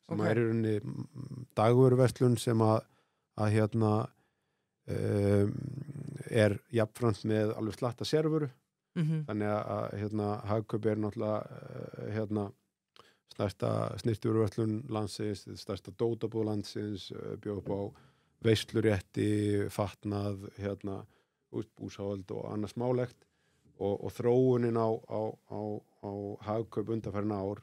sem er í rauninni dagvöruverslun sem að er jafnframt með alveg slatta servuru. Þannig að hagkaup er náttúrulega stærsta snyrtivöruverslun landsins, stærsta dótabúð landsins, bjóð upp á veislurétti, fatnað, búsáhald og annað smálegt og þróunin á hagkaup undanfarin ár,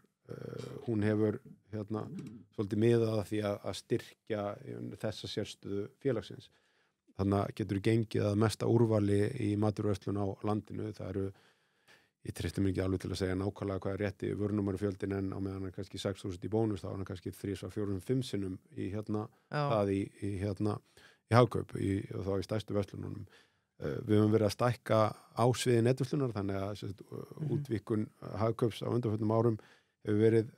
hún hefur svolítið miðað að því að styrkja þessa sérstöðu félagsins. Þannig að getur gengið að mesta úrvali í matvöruverslun á landinu. Það eru, ég treysti mér ekki alveg til að segja nákvæmlega hvað er rétti vörunúmerufjöldin, en á meðan er kannski 6.000 í bónus, þá er hann kannski 3-4-5 sinnum í það í hagkaup og þá í stærstu verslununum. Við höfum verið að stækka á sviði netverslunar, þannig að útvíkkun hagkaups á undanförnum árum hefur verið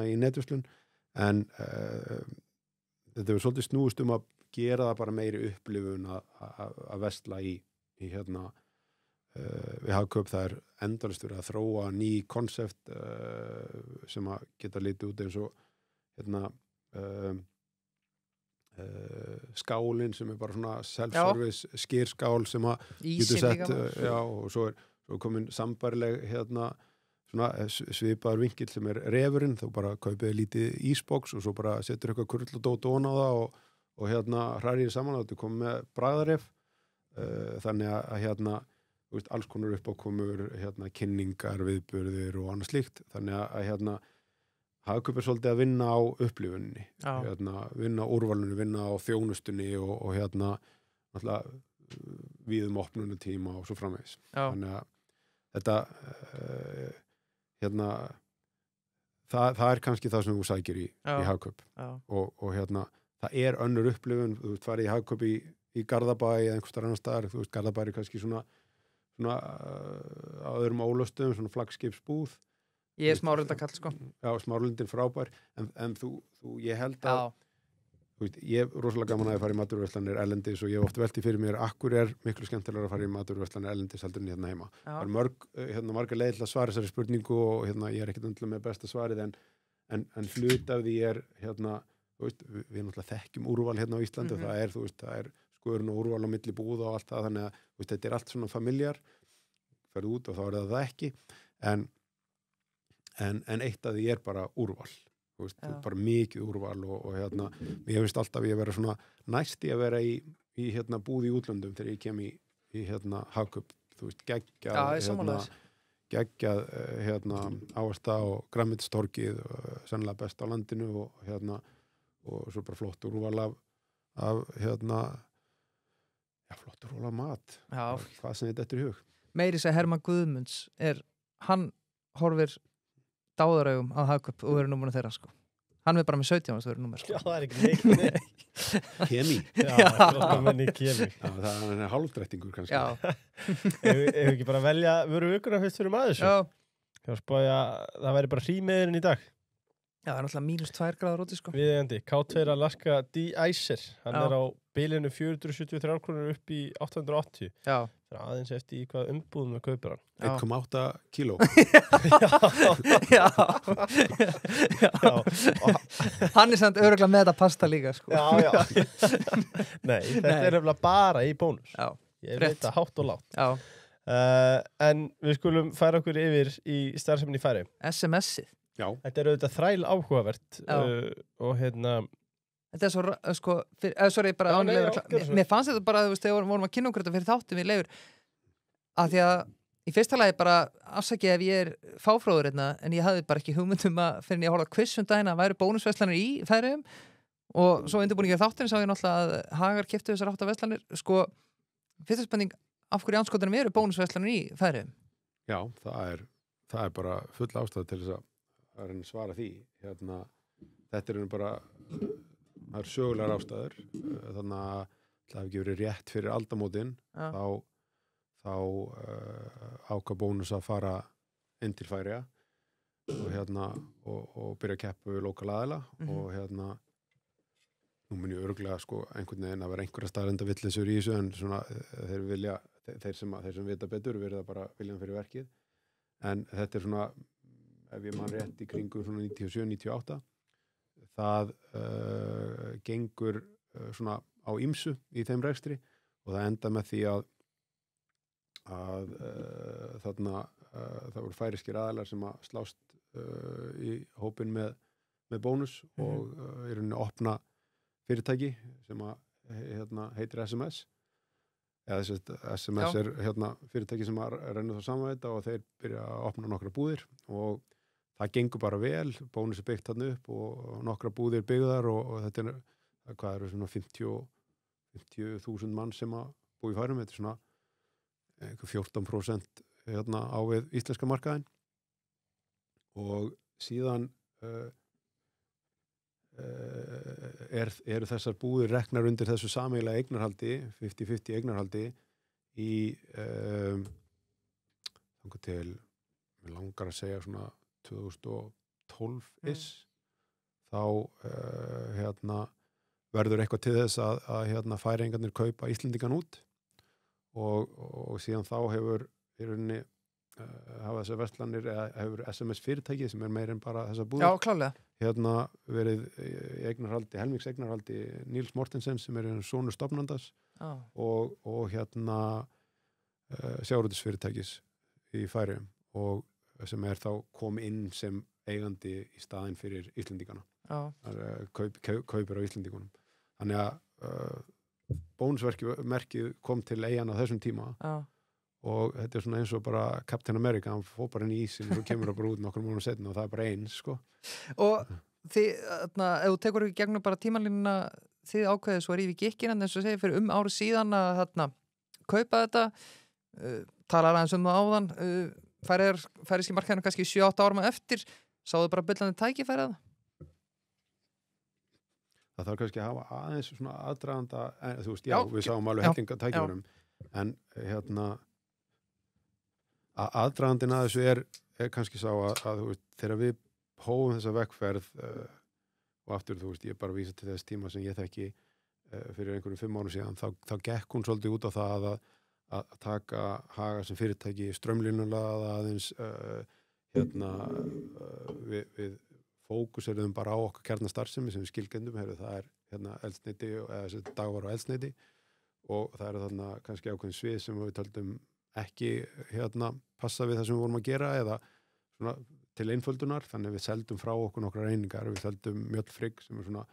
í netverslun, en þetta hefur svolítið snúist að gera það bara meiri upplifun að versla í við hagkaup. Það er endalaust verið að þróa ný konsept sem að geta litið út eins og skálin sem er bara svona self-service skýrskál sem að getur sett og svo er komin sambærileg svona svipaður vinkill sem er refurinn, þú bara kaupið lítið ísboks og svo bara setur eitthvað kurl og dót ofan á það og hrærir saman og þetta komið með bragðaref. Þannig að alls konar uppákomur, kynningar, viðburðir og annað slíkt. Þannig að hagkaup er svolítið að vinna á upplifunni, vinna á úrvalinu, vinna á þjónustunni og náttúrulega víðum opnunatíma og svo framvegis. Þannig að þetta það er kannski það sem þú sækir í hagkaup og það er önnur upplifun. Þú farið í hagkaup í Garðabæ eða einhverstaðar annar staðar. Þú veist, Garðabæ er kannski svona á öðrum ólöstum, svona flaggskipsbúð.
Ég er smárlundakall, sko. Já,
smárlundin frábær. En ég held að ég hef rosalega gaman að fara í matvöruverslanir erlendis og ég hef oft velti fyrir mér akkur er miklu skemmtilegra að fara í matvöruverslanir erlendis heldur en hérna heima. Það er margar leið til að svara þessari spurningu og ég er ekkert undilega með besta svarið, en hlut af því er við náttúrulega þekkjum úrval hérna á Íslandi og það er skurinn og úrval á milli búða og allt það, þannig að þetta er allt svona familjar, ferð út og þá er það ekki, en eitt af því er bara úrval, bara mikið úrval og mér finnst alltaf ég vera svona næst í að vera í búð í útlöndum þegar ég kem í hagkaup, geggjað ávaxta og grænmetistorkið, sennilega best á landinu og svo bara flott úrval af flott úrval af mat, hvað sem þetta er í hug.
Meiri segja Hermann Guðmunds hann horfir dáðaraugum á hagkaup og verður númerinu þeirra, sko. Hann er bara með 17 það verður númer, sko.
Já, það er ekki neitt.
Kemi.
Það
er hálfdrættingur kannski.
Já.
Ef ekki bara velja vöru vikuna fyrst fyrir maður þessu. Það væri bara hrímiðurinn í dag.
Já, það er náttúrulega -2 gráður úti, sko.
Viðeigandi, K2 Alaska D-Icer. Hann er á bilinu 473 krónur upp í 880. Já. Það er aðeins eftir í hvað umbúðum við kaupir hann.
1,8 kíló.
Já. Hann er samt örugglega með þetta pasta líka, sko.
Já. Nei, þetta er nefnilega bara í bónus.
Já.
Ég veit það hátt og lágt.
Já.
En við skulum færa okkur yfir í starfseminni í Færeyjum.
SMS-ið.
Já.
Þetta er auðvitað þræl áhugavert og
þetta er svo, sko, mér fannst þetta bara, þú veist, þegar vorum að kynna okkur þetta fyrir þáttum við Leifur, að því að í fyrsta lagi bara afsakið ef ég er fáfróður hérna, en ég hafði bara ekki hugmyndum að fyrir ég að horfa quiz daginn að væru bónusverslanir í Færeyjum og svo undirbúningi af þáttin sá ég náttúrulega að Hagar keyptu þessar 8 verslanir, sko, fyrsta spurning, af hverju andskotanum eru bónusverslanir í Færeyjum?
Já, það er bara full ástæða til þess að svara því, þetta er bara það er sögulegar ástæður, þannig að það hafi ekki verið rétt fyrir aldamótin
Já.
þá ákvað Bónus að fara inn til Færeyja og byrja að keppa við lokal aðila og nú mun ég örugglega sko einhvern veginn að vera einhverja staðrenda villisur í þessu en svona þeir sem vita betur verða bara viljan fyrir verkið en þetta svona ef ég man rétt í kringum svona 97-98 það gengur svona á ýmsu í þeim rekstri og það enda með því að þarna það voru færiskir aðilar sem að slást í hópinn með Bónus og í rauninni opna fyrirtæki sem að heitir SMS eða SMS fyrirtæki sem að rennur þá saman þetta og þeir byrja að opna nokkra búðir og það gengur bara vel, Bónus byggt þarna upp og nokkra búðir byggðar og þetta hvað eru svona 50.000 mann sem að búi í Færeyjum, þetta svona 14% á við íslenska markaðinn og síðan eru þessar búðir reknar undir þessu sameiginlega eignarhaldi 50-50 eignarhaldi í þangað til mér langar að segja svona 2012 þá verður eitthvað til þess að Færeyingarnir kaupa Íslendingan út og síðan þá hefur í rauninni hafa þessar verslanir eða hefur SMS fyrirtæki sem meira en bara þessar búðir.
Já, klálega.
Verið eignarhaldi, helmings-eignarhaldi Níls Mortensen sem sonur stofnandans og sjávarútvegsfyrirtækis í Færeyjum og sem þá kom inn sem eigandi í staðinn fyrir Íslendingana. Kaupir á Íslendingunum. Þannig að Bónusmerkið kom til eyjan á þessum tíma og þetta svona eins og bara Captain America, hann fór bara inn í ísinn og kemur bara út nokkur mánuðum seinna og það bara eins, sko.
Og ef þú tekur ekki gegnum bara tímalínuna þið ákveðið svo rífi gikkinn en þess að segja fyrir ári síðan að kaupa þetta talar aðeins það áðan færiski markaðinu kannski 7-8 árum eftir, sáðu bara byllandi tækifærið?
Það þarf kannski að hafa aðeins svona aðdraganda, þú veist, við sáum alveg hellinga tækifærum en aðdragandinn að þessu er kannski sá að þú veist, þegar við hófum þessa vegferð og aftur, þú veist, ég bara vísa til þess tíma sem ég þekki fyrir einhverjum 5 árum síðan, þá gekk hún svolítið út á það að taka Haga sem fyrirtæki straumlínulega aðeins við fókuseruðum bara á okkar kjarnastarfsemi sem við skilgrendum, það eldsneyti eða dagvara og eldsneyti og það þarna kannski ákveðin svið sem við töldum ekki passa við það sem við vorum að gera eða svona til einföldunar, þannig við seldum frá okkur nokkrar einingar, við seldum mjölfrigg sem svona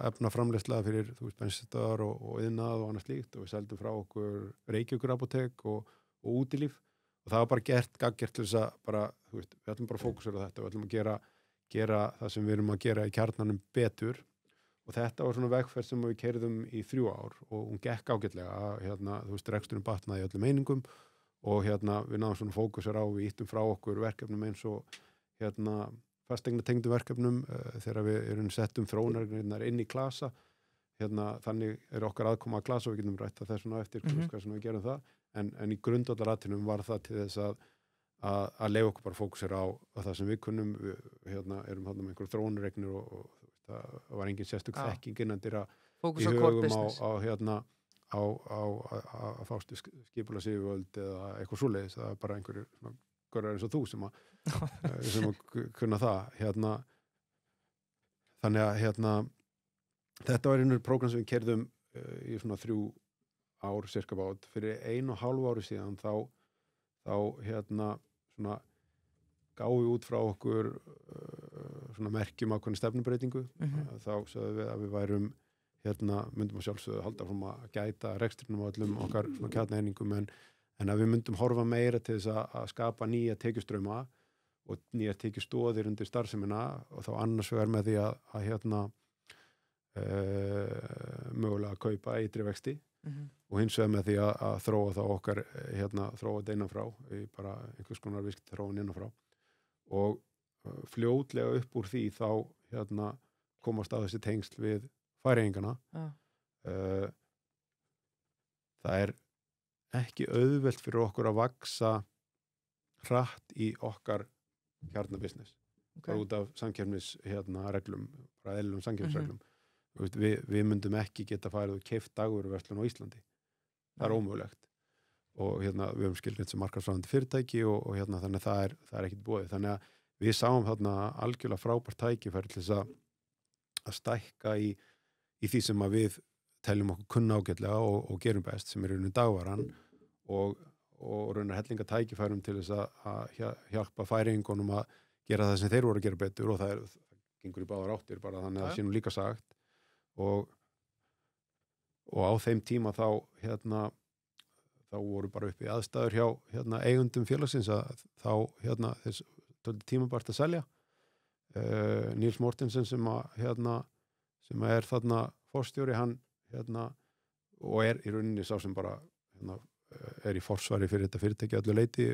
efna framleiðsla fyrir, þú veist, bensinstöðvar og iðnað og annað slíkt og við seldum frá okkur Reykjavíkur apótek og útilíf og það var bara gagngert til þess að bara, þú veist, við ætlum bara að fókusera á þetta, við ætlum að gera það sem við erum að gera í kjarnanum betur og þetta var svona vegferð sem við keyrðum í 3 ár og hún gekk ágætlega, þú veist, reksturinn batnaði í öllum einingum og við náðum svona fókusera á, við ýttum frá okkur verkefnum eins og fasteigna-tengdu verkefnum þegar við settum þróunargreinar inn í klasa, þannig okkar aðkoma að klasa og við getum rætt að þess svona eftir hvað við gerum það, en í grundvallaratrinnum var það til þess að leyfa okkur bara fókusera á það sem við kunnum, við erum með einhver þróunarregnir og það var engin sérstök þekking innandir að í hugum að fást skipulagsyfirvöld eða eitthvað svoleiðis, það er bara einhverjir görðar eins og þú sem að kunna það þannig að þetta var einhver prógram sem við keyrðum í svona 3 ár cirka bát, fyrir 1,5 ári síðan þá svona gáum við út frá okkur svona merkjum ákveðna stefnubreytingu þá sagðum við að við værum myndum að sjálfsögðu halda fram að gæta rekstrinum á öllum okkar svona kjarnaeiningum en að við myndum horfa meira til þess að skapa nýja tekjustrauma og nýja tekjustóðir undir starfsemina og þá annars vegar með því að mögulega að kaupa ytri vexti og hins vegar með því að þróa þá okkar þróa þetta innan frá í bara einhvers konar viðskipt þróun innan frá og fljótlega upp úr því þá komast að þessi tengsl við Færeyingana það ekki auðvelt fyrir okkur að vaksa hratt í okkar kjarnabusiness
Okay.
út af samkeppnis reglum, bara eðlilegum samkeppnisreglum. Við myndum ekki geta farið og keypt dagvöruverslun á Íslandi. Það ómögulegt. Og við höfum skilgreint sem markaðsráðandi fyrirtæki og þannig að það ekkert boðið. Þannig að við sáum þarna algjörlega frábært tækifæri til þess að stækka í því sem að við teljum okkur kunna ágætlega og gerum best, sem unni dagvaran og raunar hellinga tækifærum til þess að hjálpa færingunum að gera það sem þeir voru að gera betur og það gengur í báðar áttir bara þannig að það sé nú líka sagt og á þeim tíma þá voru bara uppi aðstæður hjá eigundum félagsins að þá þess tímabært að selja Níels Mortensen sem þarna forstjóri hann og í rauninni sá sem bara í forsvari fyrir þetta fyrirtæki öllu leyti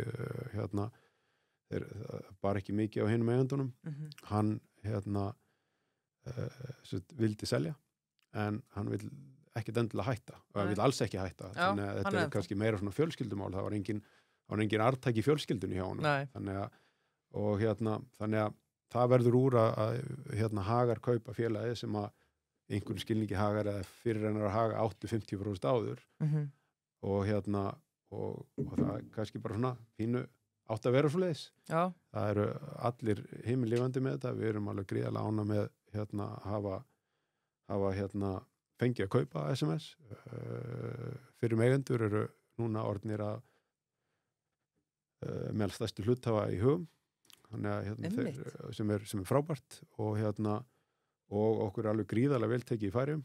bara ekki mikið á hinum eigundunum hann vildi selja en hann vil ekki endilega hætta og hann vil alls ekki hætta þannig að þetta kannski meira svona fjölskyldumál það var engin arftaki í fjölskyldunni hjá hann þannig að það verður úr að Hagar kaupa félagi sem að einhvern skilningi Hagar eða fyrirrennar að Haga 8-50% áður og það kannski bara svona fínu átt að vera svoleiðis. Já. Það eru allir himinlifandi með þetta. Við erum alveg gríðarlega ána með hafa fengið að kaupa SMS. Fyrir eigendur eru núna orðnir að meðal stærstu hluthafa í hugum. Þannig að sem er frábært og okkur er alveg gríðarlega vel tekið í Færeyjum.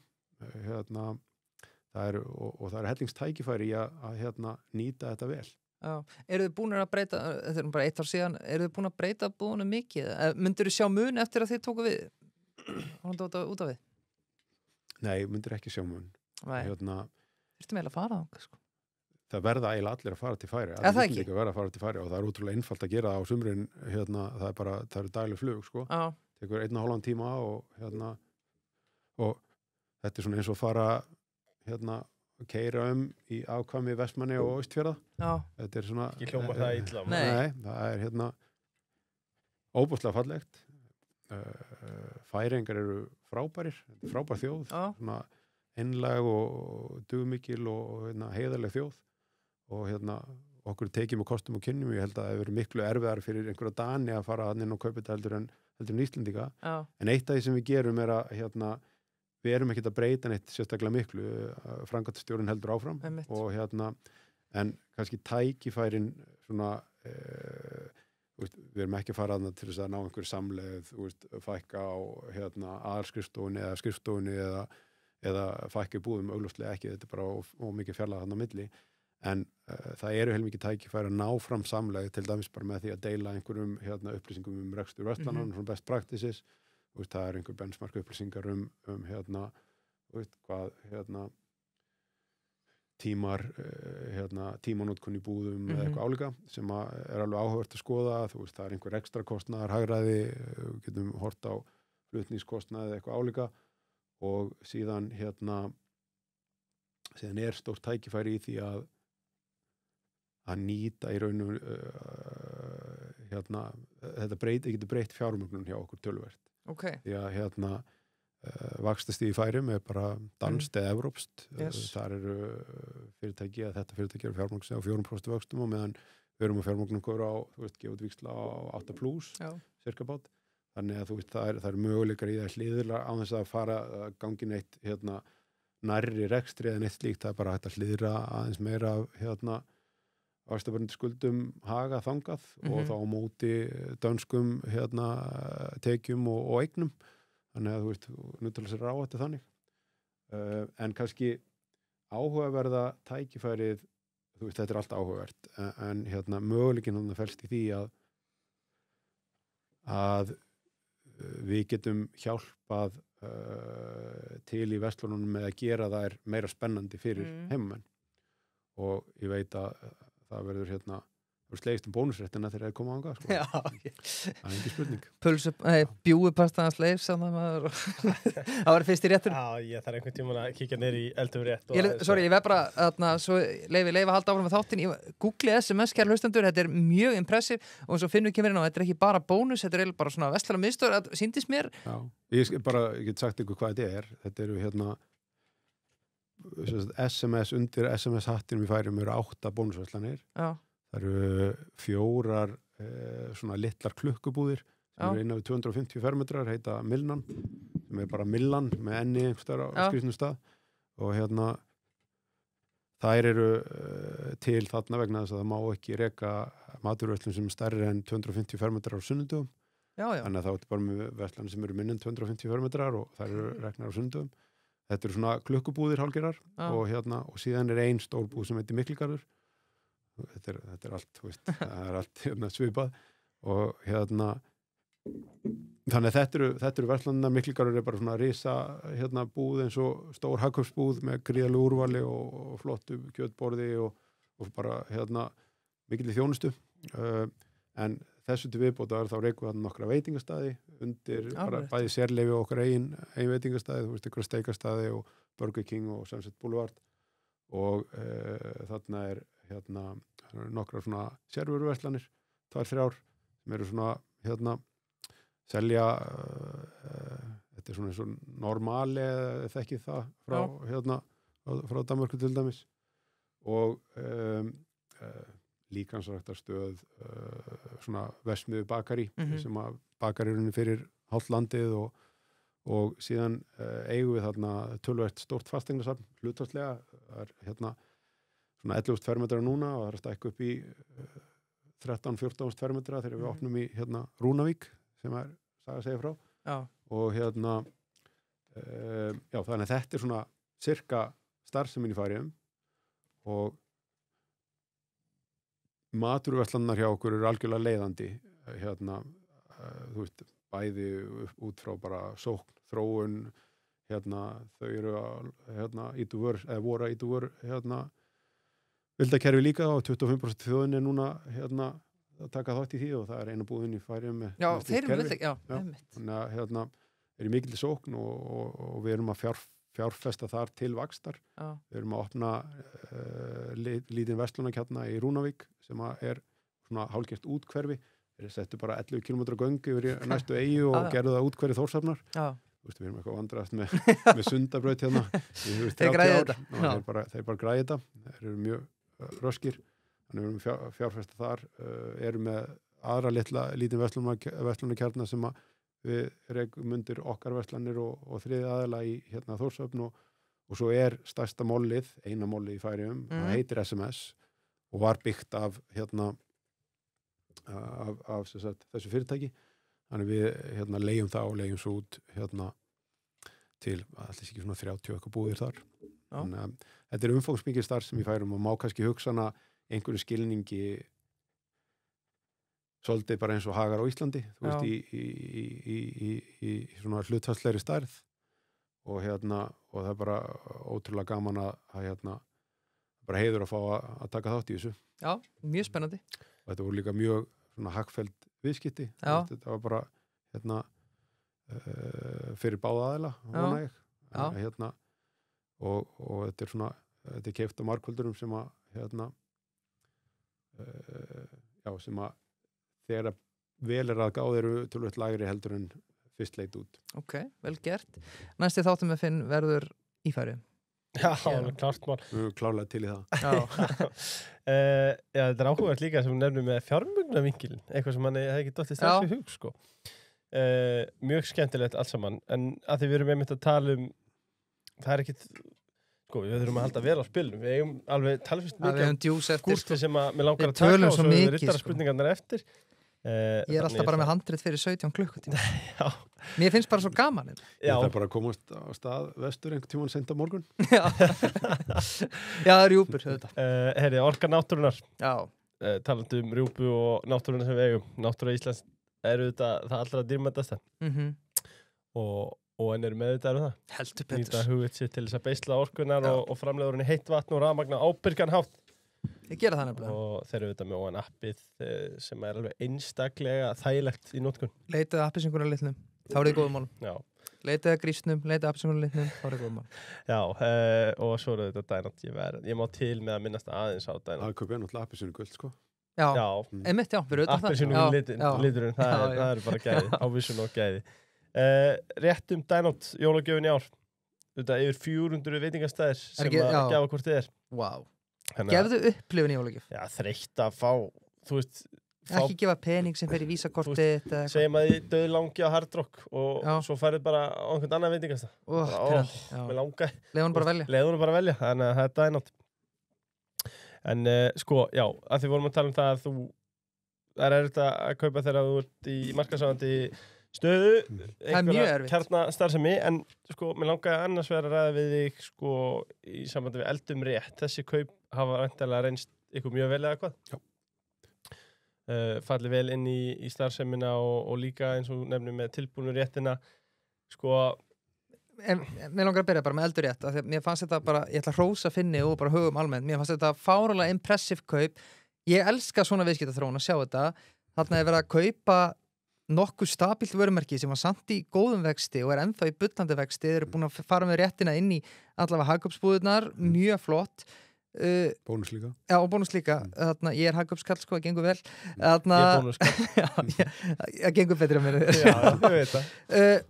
Það er hellingstækifæri í að nýta þetta vel.
Já, eru þið búin að breyta, þetta er bara 1 ár síðan, eru þið búin að breyta búinu mikið? Myndirðu sjá mun eftir að þið tóku við? Út af við?
Nei, myndir ekki sjá mun.
Nei. Þurftum eiginlega að fara á sko.
Það verða eiginlega allir að fara til Færeyja.
Það ekki?
Allir verða að fara til Færeyja og það er útrúlega einfalt að gera það á sumrin, það eru dagleg flug, sko. Já. Tekur 1,5 tíma og þetta er svona eins og fara, keyra í ákvæmi Vestmanni og Austfjarða. Já. Þetta er svona
ekki hljómar það illa.
Nei, það er óbúslega fallegt. Færeyingar eru frábærir, frábær þjóð, svona einlæg og dugmikil og heiðarleg þjóð og okkur tekið með kostum og kynnum. Ég held að það hefur verið miklu erfiðar fyrir einhverja Dani að fara inn og kaupa þetta heldur en Íslendinga. Já. En eitt af því sem við gerum er að við erum ekkert að breyta neitt sérstaklega miklu, framkvæmdastjórinn heldur áfram og en kannski tækifærin svona við erum ekki að fara til þess að ná einhverju samleið, fækka á aðalskrifstofunni eða skrifstofunni eða fækka í búðum, augljóslega ekki, þetta er bara of mikið fjarlægð þarna á milli, en það eru heilmikið tækifæri að ná fram samleið til dæmis bara með því að deila einhverjum upplýsingum rekstur verslananna, svona best practices. Það er einhver benchmark upplýsingar hvað tímanótkun í búðum eða eitthvað álíka sem er alveg áhugavert að skoða. Það er einhver ekstra kostnaðar, hagræði, getum hort á flutningskostnaði eða eitthvað álíka og síðan er stórt tækifæri í því að nýta í raunum þetta getur breytt fjármögnun hjá okkur töluvert.
Okay.
Því að vaxtastig í Færeyjum er bara danskt eða evrópskt. Þar eru fyrirtæki að þetta fyrirtæki eru fjármögnun á 4% vöxtum og meðan við erum að fjármögnun okkur á, gefa út víxla á 8+, cirka bát. Þannig að það er möguleikar í það hliðra á þess að fara að gangi neitt nærri rekstri eða neitt slíkt. Það er bara hægt að hliðra aðeins meira af vaxtabærandi skuldum Haga þangað og þá á móti dönskum tekjum og eignum. Þannig að núttalega sér ráðætti þannig. En kannski áhugaverða tækifærið, þetta er allt áhugavert, en möguleikin felst í því að við getum hjálpað til í verslunum með að gera þær meira spennandi fyrir heimamenn og ég veit að það verður slegist bónusréttina þegar þeir koma ánga, sko.
Já,
Það engin spurning.
bjúipastaðans leif það var fyrst í réttur.
Já, ég þarf einhvern tímann að kíkja niður í eldum rétt.
Ég veð bara, svo leifi að halda áfram með þáttinn. Google SMS, kæra hlustendur, þetta er mjög impressiv og svo finnum við kemur inn á, þetta er ekki bara bónus, þetta er bara svona vestlæra miðstöður, sýndist mér.
Já, ég get sagt ykkur hvað þetta eru SMS undir SMS-hattinum í Færeyjum eru 8 bónusverslanir.
Já.
Það eru 4 svona litlar klukkubúðir sem eru innan við 250 fermetrar, heita Milnan, sem er bara Millan með enni einhverstaðar á skrýtnum stað og þær eru til þarna vegna þess að það má ekki reka maturverslun sem er stærri en 250 fermetrar á sunnudögum.
Já.
Þannig að það er bara með verslanir sem eru minni en 250 fermetrar og þær eru reknar á sunnudögum. Þetta eru svona klukkubúðir hálfgerðar og síðan er ein stór búð sem heitir Mikligarður. Þetta er allt, þú veist, það er allt svipað og þannig að þetta eru verslanirnar. Mikligarður er bara svona risa búð eins og stór hagkaupsbúð með gríðarlegu úrvali og flottu kjötborði og bara mikilli þjónustu. En þessu til viðbótar þá reikum við nokkra veitingastaði undir bara bæði sérleyfi og okkar eigin veitingastaði, þú veist, einhverja steikastaði og Burger King og Sunset Boulevard og þarna er nokkra svona sérvöruverslanir, 2-3 sem eru svona selja þetta er svona eins og normali eða þekkið það frá Danmörku til dæmis og líkansræktarstöð svona Vestmiðu bakari sem að bakar í rauninni fyrir hálft landið og síðan eigum við þarna töluvert stórt fasteignasafn hlutfallslega. Það er svona 11.000 fermetrar núna og það er að stækka upp í 13-14.000 fermetra þegar við opnum í Rúnavík sem er saga að segja frá.
Já.
Og já, þannig að þetta er svona cirka starfsemin í Færeyjum og maturverslanirnar hjá okkur eru algjörlega leiðandi þú veist, bæði út frá bara sókn, þróun þau eru íduvör, eða voru íduvör vildakerfi líka og 25% þjóðin er núna að taka þátt í því og það er eina búðin í Færeyjum með
þeir eru
þannig að er í mikilli sókn og við erum að fjárfesta þar til vaxtar. Við erum að opna lítinn verslunarkjarna í Rúnavík sem er svona hálfgert útkverfi. Þeir settu bara 11 km göngu yfir næstu eyju og gerðu það útkverfi Þórshafnar. Við erum eitthvað vandræðast með Sundabraut
Þeir græði þetta.
Þeir bara græði þetta. Þeir eru mjög röskir. Þannig við erum fjárfesta þar. Erum með aðra lítinn verslunarkjarna sem við rekum undir okkar verslanir og þriði aðila í Þórshöfn og svo er stærsta mollið, eina mollið í Færeyjum, það heitir SMS og var byggt af þessu fyrirtæki. Þannig við leigjum það og leigjum svo út til allir ekki svona 30 eitthvað búðir þar. Þannig að þetta er umfangsmikið starfsemi í Færeyjum og má kannski hugsa einhverju skilningi svolítið bara eins og Hagar á Íslandi, þú veist, í svona hlutfallslegri stærð og það er bara ótrúlega gaman að bara heiður að fá að taka þátt í þessu.
Já, mjög spennandi.
Og þetta voru líka mjög svona hagfelld viðskipti. Þetta var bara fyrir báða aðila, vona ég. Og þetta er svona, þetta er keypt á markvöldurum sem að sem að þegar vel er að gáð eru tölvöld lagri heldur en fyrst leit út.
Ok, vel gert. Næsti þáttum með Finn verður í Færeyjum.
Já, klart mál.
Klárlega til í það.
Já, þetta er áhugavert líka sem nefnum með fjármögnunarvinkilinn, eitthvað sem manni hefði ekki dottið strax í hug, sko. Mjög skemmtilegt allt saman, en að því við erum einmitt að tala það er ekkit, sko, við þurfum að halda vel á spilum. Við eigum alveg talsvist mikið skúrti sem að við langar að taka og svo við rittara spurningarnar eftir.
Ég er alltaf bara með handrit fyrir 17 klukkutíma. Mér finnst bara svo gaman.
Ég þarf bara að komast á stað vestur einhvern tímann seint á morgun.
Já, það er rjúpur.
Herri, orka náttúrunar.
Já.
Talandi rjúpu og náttúrunar sem við eigum. Náttúra Íslands eru þetta það allra dýrmætasta. Og en eru meðvitaður það.
Heldur betur.
Nýta hugvit sitt til þess að beisla orkunar og framleiða úr henni heitt vatn og rafmagna ábyrgan hátt.
Ég gera það nefnilega.
og þeir eru auðvitað með óan appið sem er alveg einstaklega þægilegt í notkun.
Leitaði appisinguna litnum, þá er þið góðum málum.
Já,
Leitaði grísnum, leitaði appisinguna litnum, þá er þið góðum málum.
já og svo eru þetta Dynant. Ég má til með að minnast aðeins á Dynant.
Aðköp er náttúrulega appelsinu guld, sko.
Já,
Já,
einmitt, já, fyrir auðvitað það.
appelsínugul
Já,
liturinn, það er bara gæði, ávísun og gæði. Rétt Dynant, jólagjöfin í ár. Þetta yfir 400 veitingastæðir sem
ekki-
að
já.
gefa hvort þið er.
Vá.
Þannig að-
Gefðu upplifun í jólagjöf.
Já, þreytt að fá, þú veist,
Ekki gefa pening sem fer í vísakortið eða
segjum að þið döðu langi á Hard Rock og
Já.
svo færið bara á einhvern annan veitingastæð. Með langa.
Leðun bara að velja.
Leiðunum bara að velja, þannig að þetta er nátt. En sko, já, að því vorum að tala um það að það er erfitt að kaupa þegar þú ert í markaðsáðandi stöðu,
Það er mjög erfitt.
kjarnastarfsemi, en sko, mér langaði annars vera að ræða við þig sko í sambandi við eldum rétt. Þessi kaup hafa væntanlega reynst ykkur mjög vel eða hvað?
Já.
Falli vel inn í starfsemina og líka eins og nefnum með tilbúinu réttina, sko,
En mér langar að byrja bara með eldur rétt, af því að mér fannst þetta bara, ég ætla að hrósa Finni og bara hugum almennt, mér fannst þetta fárulega impressive kaup. Ég elska svona viðskiptaþróun að sjá þetta. Þarna er verið að kaupa nokkuð stabílt vörumerki sem var samt í góðum vexti og er ennþá í bullandi vexti. Þeir eru búin að fara með réttina inn í allavega hagkaupsbúðurnar, mjög flott.
Bónus líka.
Já, og bónus líka. Þarna, ég er hagkaupskall, sko, það gengur vel. Þarna,
ég er bónus.
já, það gengur betur á mér.
Já, ég veit það.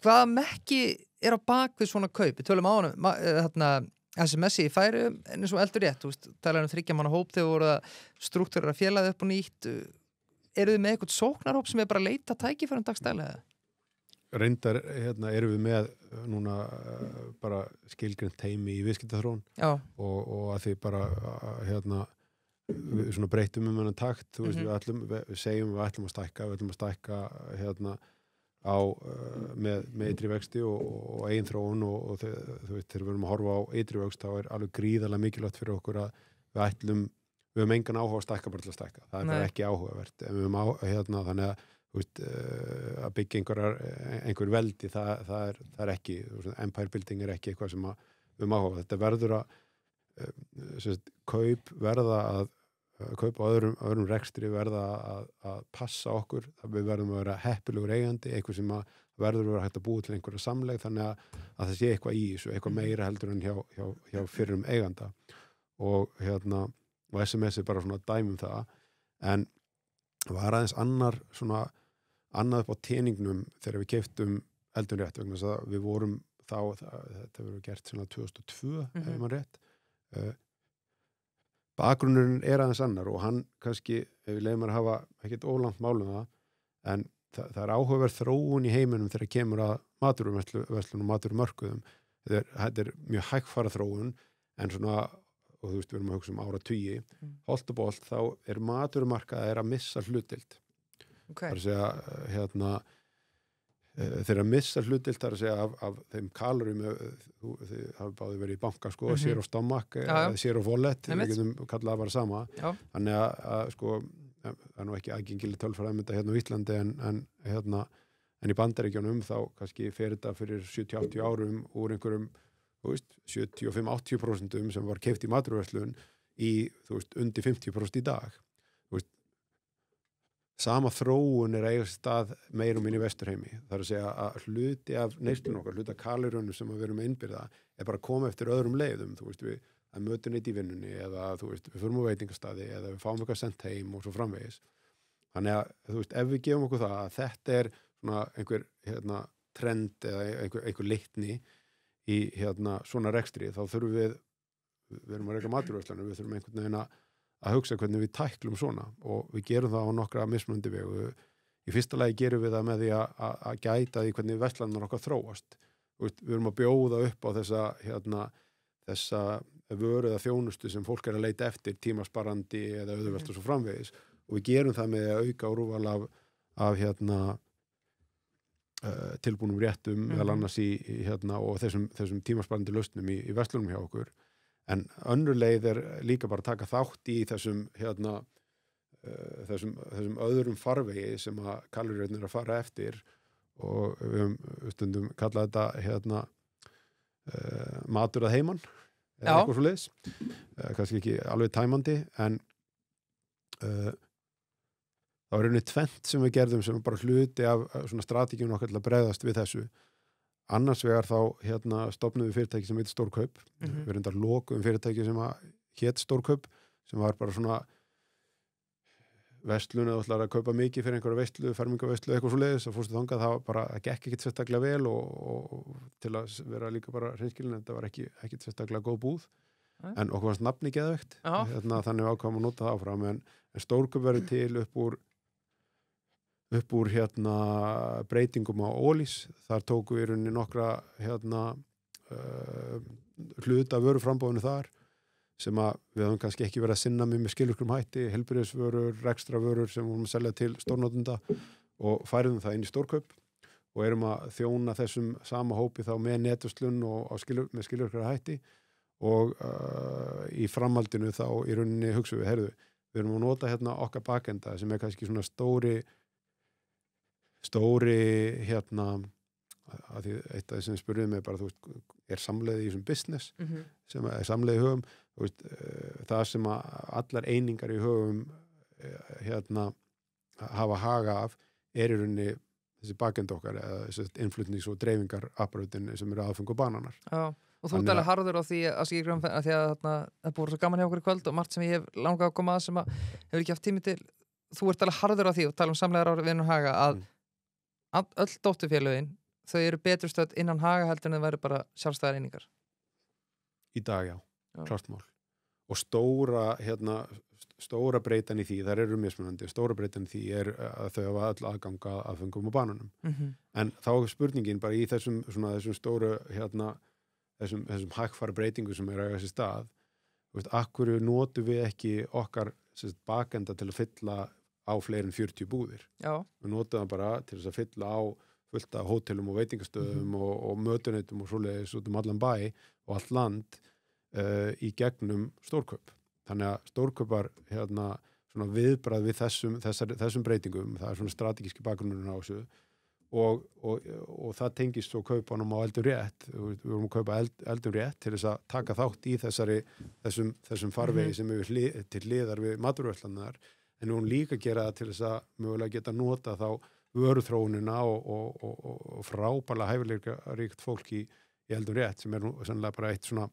Hvaða mekki er á bak við svona kaup? Við tölum á hann SMS-i í færi en eins og eldur rétt, þú veist, talar 3 manna hóp þegar voru að struktúrera félagið upp og nýtt. Eru þið með eitthvað sóknarhóp sem er bara að leita tækifærum dagstælega?
Reyndar, erum við með núna bara skilgreint teimi í viðskiptaþróun
Já,
og að því bara við svona breytum þennan takt, þú veist, við segjum við ætlum að stækka á með ytri vexti og eigin þróun og þú veist, þegar við erum að horfa á ytri vöxt þá er alveg gríðarlega mikilvægt fyrir okkur að við höfum engan áhuga að stækka bara til að stækka, það er bara ekki áhugavert en við höfum þannig að þú veist, að byggja einhver veldi, það er ekki, empire building er ekki eitthvað sem við höfum áhuga, þetta verður að kaup á öðrum rekstri verða að passa okkur, við verðum að vera heppilegur eigandi, eitthvað sem verður að vera hægt að búa til einhverja samleið þannig að það sé eitthvað í þessu, eitthvað meira heldur en hjá fyrrum eiganda og SMS er bara svona dæmum það, en var aðeins annað upp á teningnum þegar við keyptum eldum rétt vegna þess að við vorum þetta verður gert svona 2002 ef maður rétt bakgrunnurinn er aðeins annar og hann kannski, ef við leiðum að hafa ekkert ólangt málum það, en það er áhugaverð þróun í heiminum þegar kemur að maturverslun og maturmörkuðum. Þetta er mjög hægfara þróun, en svona, og þú veist, við erum að hugsa um áratugi, holt og bolt, þá er maturmarkaðir að missa hlutdeild.
okay.
Það er að segja, þeir að missa hlutdeild, það er að segja af þeim kalorum, þið hafi báði verið í banka, sko, sér á stomach, sér á wallet, við getum kallað að vera sama.
Já.
Þannig að sko, það er nú ekki aðgengileg tölfræði um þetta hérna á Íslandi, en í Bandaríkjunum þá kannski fer þetta fyrir 70-80 árum úr einhverjum, þú veist, 75-80% sem var keypt í maturverslun í, þú veist, undir 50% í dag. Sama þróun er að eiga stað meirum inn í vesturheimi. Það er að segja að hluti af neyslun okkar, hluti af kalorjunum sem við erum að innbyrða er bara að koma eftir öðrum leiðum. Þú veist, við mötum neitt í vinnunni eða þú veist, við förum á veitingastadi eða við fáum eitthvað sendt heim og svo framvegis. Þannig að, þú veist, ef við gefum okkur það að þetta er svona einhver trend eða einhver leikni í svona rekstri, þá þurfum við erum að reka maturverslunum, við þurfum einhvern veginn að hugsa hvernig við tæklum svona og við gerum það á nokkra mismunandi vegu. Í fyrsta lagi gerum við það með því að gæta því hvernig verslanir okkar þróast. Við erum að bjóða upp á þessa vöru eða þjónustu sem fólk er að leita eftir, tímasparandi eða auðvelt og svo framvegis og við gerum það með að auka úrval af tilbúnum réttum meðal annars og þessum tímasparandi lausnum í verslunum hjá okkur. En önnur leið er líka bara að taka þátt í þessum öðrum farvegi sem að kaloríurnar er að fara eftir og við höfum stundum kallað þetta matur að heiman eða eitthvað svo leiðis, kannski ekki alveg tæmandi, en það var rauninni tvennt sem við gerðum sem var bara hluti af svona strategíun okkar til að bregðast við þessu. Annars vegar þá stofnuðum við fyrirtæki sem heitir Stórkaup. Við reyndar lokuðum fyrirtæki sem hét Stórkaup, sem var bara svona verslun eða ætlar að kaupa mikið fyrir einhverja veislu, fermingaveislu, eitthvað svo leiðis og fórstu þangað, það var bara, það gekk ekkit sérstaklega vel og til að vera líka bara hreinskilin, þetta var ekkit sérstaklega góð búð, en okkur varst nafni geðveikt, þannig við ákváðum að nota það áfram, en Stórkaup verður til upp úr breytingum á Ólís, þar tóku við í rauninni nokkra hluta vöruframbóðinu þar, sem að við höfum kannski ekki verið að sinna með skilvirkum hætti, heilbrigðisvörur, rekstravörur sem við vorum að selja til stórnotenda og færiðum það inn í Stórkaup og erum að þjóna þessum sama hópi þá með netverslun og með skilvirkara hætti og í framhaldinu þá í rauninni hugsaum við, við erum að nota okkar bakenda sem er kannski svona stóri að því eitt af því sem spurðum mig bara, þú veist, er samleiði í þessum business sem er samleiði í hugum, þú veist, það sem að allar einingar í hugum hafa haga af er í rauninni þessi bakend okkar eða þessi innflutnings- og dreifingarapparutin sem eru aðfeng og bananar.
Já, og þú ert alveg harður á því að skilja að því að það búið svo gaman hjá okkur í kvöld og margt sem ég hef langað að koma að sem að hefur ekki haft tími til, þú ert alveg harður á því og tala samlegar á vinnu haga að öll dótturfélögin þau eru betur stödd innan haga heldur en það væri bara sjálfstæðar einingar. Í
dag, já. Klart mál. Og stóra breytan í því, þar eru mismunandi, stóra breytan í því er að þau hafa öll aðganga að fengum og bananum. En þá er spurningin bara í þessum stóru, þessum hægfara breytingu sem er að þessi stað, akkur notum við ekki okkar bakenda til að fylla á fleiri en 40 búðir. Já. Við notum það bara til þess að fylla á fullt af hótelum og veitingastöðum og mötuneytum og svoleiðis út allan bæ og allt land í gegnum Stórkaup. Þannig að Stórkaup var svona viðbragð við þessum breytingum, það er svona strategíski bakgrunnurinn á þessu og það tengist svo kaupanum á Eldur rétt. Við vorum að kaupa Eldur rétt til þess að taka þátt í þessum farvegi sem er til hliðar við matvöruverslanirnar, en við vorum líka að gera það til þess að mögulega geta nota þá vöruþróunina og frábærlega hæfileikaríkt fólk í Eldur rétt sem er nú sannlega bara eitt svona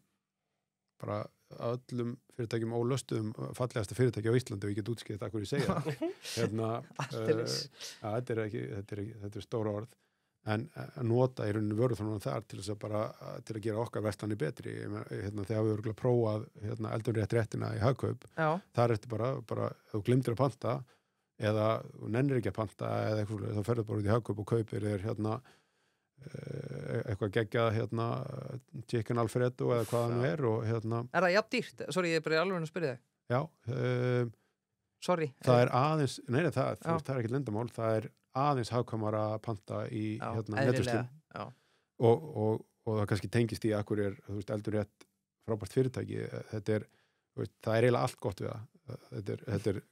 bara öllum fyrirtækjum ólöstuðum fallegasta fyrirtæki á Íslandi og ég get útskýrt að hverju segja þetta er stóra orð en að nota í rauninu vöruþróunina þar til þess að bara til að gera okkar verslanir betri þegar við vorum prófað Eldur réttina í Hagkaup þar ertu bara þú glimtir að panta eða þú nennir ekki að panta eða eitthvað þá ferður bara út í Hagkaup og kaupir þér eitthvað geggjað chicken alfredo eða hvað það er og Er
það jafn dýrt? Sorry, ég er bara alveg að spyrja þig.
Já. Sorry. Það er aðeins, það er ekki lendamál, það er aðeins hagkvæmara að panta í netverslun. Og það kannski tengist í að hverju þú veist, Eldur rétt frábært fyrirtæki. Það er eiginlega allt gott við það. Þetta er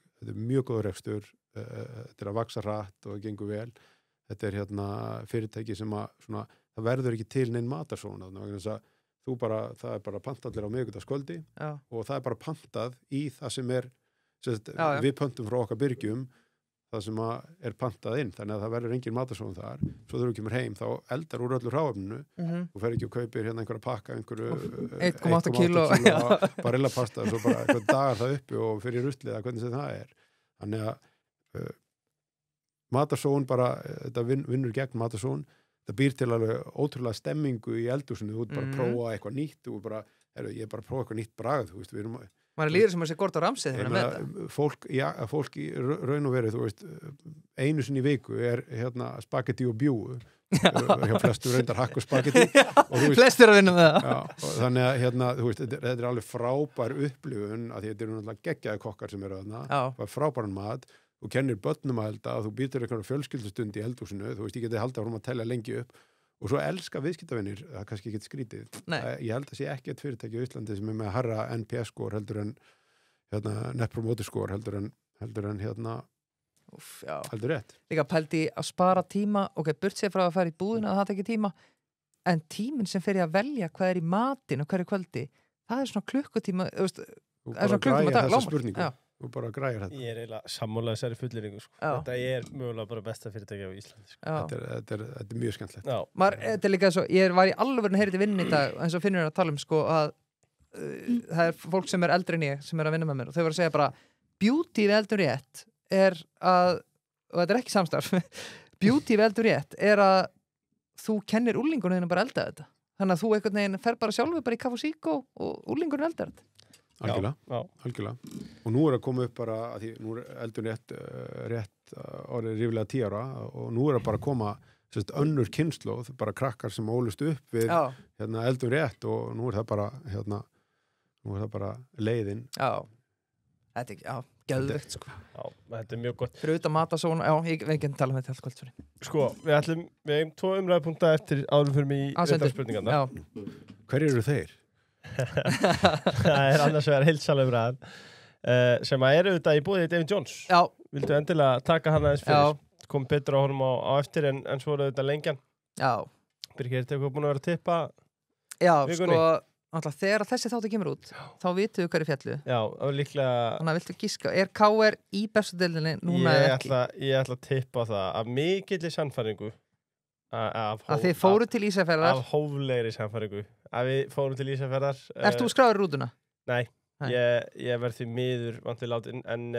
mjög góður rekstur, þetta er að vaksa hratt og gengur vel. Þetta er fyrirtæki sem að það verður ekki til neinn matarsóna það er bara pantallir á miðvikudagskvöldi og það er bara pantað í það sem er við pöntum frá okkar byrgjum það sem er pantað inn þannig að það verður engin matarsóna þar svo þegar þú kemur heim þá eldar úr öllu hráefninu og fer ekki og kaupir einhverja pakka
1,8 kíló
barillapasta og svo bara eitthvað dagar það uppi og fyrir ruslið að hvernig sem það er þannig að matarsón bara, þetta vinnur gegn matarsón, það býr til alveg ótrúlega stemmingu í eldhúsinu, þú ert bara að prófa eitthvað nýtt, ég er bara að prófa eitthvað nýtt bragð, þú veist,
maður líður sem að sé Gordon Ramsay þegar með þetta.
Fólk í raun og verið, þú veist, einu sinni í viku er spagetti og bjúgu, hjá flestum reyndar hakk og spagetti.
Flestir að vinna með það.
Þannig að, þú veist, þetta er alveg frábær upplifun, að þetta eru náttúrulega geggjaði kokkar sem eru þarna, frábæran mat, þú kennir börnum að elda, þú býtur eitthvað fjölskyldustund í eldhúsinu, þú veist, ég geti haldið að tella lengi upp og svo elska viðskiptavinir, það er kannski ekki skrítið. Ég held að sé ekki eitt fyrirtæki á Íslandi sem er með hærra NPS-skor heldur en Net Promoter-skor heldur en heldur rétt.
Líka pældi að spara tíma, burt sér frá að fara í búðina að það ekki tíma, en tíminn sem fer að velja hvað er í matinn og hverju kvöldi, það er svona klukkutíma, þú veist,
Þú
það er svona
bara
klukkutíma
græjar
dag,
þessa
lágmark.
spurningu.
Já.
Þú bara græjar þetta.
Ég er eiginlega sammála þessari fullýringu sko.
Já.
Þetta er mögulega bara besta fyrirtæki á Íslandi sko.
Já.
Þetta er mjög skemmtilegt.
Já,
Þetta er líka svo, ég var í alveg heyrði vinn í dag, eins og finnur að tala sko að það er fólk sem er eldri en ég sem er að vinna með mér og þau voru að segja bara beauty við eldum rétt er að, og þetta er ekki samstarf beauty við eldum rétt er að þú kennir úrlingunum bara elda þetta, þannig að þú einhvern veginn fer bara sjálfur bara í kaff og sík og úrlingunum eldar þetta.
Algjörlega. Og nú er að koma upp bara að því nú er eldun rétt orðið ríflega 10 ára og nú er að bara koma önnur kynslóð, bara krakkar sem ólust upp við eldun rétt og nú er það bara leiðin.
Já. Þetta er ekki, geðveikt sko.
Já, þetta er mjög gott.
Fyrir utan matasóna, ég veit ekki að tala með þetta allt kvöld fyrir.
Sko, við eigum 2 umræðupunkta eftir áður fyrir mig í réttarspurningarna.
Já.
Hverjir eru þeir?
Það er annars vegar heilsalega umræðan sem að eru auðvitað í búið David Jones.
Já.
Vildu endilega taka hann aðeins fyrir? Kom betur á honum á eftir en svo eru auðvitað lengjan.
Já.
Birgir, er þetta búin að vera að tippa
vikunni? Sko, þegar þessi þáttu kemur út, þá vitum við hverju fjallu.
Já, það var líklega...
Þannig að viltu gíska, er KR í bestu deildinni núna eða ekki?
Ég ætla að tippa það af mikilli sannfæringu
að þið fóru til Ísafjarðar
af hóflegri sannfæringu að við fórum til Ísafjarðar.
Ert þú skráður í rútuna?
Nei. Ég verð því miður vantið látin en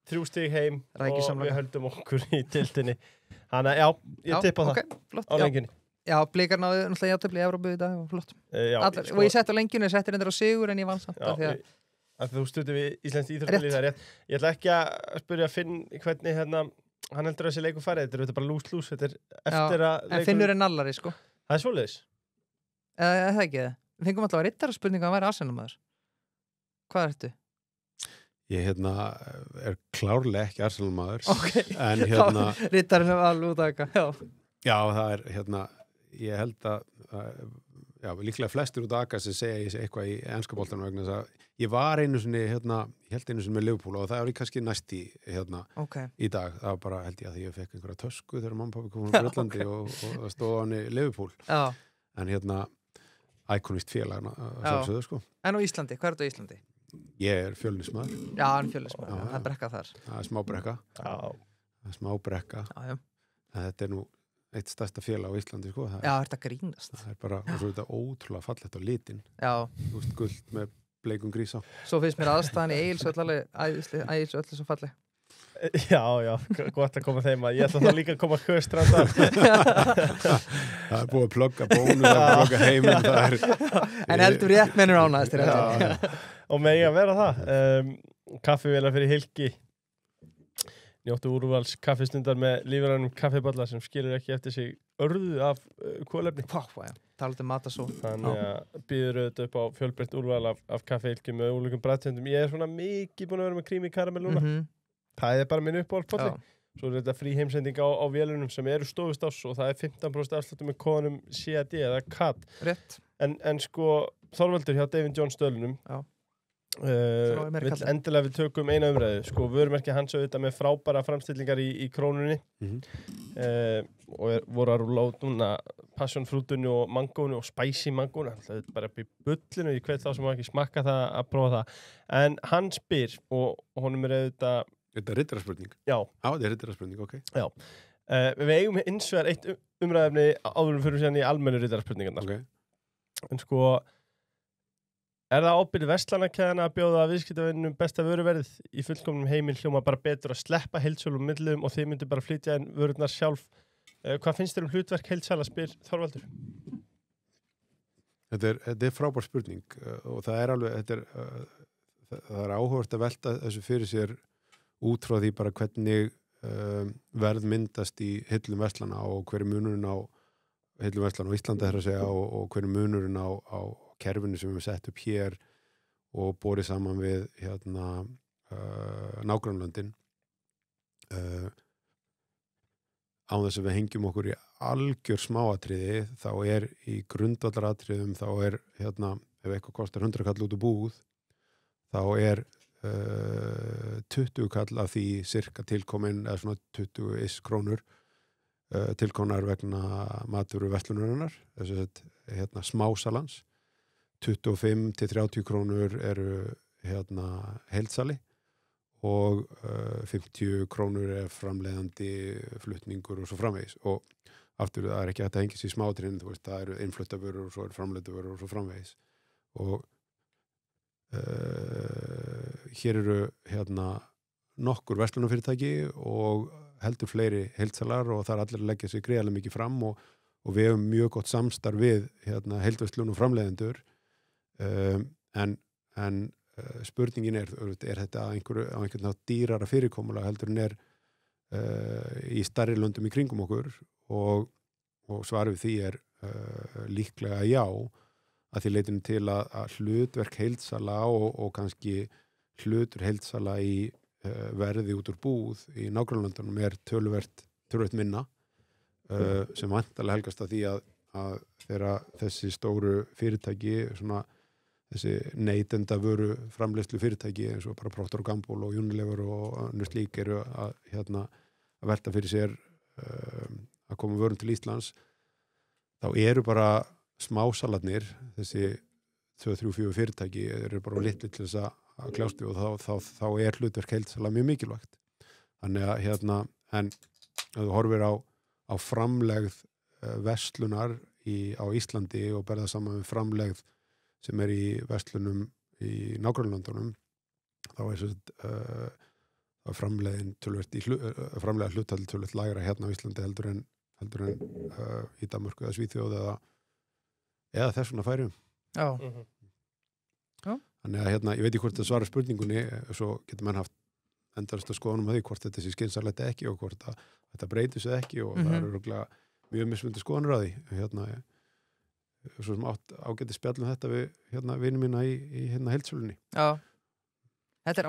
3 stig heim og við höldum okkur í deildinni. Þannig að ég tippa það á lengjunni.
Já, Blikar náðu náttúrulega játtöfli í Evrópu í dag og flott. Og ég sett á lengjunni, ég setti reyndar á sigur en ég vann samt
að þú stuttir við Íslands íþróttalíf, það er rétt. Ég ætla ekki að spyrja Finn hvernig hann heldur að þessi leikur farið, þetta er bara lús, þetta er eftir að leikur...
En Finnur er nallari, sko.
Það er svoleiðis?
Það ekki það. Við fengum alltaf að rittaraspurninga að hann væri Arsenal-maður. Hvað ertu?
Ég er klárlega ekki Arsenal-maður.
Ok,
en
rittarinn er alveg út af eitthvað,
Já, það er, ég held að, líklega flestir út af Aga sem segja ég sé eitthvað í enska boltanum vegna þess að ég var einu sinni, ég held einu sinni með Liverpool og það var kannski næst í dag. Það var bara, held ég að ég fekk einhverja tösku þegar mamma og pabbi komum frá Bröllandi og það stóð hann í Liverpool.
Já.
En íkonist félag, sjálfsögðu, sko.
En á Íslandi, hvað er þetta á Íslandi?
Ég er Fjölnismaður.
Já, hann Fjölnismaður, það er brekka þar.
Það er smá brekka. Það er smá brekka.
Já.
En þetta er nú eitt stærsta félag á Íslandi, sko.
Já, þetta grínast.
Það er bara, og svo er þetta ótrúlega fallegt á litin.
Já.
Þú veist, gult með bleikum grísa.
Svo finnst mér aðstæðan í Egilsöll svo falleg.
Já, gott að koma þeim að ég ætla þá líka að koma höstrand af.
Það er búið að plugga bónus, það er að plugga heiminn.
En heldur rétt mennur ánæðastir.
Og megi að vera það. Kaffivélar fyrir Hilki. Njóttu úrvals kaffistundar með lífrænum kaffiballa sem skilur ekki eftir sig örðu af kolefni.
Talandi matasó.
Þannig að býður auðvitað upp á fjölbreytt úrval af kaffihilki með ólíkum bragðtegundum. Ég er svona mikið búin að vera með krím í karamell núna. Það er bara minn uppáhaldspolli. Svo er þetta frí heimsending á vélunum sem eru stofustás og það er 15% afsláttur með kóðanum CAD eða CAD.
Rétt.
En sko Þorvaldur hjá David Jones stöðlunum. Endilega við tökum eina umræðu sko, vörumerki hans auðvitað með frábæra framstillingar í krónunni og voru að rúla út núna passionfrútunni og mangónu og spicy mangónu, það er bara upp í bullinu, ég hvet þá sem ekki smakka það að prófa það, en hann spyr og honum er auðvitað
Þetta er rittararspurning?
Já.
Það er rittararspurning, ok.
Já. Við eigum eins og eitt umræðefni áður fyrir síðan í almennu rittararspurningarnar.
Ok.
En sko er það ábyrgð verslanakeðjana að bjóða viðskiptavinnum besta vöruverðið í fullkomnum heiminn hljóma bara betur að sleppa heildsölum millum og þið myndir bara flytja inn vörurnar sjálf. Hvað finnst þér hlutverk heildsala, spyr Þorvaldur?
Þetta er frábær spurning og það er alveg, það er áhugavert að velta þessu fyrir sér út frá því bara hvernig verð myndast í hillum verslana og hverju munurinn á hillum verslana á Íslandi að segja og hverju munurinn á kerfinu sem við sett upp hér og borið saman við nágrannlöndin án þess að við hengjum okkur í algjör smáatriði þá er í grundvallaratriðum þá er ef eitthvað kostar 100 kall út úr búð þá er 20 kall af því cirka tilkomin eða svona 20 krónur tilkomnar vegna matvöru verslunarinnar þessi smásalans 25 til 30 krónur eru heildsali og 50 krónur er framleiðandi flutningur og svo framvegis og aftur það er ekki hægt að hengja sér í smáatriðin, þú veist, það eru innfluttavörur og svo eru framleiddavörur og svo framvegis og hér eru nokkur verslunarfyrirtæki og heldur fleiri heildsalar og það er allir að leggja sig greiðarlega mikið fram og við hefum mjög gott samstarf við heildverslun og framleiðendur en spurningin er þetta á einhvern nátt dýrara fyrirkomulag heldur en í stærri löndum í kringum okkur og svarið við því er líklega já að því leytinu til að hlutverk heildsala og kannski hlutur heildsala í verði út úr búð í nágrannlöndunum er töluvert minna sem væntanlega helgast að því að þegar þessi stóru fyrirtæki þessi neytenda vöru framleiðslu fyrirtæki eins og bara Procter & Gamble og Unilever og önnur slík eru að velta fyrir sér að koma vörum til Íslands þá eru bara smásalarnir þessi 2-3-4 fyrirtæki eru bara litli til þess að kljástu og þá er hlutverk heildsala mjög mikilvægt þannig að en ef þú horfir á framlegð verslunar á Íslandi og berða saman með framlegð sem er í verslunum í nágrannlöndunum þá er framleiðin framleiða hlutfall töluvert lægra hérna á Íslandi heldur en í Danmörku eða Svíþjóð eða þessuna Færeyjum.
Já. Já.
Þannig að ég veit ekki hvort það svara spurningunni svo getur menn haft endalaust að skoðunum að því hvort þetta sé skynsamlegt ekki og hvort þetta breytir sig ekki og það eru örugglega mjög mismunandi skoðanir að því svo sem ágæti spjallum þetta við vinum mína í heildsölunni.
Já. Þetta er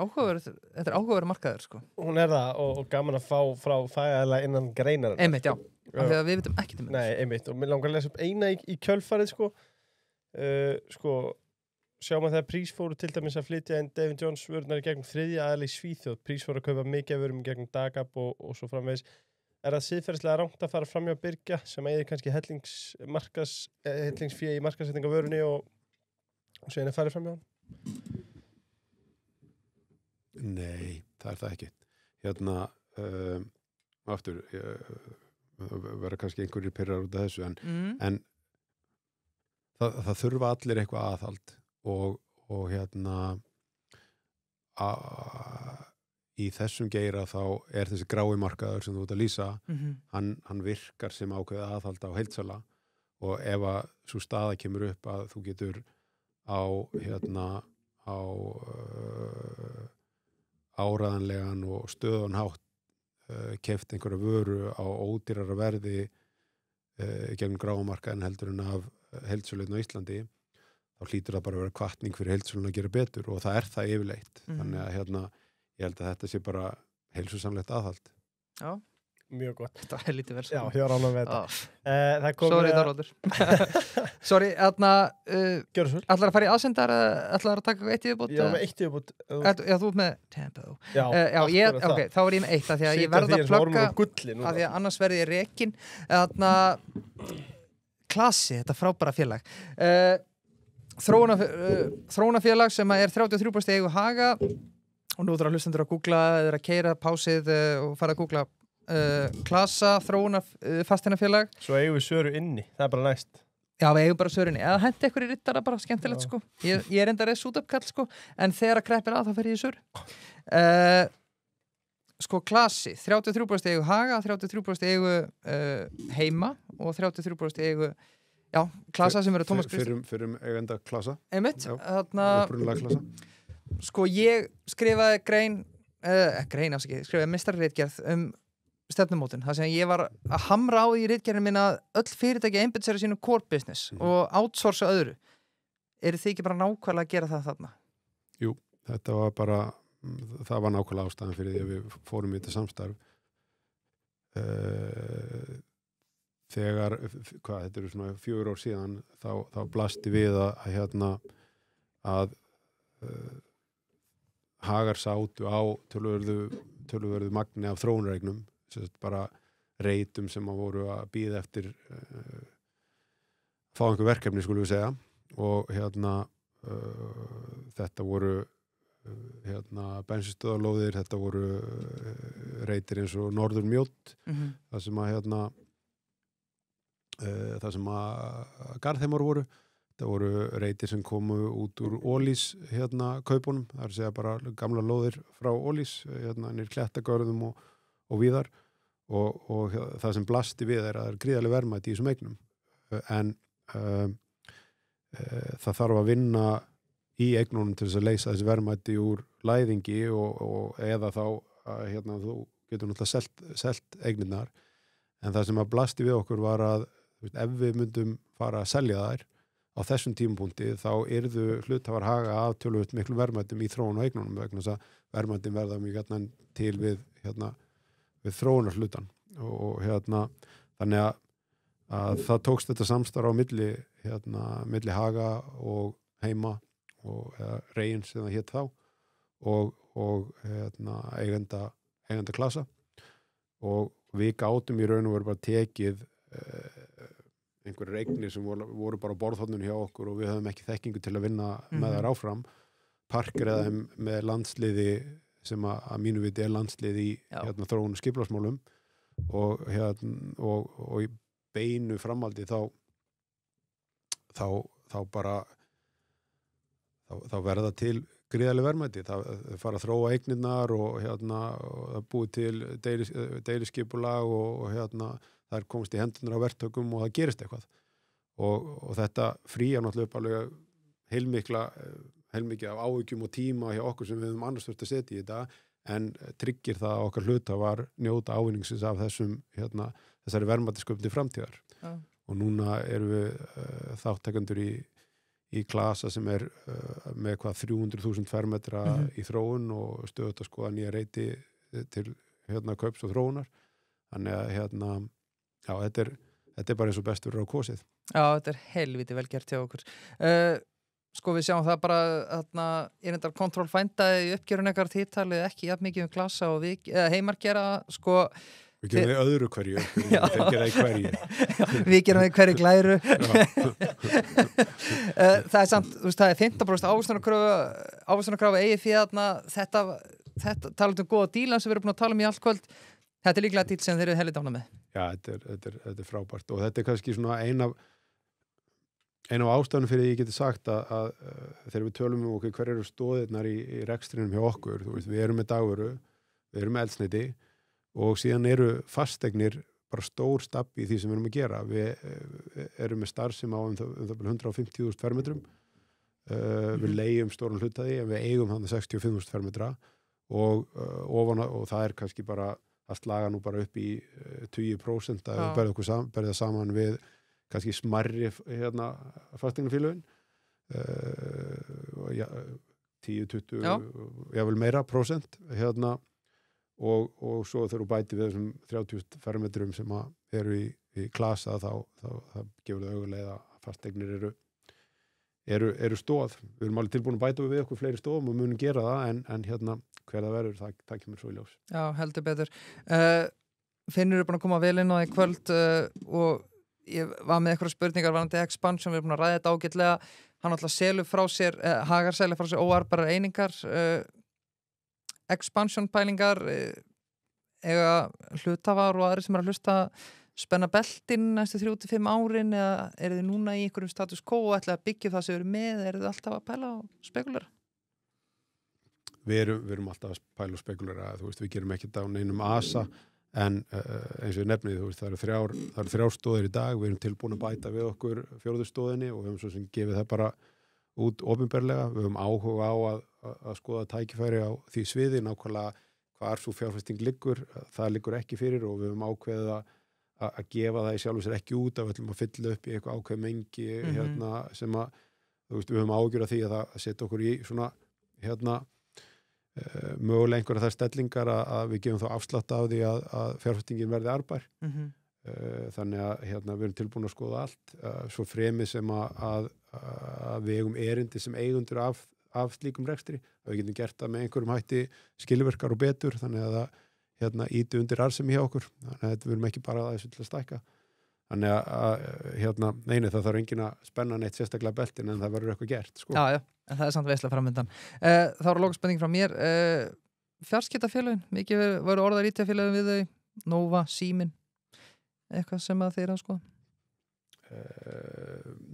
áhugaverður markaður sko.
Hún er það og gaman að fá frá fagaðilega innan greinar.
Einmitt, já. Af því að við vitum ekki
Nei, einmitt. Og mér langar að lesa upp eina í kjölfarið sko. Sjáum að þegar Prís fóru til dæmis að flytja inn David Jones vörunar í gegnum þriðja aðila í Svíþjóð. Prís fóru að kaupa mikið vörum í gegnum Dagab og svo framvegis. Er það siðferðislega rangt að fara fram hjá Birgja sem eigið kannski hellingsfé í markaðssetningu á vörunni og síðan er farið fram hjá hann?
Nei, það er það ekki. Aftur, vera kannski einhverjir pirrar út af þessu, en það þurfa allir eitthvað aðhald og í þessum geira þá er þessi grái markaður sem þú ert að lýsa, hann virkar sem ákveðið aðhald á heildsala og ef að svo staða kemur upp að þú getur á áræðanlegan og stöðun hátt keypt einhverja vöru á ódýrara verði gegnum grámarkaðin heldur en af heildsölun á Íslandi þá hlýtur það bara að vera hvatning fyrir heildsölun að gera betur og það er það yfirleitt þannig að ég held að þetta sé bara heilsusamlegt aðhald.
Já.
Mjög gott.
Það er lítið verð.
Já, hjá rána með þetta.
Sorry, Þorvaldur. Sorry,
gjörðu svo.
Ætlar að fara í aðsendar ætlar að taka eitt yfirbútt?
Já, með eitt yfirbútt.
Já, þú ert með tempo.
Já,
ok, þá er ég með eitt af því að ég verð að plugga af því að annars verði ég rekin. Klasi, þetta frábæra félag. Þróunafélag sem er 33% eigu Haga og nú þarf hlustendur að googla eða að keyra pásið og fara að googla Klasa, þróuna fasteinafélag.
Svo eigum við Söru inni, það er bara næst.
Já, við eigum bara Sörunni. Eða hendi ykkur í rittara bara skemmtilegt sko. Ég er enda sútöpkall sko, en þegar að kreppir að þá fer ég í Söru. Sko Klasi, 33% eigu Haga, 33% eigu Heima og 33% eigu Klasa sem eru Tómas Kristinn.
Fyrir eigenda Klasa.
Einmitt.
Upprunalega Klasa.
Sko ég skrifaði skrifaði meistarritgerð stefnumótun, það sem ég var að hamra á í ritgerðinu minna að öll fyrirtæki einbeitt sér að sínu core business og outsourca öðru. Eru þið ekki bara nákvæmlega að gera það þarna?
Jú, þetta var bara það var nákvæmlega ástæðan fyrir því að við fórum í þetta samstarf þegar þetta eru svona 4 ár síðan þá blasti við að Hagar sátu á töluverðu magni af þróunarregnum, bara reytum sem að voru að bíða eftir fá einhver verkefni, skulum við segja, og þetta voru bensinstöðarlóðir, þetta voru reitir eins og Norður Mjódd, það sem að það sem að Garðheimar voru. Það voru reitir sem komu út úr Ólís kaupunum, það er að segja bara gamla lóðir frá Ólís, nýr Klettagörðum og víðar og það sem blasti við að það er gríðarleg verðmæti í þessum eignum. En það þarf að vinna í eignunum til þess að leysa þessi verðmæti úr læðingi og eða þá að þú getur náttúrulega selt eignirnar, en það sem að blasti við okkur var að ef við myndum fara að selja þær á þessum tímapunkti þá yrðu hluthafar haga af töluvert miklu verðmætum í þróun og eignunum vegna þess að verðmætin verða mjög gjarnan til við þróunar hlutan og þannig að það tókst þetta samstarf á milli haga og heima og Reginn sem það hét þá og eigenda klasa og við gátum í raun og veru bara tekið einhverjir eignir sem voru bara á borðhorninu hjá okkur og við höfum ekki þekkingu til að vinna með þær áfram, parkeraði þeim með landsliði sem að mínu viti landsliði í þróun og skipulagsmálum og í beinu framaldi þá bara þá verða til gríðarleg verðmæti, það fara að þróa eignirnar og það búið til deiliskipulag og þær komast í hendunar á verktökum og það gerist eitthvað og þetta fríar náttúrulega upp alveg heilmikið af áhyggjum og tíma hjá okkur sem við höfum annars þurft að setja í þetta en tryggir það að okkar hluthafar njóta ávinningsins af þessari verðmætasköpun til framtíðar og núna erum við þátttakendur í klasa sem er með 300.000 fermetra í þróun og stöðugt að skoða nýja reiti til kaups og þróunar þannig að þetta er bara eins og bestur á kosið.
Já, þetta er helviti vel gert hjá okkur. Sko við sjáum það bara einendar kontrollfændaði í uppgjörun ekkert hittalið ekki jafn mikið klasa og heimar gera sko
Við gerum við öðru hverju, þeir gera í hverju.
Við gerum við hverju glæru. Það er samt, þú veist, það er 15% ávöxtunarkrafa eigið fyrir þetta talað góða dílan sem við erum búin að tala í allt kvöld. Þetta er líklega díl sem þeir eru helið dána með.
Já, þetta er frábært og þetta er kannski svona ein af ástæðunum fyrir ég geti sagt að þegar við tölum okkur hver eru stóðirnar í rekstrinum hjá okkur, þú veist, við erum með dagvöru, við erum með eldsneyti og síðan eru fasteignir bara stór stabbi í því sem við erum að gera. Við erum með starfsemi á 150.000 fermetrum. Við leigjum stóran hlutaði en við eigum hann 65.000 fermetra og það er kannski bara að slaga nú bara upp í 20% að við berða saman við kannski smarri fasteignafélögin 10-20 jável meira prósent og svo þegar þú bæti við þessum 30 fermetrum sem eru í klasa þá gefur það augulega að fasteignir eru stóð. Við erum alveg tilbúin að bæta við okkur fleiri stóðum og munum gera það en hver það verður, það kemur svo í ljós.
Já, heldur betur. Finnur eru búin að koma vel inn á í kvöld og ég var með eitthvað spurningar varandi expansion, við erum búin að ræða þetta ágætlega. Hann alltaf selur frá sér, Hagar selur frá sér óarbarar einingar, expansion pælingar, eiga hlutafar og aðri sem að hlusta spenna beltin næstu 3-5 árin eða eru þið núna í einhverjum status quo og ætla að byggja það sem eru með, eru þið alltaf að pæla og spekulera?
Við erum alltaf að pæla og spekulera, þú veist, við gerum ekkert á neinum asa en eins og ég nefnið, þú veist, það eru þrjár stóðir í dag, við erum tilbúin að bæta við okkur 4. stóðinni og við höfum svo sem gefið það bara út opinberlega, við höfum áhuga á að skoða tækifæri á því sviði, nákvæmlega hvar svo fjárfesting liggur, það liggur ekki fyrir og við höfum ákveðið að gefa það í sjálfu sér ekki út, að við ætlum að fylla upp í eitthvað ákveð mengi sem að, þú veist, við höfum ágjur af því að það setja okkur í svona mögulega einhverja þær stellingar að við gefum þá afslátt af því að fjárfestingin verði arðbær. Þannig að við erum tilbúin að skoða allt svo fremið sem að við eigum erindi sem eigundur af slíkum rekstri, að við getum gert það með einhverjum hætti skilvirkar og betur, þannig að það íti undir arðsemi hjá okkur, þannig að við erum ekki bara aðeins til að stækka. þannig að neini það þarf enginn að spenna neitt sérstaklega beltin en það verður eitthvað gert sko.
Já, en það samt veislega framöndan. Þá er lokaspending frá mér. Fjarskiptafélögin, mikið voru orðar ítafélögin við þau, Nova, Síminn, eitthvað sem að þeirra sko?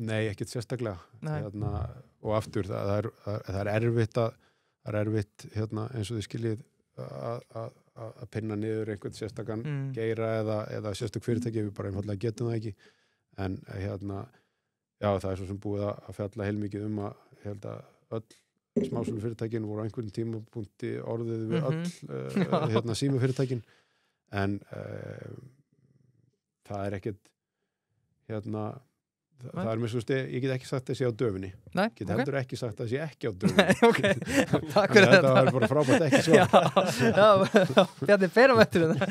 Nei, ekkert sérstaklega.
Nei.
Og aftur það er erfitt eins og þið skiljið að pinna niður einhvern sérstakann geira eða sérstök fyrirtæki, við bara einfallega getum það ekki en já, það er svo sem búið að fjalla heilmikið að ég held að öll smásölu fyrirtækin voru á einhvern tímapunkti orðið við öll síma fyrirtækin en það er ekkert það er mér svo ég get ekki sagt að sé á döfinni.
Nei,
get heldur ekki sagt að sé ekki á döfinni.
Ok, takk fyrir
þetta var bara frábært ekki svar.
Já, Bjarni, berum eftir þetta.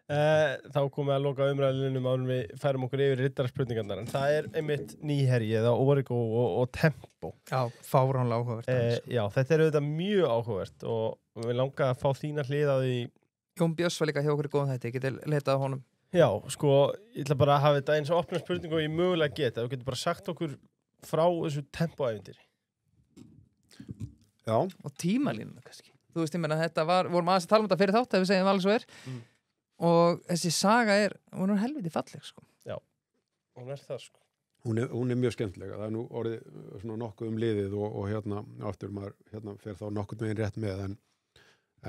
Þá komum við að loka umræðinum áður við færum okkur yfir riddarspurningarnar en það er einmitt nýherji eða Origo og Tempo.
Já, fáránlega áhugavert.
Já, þetta er auðvitað mjög áhugavert og við langa að fá þína hlið á því. Jón
Björns var líka hjá okkur í góðan þetta, ég geti leitað á honum.
Já, sko, ég ætla bara að hafa þetta eins og opna spurningu og ég mögulega geta. Þú getur bara sagt okkur frá þessu tempoævintýri.
Já.
Og tímalínuna kannski. Þú veist, ég meina, þetta vorum aðeins að tala um þetta fyrir þátt, ef við segjum alveg svo og þessi saga hún er helviti falleg, sko. Já,
hún er það, sko.
Hún er mjög skemmtilega. Það er nú orðið svona nokkuð liðið og aftur maður fer þá nokkuð megin rétt með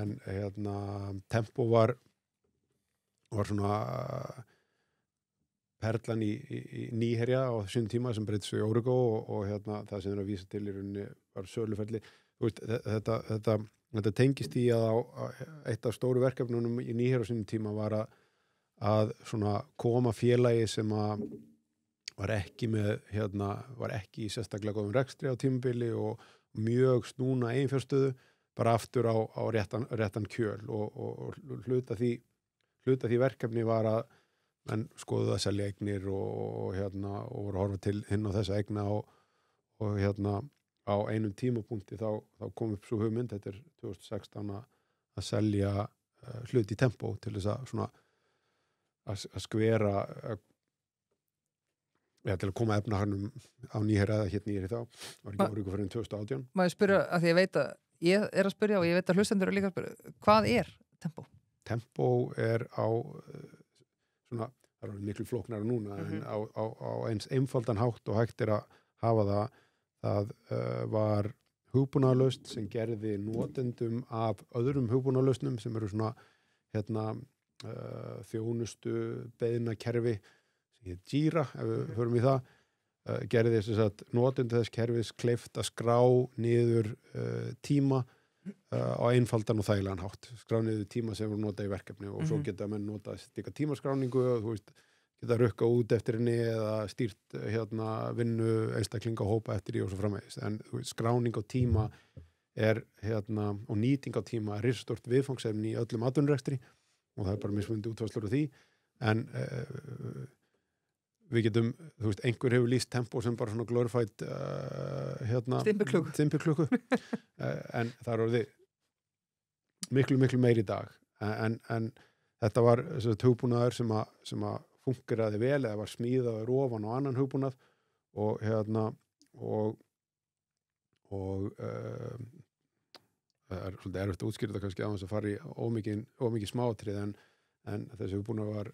en Tempo var svona perlan í nýherja á þessum tíma sem breytist í Origo og það sem er að vísa til í rauninni var söluferli. Þú veist, þetta tengist í að eitt af stóru verkefnunum í nýherja á þessum tíma var að svona koma félagi sem að var ekki í sérstaklega góðum rekstri á tímabili og mjög snúna eiginfjárstöðu bara aftur á réttan kjöl og hluta því verkefni var að menn skoðuðu að selja eignir og voru að horfa til hinn á þessa eigna og á einum tímapunkti þá kom upp svo hugmynd, þetta er 2016 að selja hlut í Tempo til þess að svona að skvera til að koma efnahagnum á nýherja eða hér nýherja þá, var ekki Origo fyrir 2018.
Má ég spyrja, að því ég veit að ég er að spyrja og ég veit að hlustendur er líka að spyrja, hvað er Tempo?
Tempo er á svona, það er miklu flóknara núna en á eins einfaldan hátt og hægt er að hafa það var hugbúnaðarlausn sem gerði notendum af öðrum hugbúnaðarlausnum sem eru svona þjónustu beiðnakerfi sem heit Jira, ef við förum í það gerði þess að notendur þess kerfis kleift að skrá niður tíma á einfaldan og þægilegan hátt. Skrá niður tíma sem voru notað í verkefni og svo geta menn notað líka tímaskráningu og þú veist, geta rukka út eftir henni eða stýrt vinnu einstaklinga og hópa eftir því og svo framvegis. En þú veist, skráning á tíma er og nýting á tíma er risastort viðfangsefni í öllum atvinnurekstri og það er bara mismunandi útfærslur á því. En við getum, þú veist, einhver hefur lýst Tempo sem bara svona glorified stimpilklukku en það er orðið miklu meir í dag en þetta var hugbúnaður sem að fungeraði vel eða var smíðaður ofan á annan hugbúnað og það er svolítið erfitt að útskýra þetta kannski á þess að fara í ómikið smáatrið en þessi hugbúnaður var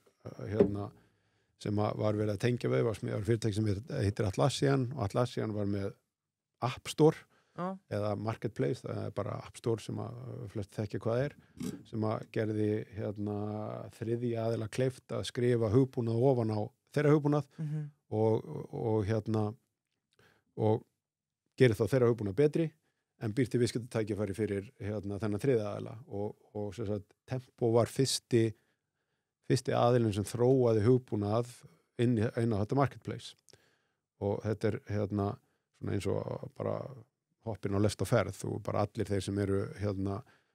sem var verið að tengja við, var smíðaður fyrirtæki sem heitir Atlassian og Atlassian var með App Store eða Marketplace, það er bara App Store sem að flest þekkja hvað er sem að gerði þriðji aðila kleift að skrifa hugbúnað ofan á þeirra hugbúnað og gerir þá þeirra hugbúnað betri en býr til viðskiptatækifæri fyrir þennan þriðja aðila og sem sagt Tempo var fyrsti aðilinn sem þróaði hugbúnað inn á þetta Marketplace og þetta er svona eins og bara hoppin á lest og ferð og bara allir þeir sem eru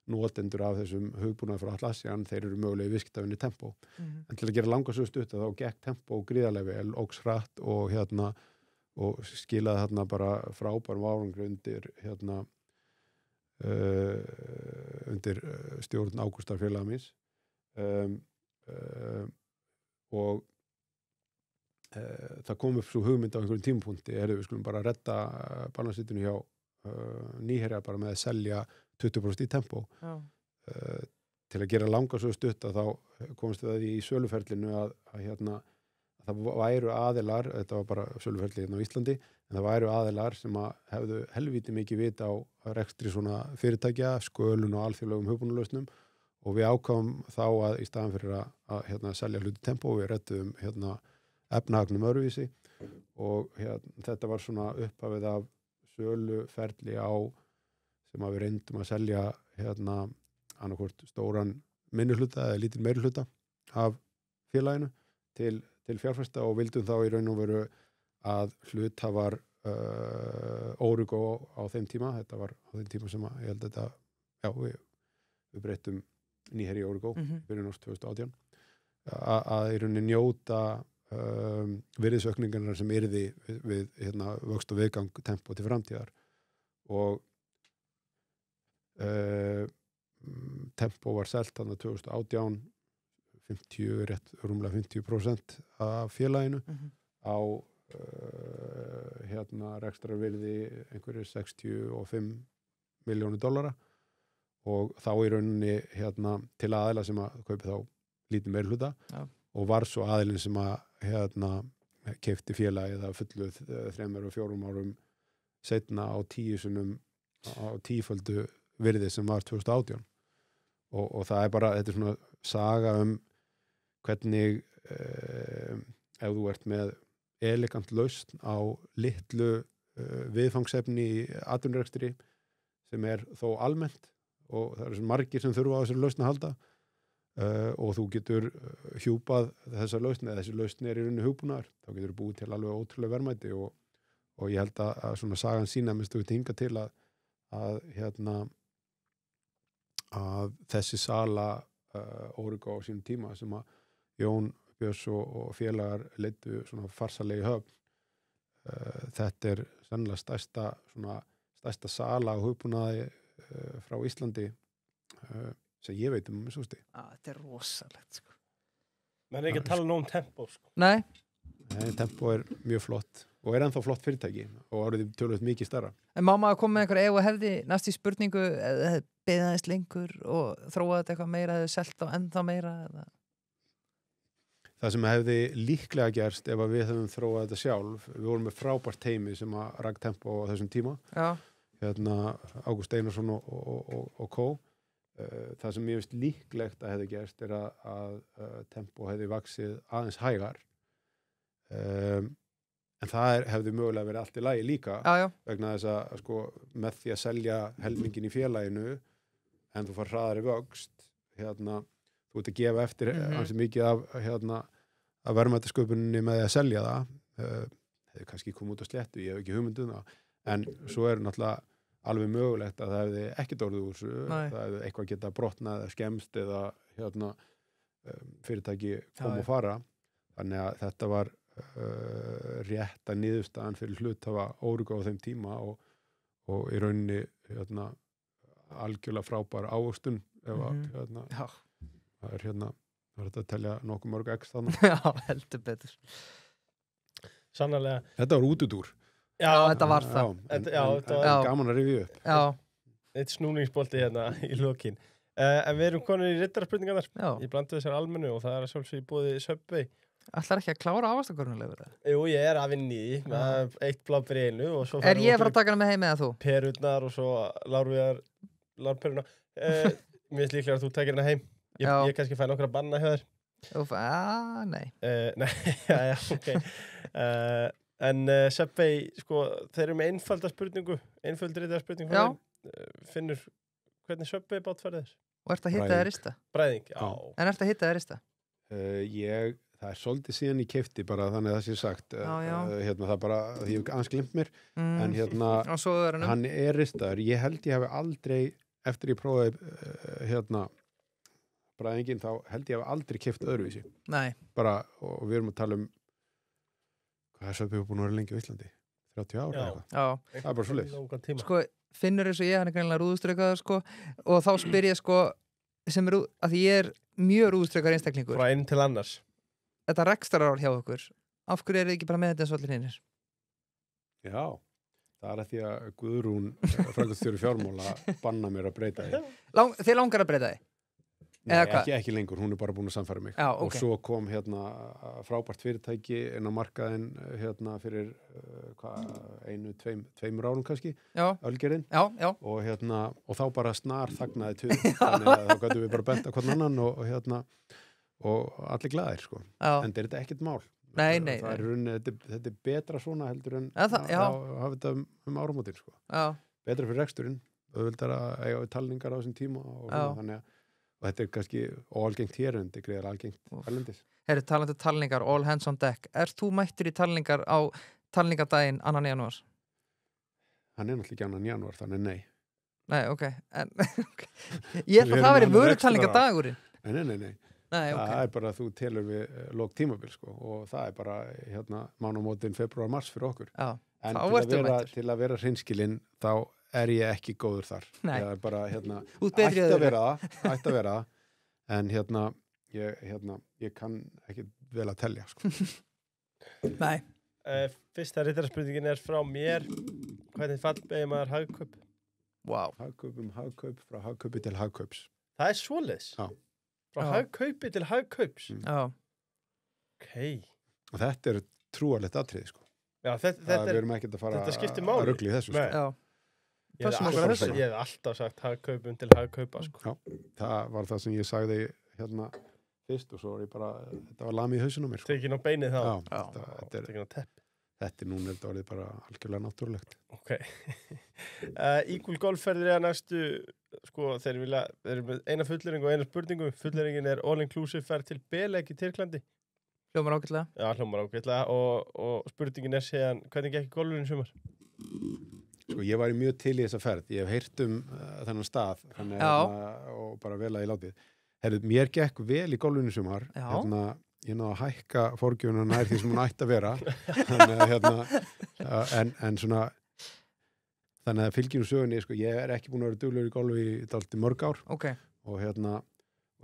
notendur af þessum hugbúnaði frá Atlassian, þeir eru mögulega í viðskiptavinni Tempo. En til að gera langa sögu stutt þá gekk Tempo gríðarlega vel, óx hratt og skilaði bara frábærum árangri undir stjórn Ágústar félaga míns. og það kom upp svo hugmynd á einhverjum tímapunkti, við skulum bara redda balansitinu hjá Nýherja bara með að selja 20% í Tempo. Til að gera langa svo stutta þá komst við að í söluferlinu að það væru aðilar, þetta var bara söluferli hérna á Íslandi, en það væru aðilar sem að hefðu helvíti mikið vit á rekstri svona fyrirtækja, skölun og alþjóðlegum hugbúnalausnum og við ákváðum þá að í staðan fyrir að selja hluti Tempo og við rettum efnahagnum öðruvísi og þetta var svona upphafið af söluferli á sem að við reyndum að selja annarkvort stóran minnihluta eða lítil meirihluta af félaginu til fjárfesta og vildum þá í raun og veru að hluthafar Origo á þeim tíma, þetta var á þeim tíma sem að ég held að þetta, við breyttum Nýherja Origo fyrir árs 2018 að í rauninni njóta virðisaukningarnar sem yrði við vöxt og viðgang Tempo til framtíðar og Tempo var selt þannig 2018 rúmlega 50% af félaginu á rekstrarvirði einhverjir $65 milljónir og þá í rauninni til aðila sem að kaupi þá lítið meirihluta og var svo aðilin sem að keypti félagið að fullu 3 og 4 árum seinna á 10-földu virði sem var 2018 og það er bara, þetta er svona saga hvernig ef þú ert með elegant lausn á litlu viðfangsefni í atvinnurekstri sem er þó almennt og það eru svo margir sem þurfa á þessari lausn að halda og þú getur hjúpað þessa lausn eða þessi lausn er í rauninni hugbúnaðar, þá getur þú búið til alveg ótrúlega verðmæti og ég held að svona sagan sína minnst þú hinga til að þessi sala Origo á sínum tíma sem að Jón Björns og félagar leiddu svona farsalegi höfn þetta er sennilega stærsta sala á hugbúnaði frá Íslandi sem ég veit minnst
þetta er rosalegt sko.
menn er ekki að tala nú Tempo sko.
Nei,
Tempo er mjög flott og er ennþá flott fyrirtæki og árið tölvöld mikið stærra.
En má maður koma með einhver hefði næst í spurningu eða beðið aðeins lengur og þróa þetta eitthvað meira eða selt á ennþá meira eða?
Það sem hefði líklega gerst ef að við höfum þróað þetta sjálf, við vorum með frábært teymi sem að rak Tempo á þessum tíma.
Já.
Ágúst Einarsson og Kó. Það sem ég veist líklegt að hefði gerst er að Tempo hefði vaxið aðeins hægar. En það hefði mögulega verið allt í lagi líka vegna þess að sko, með því að selja helmingin í félaginu en þú far hraðari vöxt þú ert að gefa eftir ansi mikið af verðmætasköpuninni með að selja það hefði kannski komið út á sléttu, ég hef ekki hugmynd það en svo er náttúrulega alveg mögulegt að það hefði ekkert orðið úr þessu, það hefði eitthvað geta brotnað eða skemmst eða fyrirtæki kom og fara þannig að þetta var rétta niðurstaðan fyrir hluthafa Origo á þeim tíma og í rauninni algjörlega frábær ávöxtun ef það er þetta að telja nokkuð mörg x þannig.
Já, heldur betur.
Sannarlega.
Þetta var útudúr.
Já, þetta var það.
Þetta var gaman að rifja upp.
Já.
Eitt snúningsbolti hérna í lokin. En við erum konur í riddarspurningarnar. Ég blandi þessar almennu og það er að sjálfsög í boði Subway.
Ætlar ekki að klára ávaxtakörnulegur?
Jú, ég er að vinna í eitt blad fyrir einu og svo
er ég að fara að taka hana með heim eða þú?
Perurnar og svo lárperurna. Mér finnst líklega að þú takir hana heim. Ég kannski fæ nokkra banna hjá þér.
Nei.
Nei, já, ok. En Subway, sko, þeir eru með einfalda spurningu, einföldriða spurningu. Finnur, hvernig Subway bátfærið þess?
Og ert að hitta eða rista?
Bræðing, já.
En ert að hitta eða rista?
Það er svolítið síðan ég keypti bara þannig að það sé sagt það bara, ég hef aðeins glimt mér en hann er ristaður ég held ég hafi aldrei eftir ég prófaði bræðingin þá held ég hafi aldrei keypt öðruvísi bara, og við erum að tala hvað er Subway búin að vera lengi á Íslandi 30 ára eða eitthvað það er bara svoleiðis
sko, Finnur eins og ég, hann er greinilega rúðustrekaður sko, og þá spyr ég sko sem er að því ég er mjög rúðustrekaður einstaklingur
frá einn til annars
þetta rekstrarár hjá okkur, af hverju eru þið ekki bara með þetta eins og allir hinir?
Já, það er að því að Guðrún, framkvæmdastjóri fjármála, banna mér að breyta því.
Þið langar að breyta því?
Nei,
Eða hvað?
ekki lengur, hún er bara búin að sannfæra mig.
Já,
Og
ok.
svo kom frábært fyrirtæki inn á markaðinn fyrir tveimur árum kannski,
Já,
Ölgerðin.
já,
Og þá bara snar þagnaði tuð. Þannig að þá gætum við bara bent á hvern annan og allir glaðir, sko.
já.
En þetta er þetta ekkert mál.
Nei.
Það er rauninni, þetta er betra svona heldur en
Já, já.
að hafa þetta áramótin, sko.
Já,
Betra fyrir reksturinn, auðvitað að eiga við talningar á þessum tíma og
Já.
þannig að þetta er kannski óalgengt hér en þetta er greiðar algengt erlendis.
herri, talandi talningar, all hands on deck. Þú mættur í talningar á talningardaginn 2. janúar?
Hann er náttúrulega ekki annan janúar, þannig nei.
Nei, ok. En, ég held
Við
að það
erum
veri
annað
vörutalningardagurinn.
Nei.
Nei,
Það
ok.
er bara að þú telur við lok tímabil, sko, og það er bara mánamótin februar-mars fyrir okkur.
Já,
En
þá ertu mættur.
til að vera hreinskilinn, þá er ég ekki góður þar.
Nei.
Ég er bara,
Út betri
ætti
öðru.
að vera það, en ég kann ekki vel að telja, sko.
Nei.
Fyrsta rittarspurningin er frá mér. Hvernig fallbegir maður hagkaup?
Wow.
Hagkaup, frá hagkaupi til hagkaups.
Það er svoleiðis?
Já.
Frá
Já.
hagkaupi til hagkaups?
Já.
Ok.
Og þetta er trúarlegt atriði, sko.
Já, þetta
Við
er...
erum ekkert að fara
þetta skiptir
að
máli.
rugla í þessu,
Nei.
sko.
Já. Pössum okkur á þessu.
Ég hef alltaf sagt hagkaupum til hagkaupa, sko.
Já, það var það sem ég sagði fyrst og svo var ég bara, þetta var lamið í hausinu á mér, sko.
Tekin á beinið þá.
Já, þetta er
Tekin á tepp.
núna þetta orðið bara algjörlega náttúrulegt.
Ok. Equal golfferðir er næstu, sko, þeir eru með eina fullering og eina spurningu. Fulleringin er all-inclusive ferð til Beleg í Tyrklandi.
Hljómar ágætlega.
Já, hljómar ágætlega. Og spurningin er síðan, hvernig gekk golfurinn í sumar?
Sko, ég var mjög til í þessa ferð. Ég hef heyrt þennan stað, þannig og bara vel að ég látið. Herru, mér gekk vel í golfinu í sumar.
Já.
Ég náði að hækka forgjöfuna nær því sem hún ætti að vera. Þannig að fylgjum sögunni, sko, ég er ekki búin að vera duglegur í golfi í dálítið mörg ár.
Ok.
Og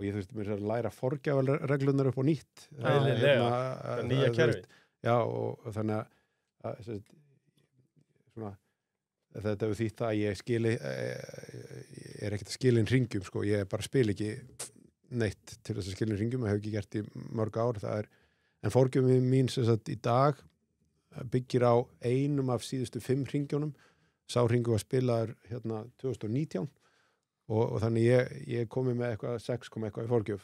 ég þurfti mér að læra forgjafarreglunar upp á nýtt.
Eðlilega. Það er nýja kerfi.
Já, og þannig að þetta hefur þýtt að ég er ekkert að skilin hringjum, sko. Ég bara spil ekki neitt til þess að skilin hringjum. Ég hef ekki gert í mörg ár. En forgjöfum mín sem sagt í dag byggir á einum af síðustu 5 hringjónum. Sá hringu var spilaður 2019 og þannig ég komið með eitthvað 6, eitthvað í forgjöf.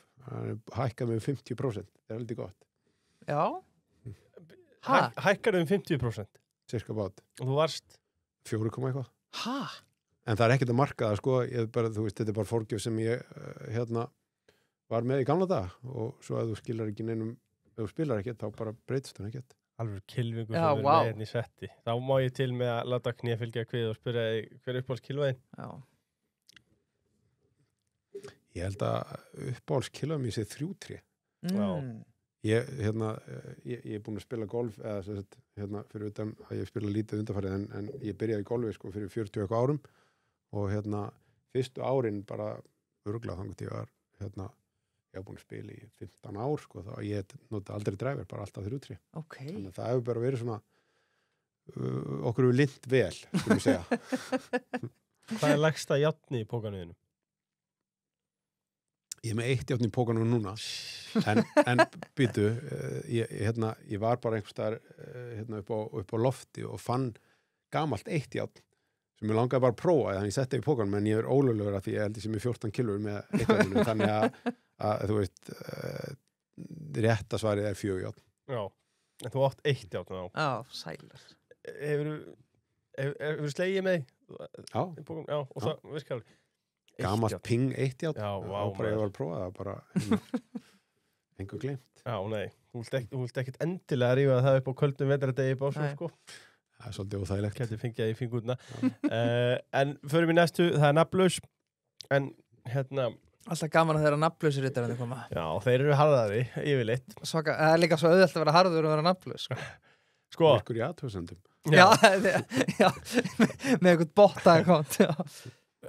Hækkaði mig 50%. Það er heldur gott.
Já. Ha?
Hækkaðu 50%?
Cirka bát.
Og þú varst?
4, eitthvað.
Ha?
En það er ekkert að marka það, sko. Þetta er bara forgjöf sem ég var með í gamla dag og svo að þú skilar ekki neinum, ef þú spilar ekkert, þá bara breytist hann ekkert.
Alveg kylfingur
Já,
sem
vá.
með hérna í setti. Þá má ég til með að láta knýja fylgja kvið og spyrja þig hver uppáhaldskilvæðin?
Já.
Ég held að uppáhaldskilvæðin mér sé 3-3. Ég er búin að spila golf eða fyrir utan að ég spila lítið undanfarið en ég byrjaði í golfi, sko, fyrir 40 eitthvað árum og fyrstu árin bara örugglega þangað ég var ég hef búin að spila í 15 ár, sko, þá ég nota aldrei dræfir, bara alltaf 3-3.
Ok.
Þannig að það hefur bara verið svona okkur hefur lint vel, skulum við segja.
Hvað er lægsta játni í pókanuðinu?
Ég er með 1 játn í pókanum núna en býtu ég var bara einhvers staðar upp á lofti og fann gamalt 1 játn sem ég langaði bara að prófa þannig ég setti í pókanum en ég er ólöglegur að því ég held sem er 14 kilur með 1 játnum þannig að þú veist rétta svarið er 4 játn.
Já, en þú átt 1 játn á.
Já, sælar.
Hefur slegið með
Já.
Já, og það virkar
Gamalt ping 1 játn.
Já, vá,
og bara ég var að prófa það bara einhver glimt.
Já, nei, þú vilt ekkert endilega rífa það upp á köldum vetrardegi í Básum,
Nei.
sko.
Það er svolítið óþægilegt.
Gæti fengið það í fingurna. En förum í næstu, það er nafnlaus. En
Alltaf gaman að þeirra nafnlausir rittarandi koma.
já, þeir eru harðari, yfirleitt.
Svaka, það er líka svo auðvelt að vera harður og vera nafnlaus, sko.
Sko,
Virkur í athugasemdum.
Já, já, með eitthvað botta akkont, já.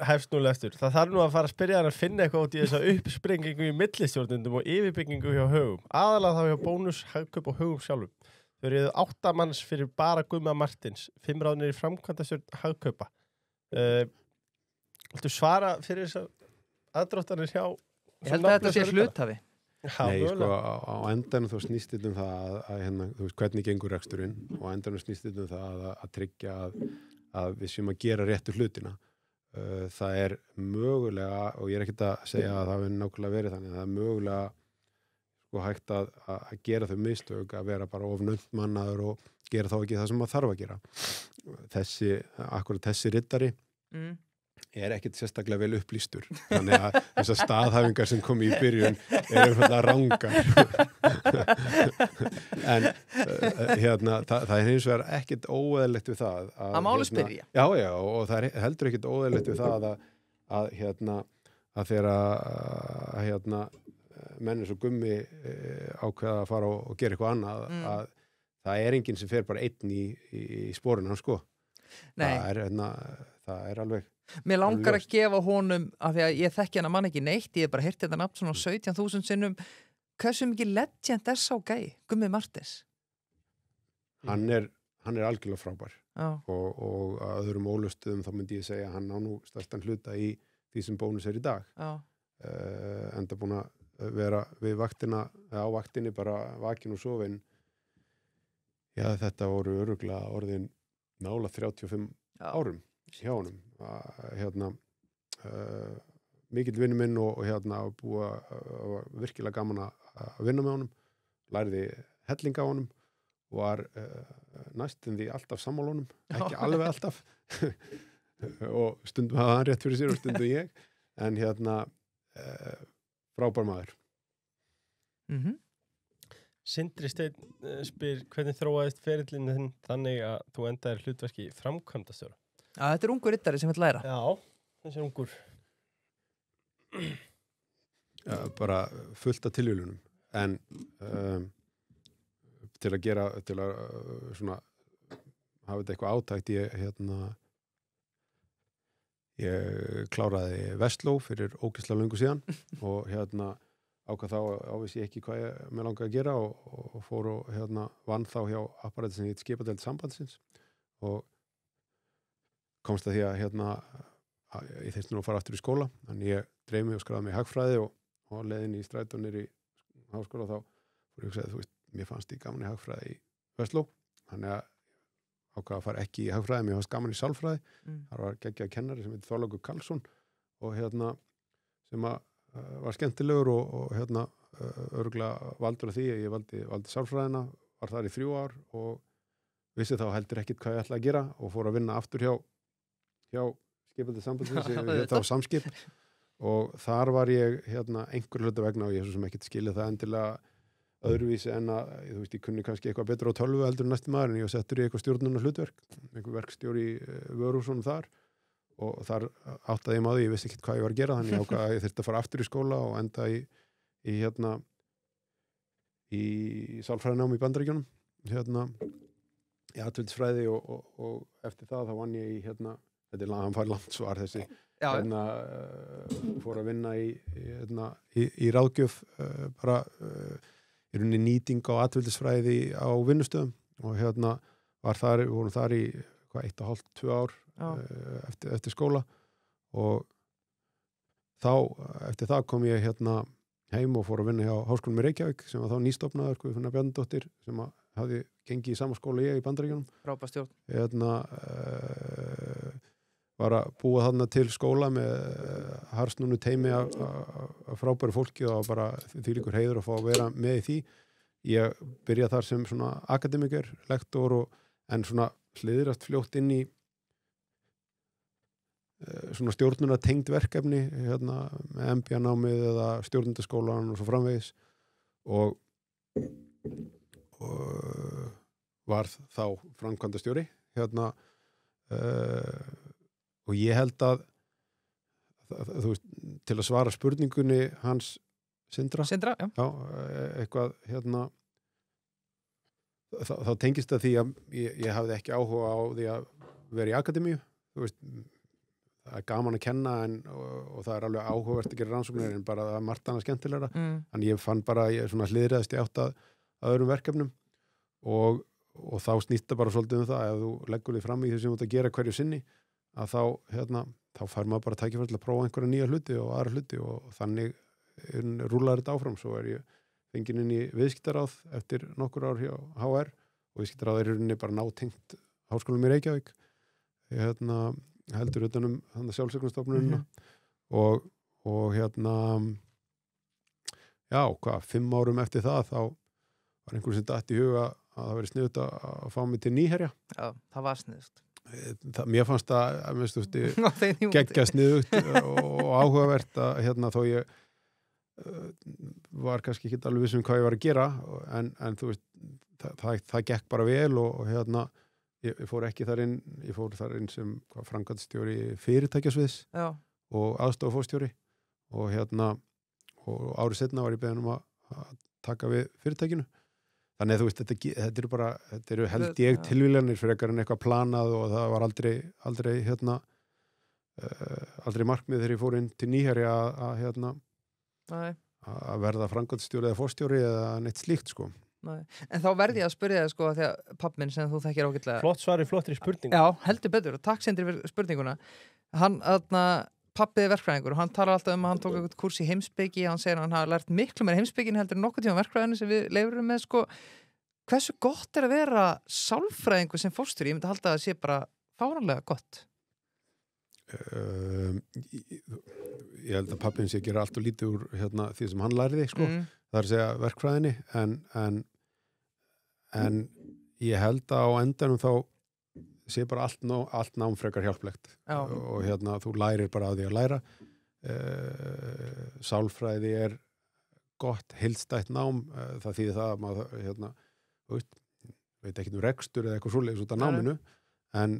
hefst nú lestur. Það þarf nú að fara að spyrja hann að finna eitthvað út í þessa uppsprengingu í millistjórnundum og yfirbyggingu hjá Högum. Aðalega þá hjá Bónus, Hagkaup og Högum sjálfum. Þau eru 8 manns fyrir bara Guðma Martins, 5 ráðnir í framkvæmdastjórn Hagkaupa. Viltu svara fyrir þessar aðdróttanir hjá...
Ég held að þetta sé hluthafi.
Nei, sko, á endanum þá snýst þetta það að hérna, þú veist, hvernig gengur reksturinn og á endanum snýst þetta það að tryggja að við séum að gera réttu hlutina. Það er mögulega, og ég er ekkert að segja að það hefur nákvæmlega verið þannig, það er mögulega sko hægt að gera þau mistök, að vera bara ofnöndmannaður og gera þá ekki það sem maður þarf að gera. Akkurat þessi riddari er ekkert sérstaklega vel upplýstur. Þannig að þessar staðhæfingar sem kom í byrjun eru einfaldlega rangar. En hérna, það er hins vegar ekkert óeðlilegt við það.
Að máli spyrja.
Já, og það er heldur ekkert óeðlilegt við það að þegar menn eins og Gummi ákveða að fara og gera eitthvað annað, að það er enginn sem fer bara einn í spórinu, sko.
Nei.
Það er alveg...
Mér langar að gefa honum, af því að ég þekki hann að mann ekki neitt, ég hef bara heyrt þetta nafn svona 17.000 sinnum. Hversu mikið legend er sá gæi, Gummi Martins?
Hann er algjörlega frábær.
Já.
Og að öðrum ólustuðum þá myndi ég segja að hann á nú stærstan hluta í því sem Bónus er í dag.
Já.
Enda búin að vera við vaktina, á vaktinni bara vakin og sofin. Já, þetta voru örugglega orðin nála 35 árum hjá honum. Mikill vinur minn og búa virkilega gaman að vinna með honum, lærði helling á honum og var næstum því alltaf sammála honum, ekki alveg alltaf og stundum hafa hann rétt fyrir sér og stundum ég, en frábær maður.
Sindri Steinn spyr hvernig þróaðist ferillinn þinn þannig að þú endaðir hlutverki framkvæmdastjóra?
Já, þetta er ungur riddari sem vil læra.
Já, þessi er ungur.
Bara fullt af tilvílunum, en til að svona hafa þetta eitthvað átækt, ég kláraði Vestló fyrir ógeðslega löngu síðan og ákvað þá ávissi ég ekki hvað mér langaði að gera og fór og vann þá hjá apparati sem heit Skipadeild Sambandsins og komst að því að ég þyrfti nú að fara aftur í skóla, þannig ég dreif mig og skráði mig í hagfræði og leiðin í strætó niður í háskóla þá fór ég að segja, þú veist, mér fannst ég gaman í hagfræði í Vestló, þannig að ákvað að fara ekki í hagfræði, mér fannst gaman í sálfræði, þar var geggjað kennari sem heit Þorlákur Karlsson og sem var skemmtilegur og örugglega valdur af því að ég valdi sálfræðina, var þar í 3 ár og vissi þá heldur ekkit hvað ég ætlaði að gera og fór að vinna aftur hjá Skipadeild Sambandsins, þá Samskip og þar var ég einhver hluta vegna og ég svo sem ekkit skilja það endilega öðruvísi en að, þú veist, ég kunni kannski eitthvað betra á tölvu heldur en næsti maður en ég var settur í eitthvað stjórnunar hlutverk, einhver verkstjóri Vörhússon þar og þar áttaði ég maður, ég vissi ekkit hvað ég var að gera þannig ég ákvað að ég þyrfti að fara aftur í skóla og enda í sálfræðinámi í Bandaríkjunum í atvilsfræði og eftir það þá vann ég í hann fær langt svar þessi fór að vinna í ráðgjöf bara í rauninni nýting á atvilsfræði á vinnustöðum og vorum þar í 1,5-2 ár eftir skóla og þá eftir það kom ég heim og fór að vinna hjá Háskólanum í Reykjavík sem var þá nýstofnaður Guðfinna Bjarnadóttir sem hafði gengið í sama skóla ég í Bandaríkjunum.
Frábær stjórn.
Var að búa þarna til skóla með harsnúnu teymi af frábæru fólki og bara þvílíkur heiður að fá að vera með í því. Ég byrjaði þar sem svona akademiker, lektor en svona hliðrast fljótt inn í svona stjórnuna tengd verkefni með MBA-námið eða stjórnundaskólan og svo framvegis og var þá framkvæmdastjóri og ég held að þú veist, til að svara spurningunni hans Sindra,
já.
Eitthvað þá tengist það því að ég hafði ekki áhuga á því að vera í akademíu þú veist, það er gaman að kenna og það er alveg áhugavert að gera rannsóknir en bara það er margt annað skemmtilegra en ég fann bara, ég svona hliðraðist í átt að öðrum verkefnum og þá snýst það bara svolítið það ef þú leggur þig fram í því sem þú ert að gera hverju sinni að þá fær maður bara tækifæri til að prófa einhverja nýja hluti og aðra hluti og þannig rúlar þetta áfram. Svo ég fenginn inn í viðskiptaráð eftir nokkur ár hjá HR og viðskiptaráð í rauninni bara nátengt Háskólanum í Reykjavík heldur utanum sjálfseignarstofnunina og 5 árum eftir það þá var einhver sem datt í huga að það veri sniðugt að fá mig til Nýherja.
Já, það var sniðugt.
Mér fannst það geggja sniðugt og áhugavert að þó ég var kannski ekki alveg vissum hvað ég var að gera en þú veist það gekk bara vel og ég fór ekki þar inn ég fór þar inn sem framkvæmdastjóri fyrirtækjasviðs og aðstofafórstjóri og árið seinna var ég beðinn að taka við fyrirtækinu þannig að þú veist þetta eru held ég tilvílanir frekar en eitthvað planað og það var aldrei markmið þegar ég fór inn til Nýherja að verða framkvæmdastjóri eða fórstjóri eða neitt slíkt sko.
Nei. En þá verði ég að spyrja þig sko að því að pabbi minn sem þú þekkir ágætlega
Flott svar í flottri spurningu.
Já, heldur betur og takk Sindri fyrir spurninguna. Hann, pabbi er verkfræðingur og hann talar alltaf að hann tók eitthvað kurs í heimspeki hann segir að hann hafa lært miklu meira heimspekin heldur en nokkuð tíma verkfræðinu sem við leifurum með sko. Hversu gott er að vera sálfræðingur sem fórstjóri? Ég myndi halda að það sé bara fáránlega gott.
Ég held að pappin sé að gera allt og lítið úr því sem hann læriði sko. Það er að segja verkfræðinni en ég held að á endanum þá sé bara allt nám frekar hjálplegt og þú lærir bara á því að læra sálfræði er gott heildstætt nám það þýðir það að maður veit ekki rekstur eða eitthvað svoleiðis út af náminu en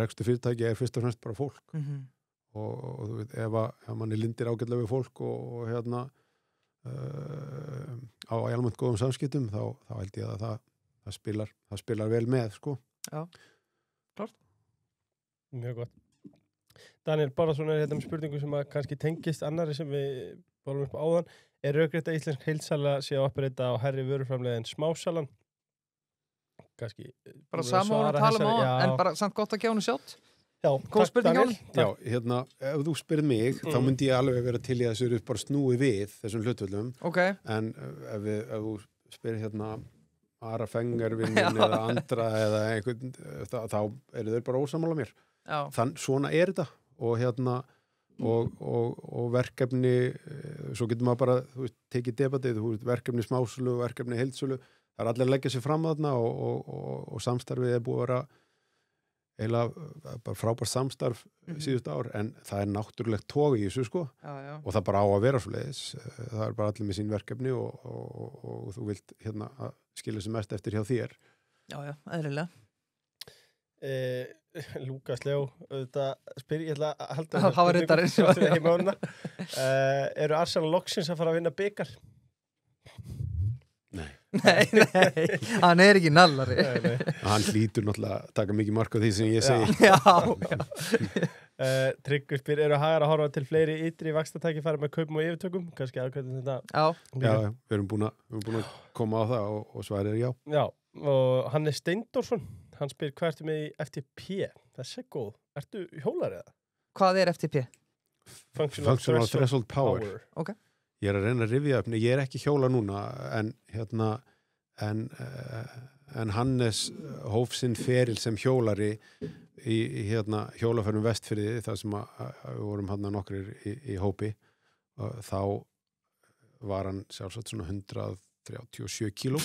rekstur fyrirtæki er fyrst og fremst bara fólk og þú veit, ef mann lindir ágætlega við fólk og á almennt góðum samskiptum þá held ég að það spilar vel með sko.
Já, klart.
Mjög gott. Daniel, bara svona með spurningu sem að kannski tengist annari sem við bólum upp áðan. Er rökrétt að íslensk heildsala sé að operita á hærri vöruframleiði en smásalan? Kannski
bara saman að tala um á en bara samt gott að gjá henni sjátt.
Já,
góð spurning á henni.
Já, ef þú spyrir mig þá myndi ég alveg vera til í að þessu bara snúi við þessum hlutvöldum en ef þú spyrir Ara Fengervinnin eða andra eða einhvern þá eru þau bara ósammála mér. Svona er þetta og verkefni svo getur maður bara tekið debatið, verkefni smásölu, verkefni heildsölu, það er allir að leggja sér fram þarna og samstarfið er búið að vera eiginlega bara frábært samstarf síðust ár en það er náttúrulegt tog í þessu sko og það bara á að vera svoleiðis, það er bara allir með sín verkefni og þú vilt að skilja sem mest eftir hjá þér.
Já, eðlilega.
Lúkas Leó spyr, ég ætla að halda
það var rittarinn
eru Arsenal loksins að fara að vinna bikar?
Nei,
hann er ekki nallari.
Hann hlýtur náttúrulega að taka mikið mark á því sem ég segi.
Tryggur spyr, eru Hagar að horfa til fleiri ytri vaxtatæki fara með kaupum og yfirtökum? Kannski aðkvæmum þetta?
Já, við erum búin að koma á það og svarið er já.
Já, og Hannes Steindorsson hann spyr, hvað ertu með í FTP? Það góð. Ertu hjólar eða?
Hvað er FTP?
Functional Threshold Power.
Ok.
Ég er að reyna að rifja upp, ég er ekki hjóla núna en Hannes hóf sinn feril sem hjólari í hjólaferðum Vestfirði þar sem við vorum nokkrir í hópi og þá var hann sjálfsagt svona 137 kíló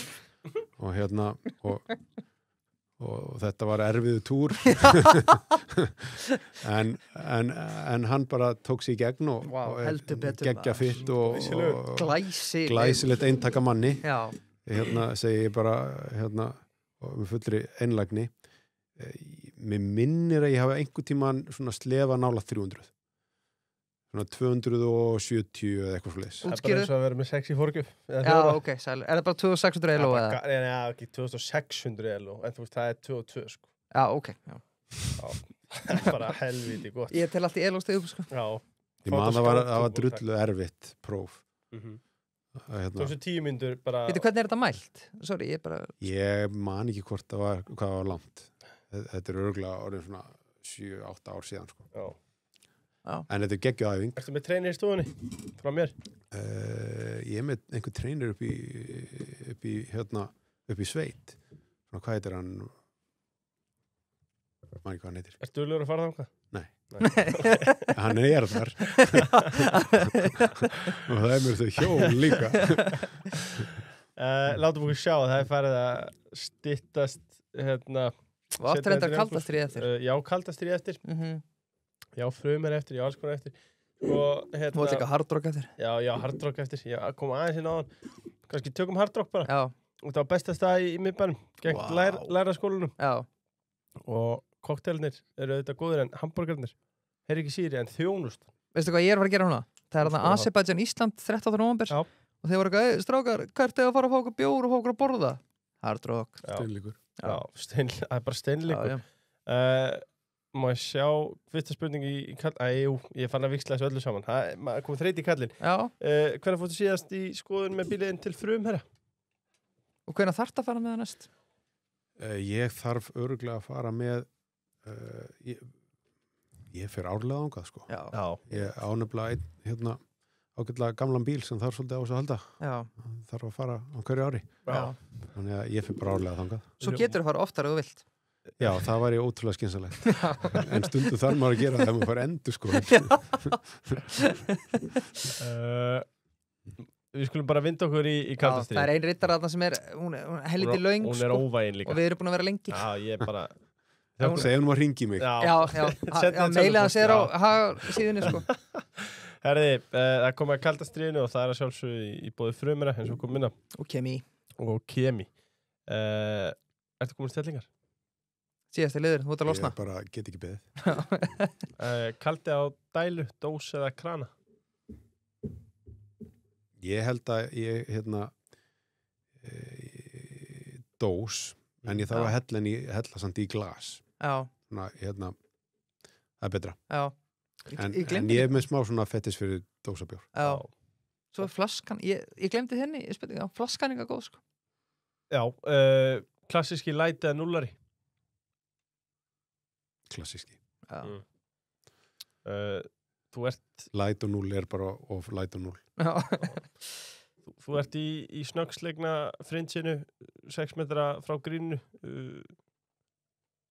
og þetta var erfiðu túr en hann bara tók sig í gegn og geggja fitt og glæsilegt eintaka manni segi ég bara og með fullri einlægni mér minnir að ég hafa einhvern tímann svona slefa nála 300 svona 270 eða eitthvað svoleiðis.
Það er bara eins og að vera með 6 í forgjöf.
Já, ok, sæl. Er það bara 2600 ELO eða?
Já, ekki 2600 ELO, en þú veist, það er 22 sko.
Já, ok. Já.
bara helviti gott.
Ég tel allt í elóstegu, sko.
Já.
Ég man það var drullu erfitt próf.
Tókstu 10 mínútur bara...
Veitu, hvernig þetta mælt? Sorry,
Ég man ekki hvort hvað var langt. Þetta örugglega orðin svona 7-8 ár síðan, sko.
Já.
En þetta geggjuð æfing.
Ertu með treinir í stofunni? Frá mér?
Ég með einhver treinir upp í sveit. Svona, hvað heitir hann? Man ekki hvað hann heitir.
Ertu duglegur að fara þangað?
Nei. Hann þar. Og það mér þau hjól líka.
Látum okkur sjá, það farið að styttast
Og aftur þetta kaldastrið eftir.
Já, kaldastrið eftir. Já, frumir eftir, já, alls konar eftir. Og
Þú líka hardrock eftir.
Já, hardrock eftir. Já, kom aðeins inn á hann. Kannski tökum hardrock bara.
Já.
Og það var besta stað í miðbænum. Gegn læraskólanum.
Já.
Og kokteilnir eru auðvitað góðir en hamburgarnir er ekki síri en þjónust.
Veistu hvað ég er að fara að gera núna? Það er þarna Azerbaijan Ísland 13. nóvember.
Já.
Og þeir voru eitthvað, strákar, hvert er að fara að fá okkur bjór og fá okkur að borða? Hardrock.
Steinleikur.
Já, það er bara steinleikur. Má ég sjá fyrsta spurning í kall... ég fann að viksla þessu öllu saman. Það kom þreyt í kallinn.
Já.
Hvernig fórstu síðast í skoðun með bíliðin til Frumherra?
Og hvernig þarft að fara með það næst?
Ég þarf örugglega að fara með ég fer árlega þangað, sko.
Já.
Ég ánefnilega einn ágætlega gamlan bíl sem þarf svolítið á þessu að halda.
Já.
Þarf að fara á hverju ári.
Já.
Þannig að ég fer bara árlega þangað.
Svo getur þú að fara oftar ef þú vilt.
Já, það væri ótrúlega skynsalegt. En stundum þarf maður að gera það ef maður fara endur, sko.
Við skulum bara vinda okkur í kaldastrið.
Það er ein rittaraðna sem hún helviti löng,
Hún er óvægin líka.
og við erum búin að vera lengi.
Já, ég bara...
Segja hún að ringi mig.
Já, meilið hans er á síðunni, sko.
Herði, það kom að kaldastriðinu og það er að sjálfsögðu í bóði Frumherra, eins og kom minna.
Og Kemi.
Ertu komin stellingar?
Síðasti liður, þú ert að losna.
Ég bara get ekki beðið.
Kaldi á dælu, dós eða krana?
Ég held að dós, en ég þarf að hella samt í glas.
Já.
Svona, það er betra.
Já.
En ég er með smá svona fettis fyrir dósabjór.
Já. Svo flaskan, ég glemdi henni, flaskan er góð, sko.
Já, klassíski light eða nullari?
Klassíski.
Já.
Þú ert...
Light og null er bara of light og null.
Já.
Þú ert í snöggsleikna frindsinu 6 metra frá grínu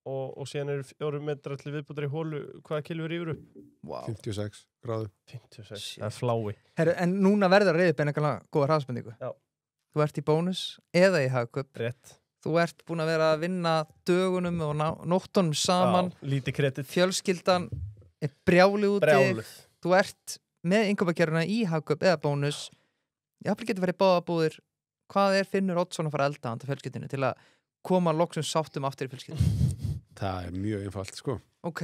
og síðan eru 4 metra til viðbútar í hólu. Hvaða kilur yfir upp?
Wow.
56 gráðu.
56, það er flái.
Herru, en núna verður að reyða beina góða hraðspendingu.
Já.
Þú ert í bónus eða í hagkup.
Rétt.
Þú ert búin að vera að vinna dögunum og nóttunum saman.
Já, lítið kredit.
Fjölskyldan er brjálið úti.
Brjáluð.
Þú ert með innkaupakerfuna í hagkup eða bónus. Jafnvel getur verið báðabúðir. Hvað Finnur Oddsson að fara að elda handa fjölskyldinu til að koma loksum sáttum aftur í fjölskyldinu?
Það er mjög einfalt, sko.
Ok.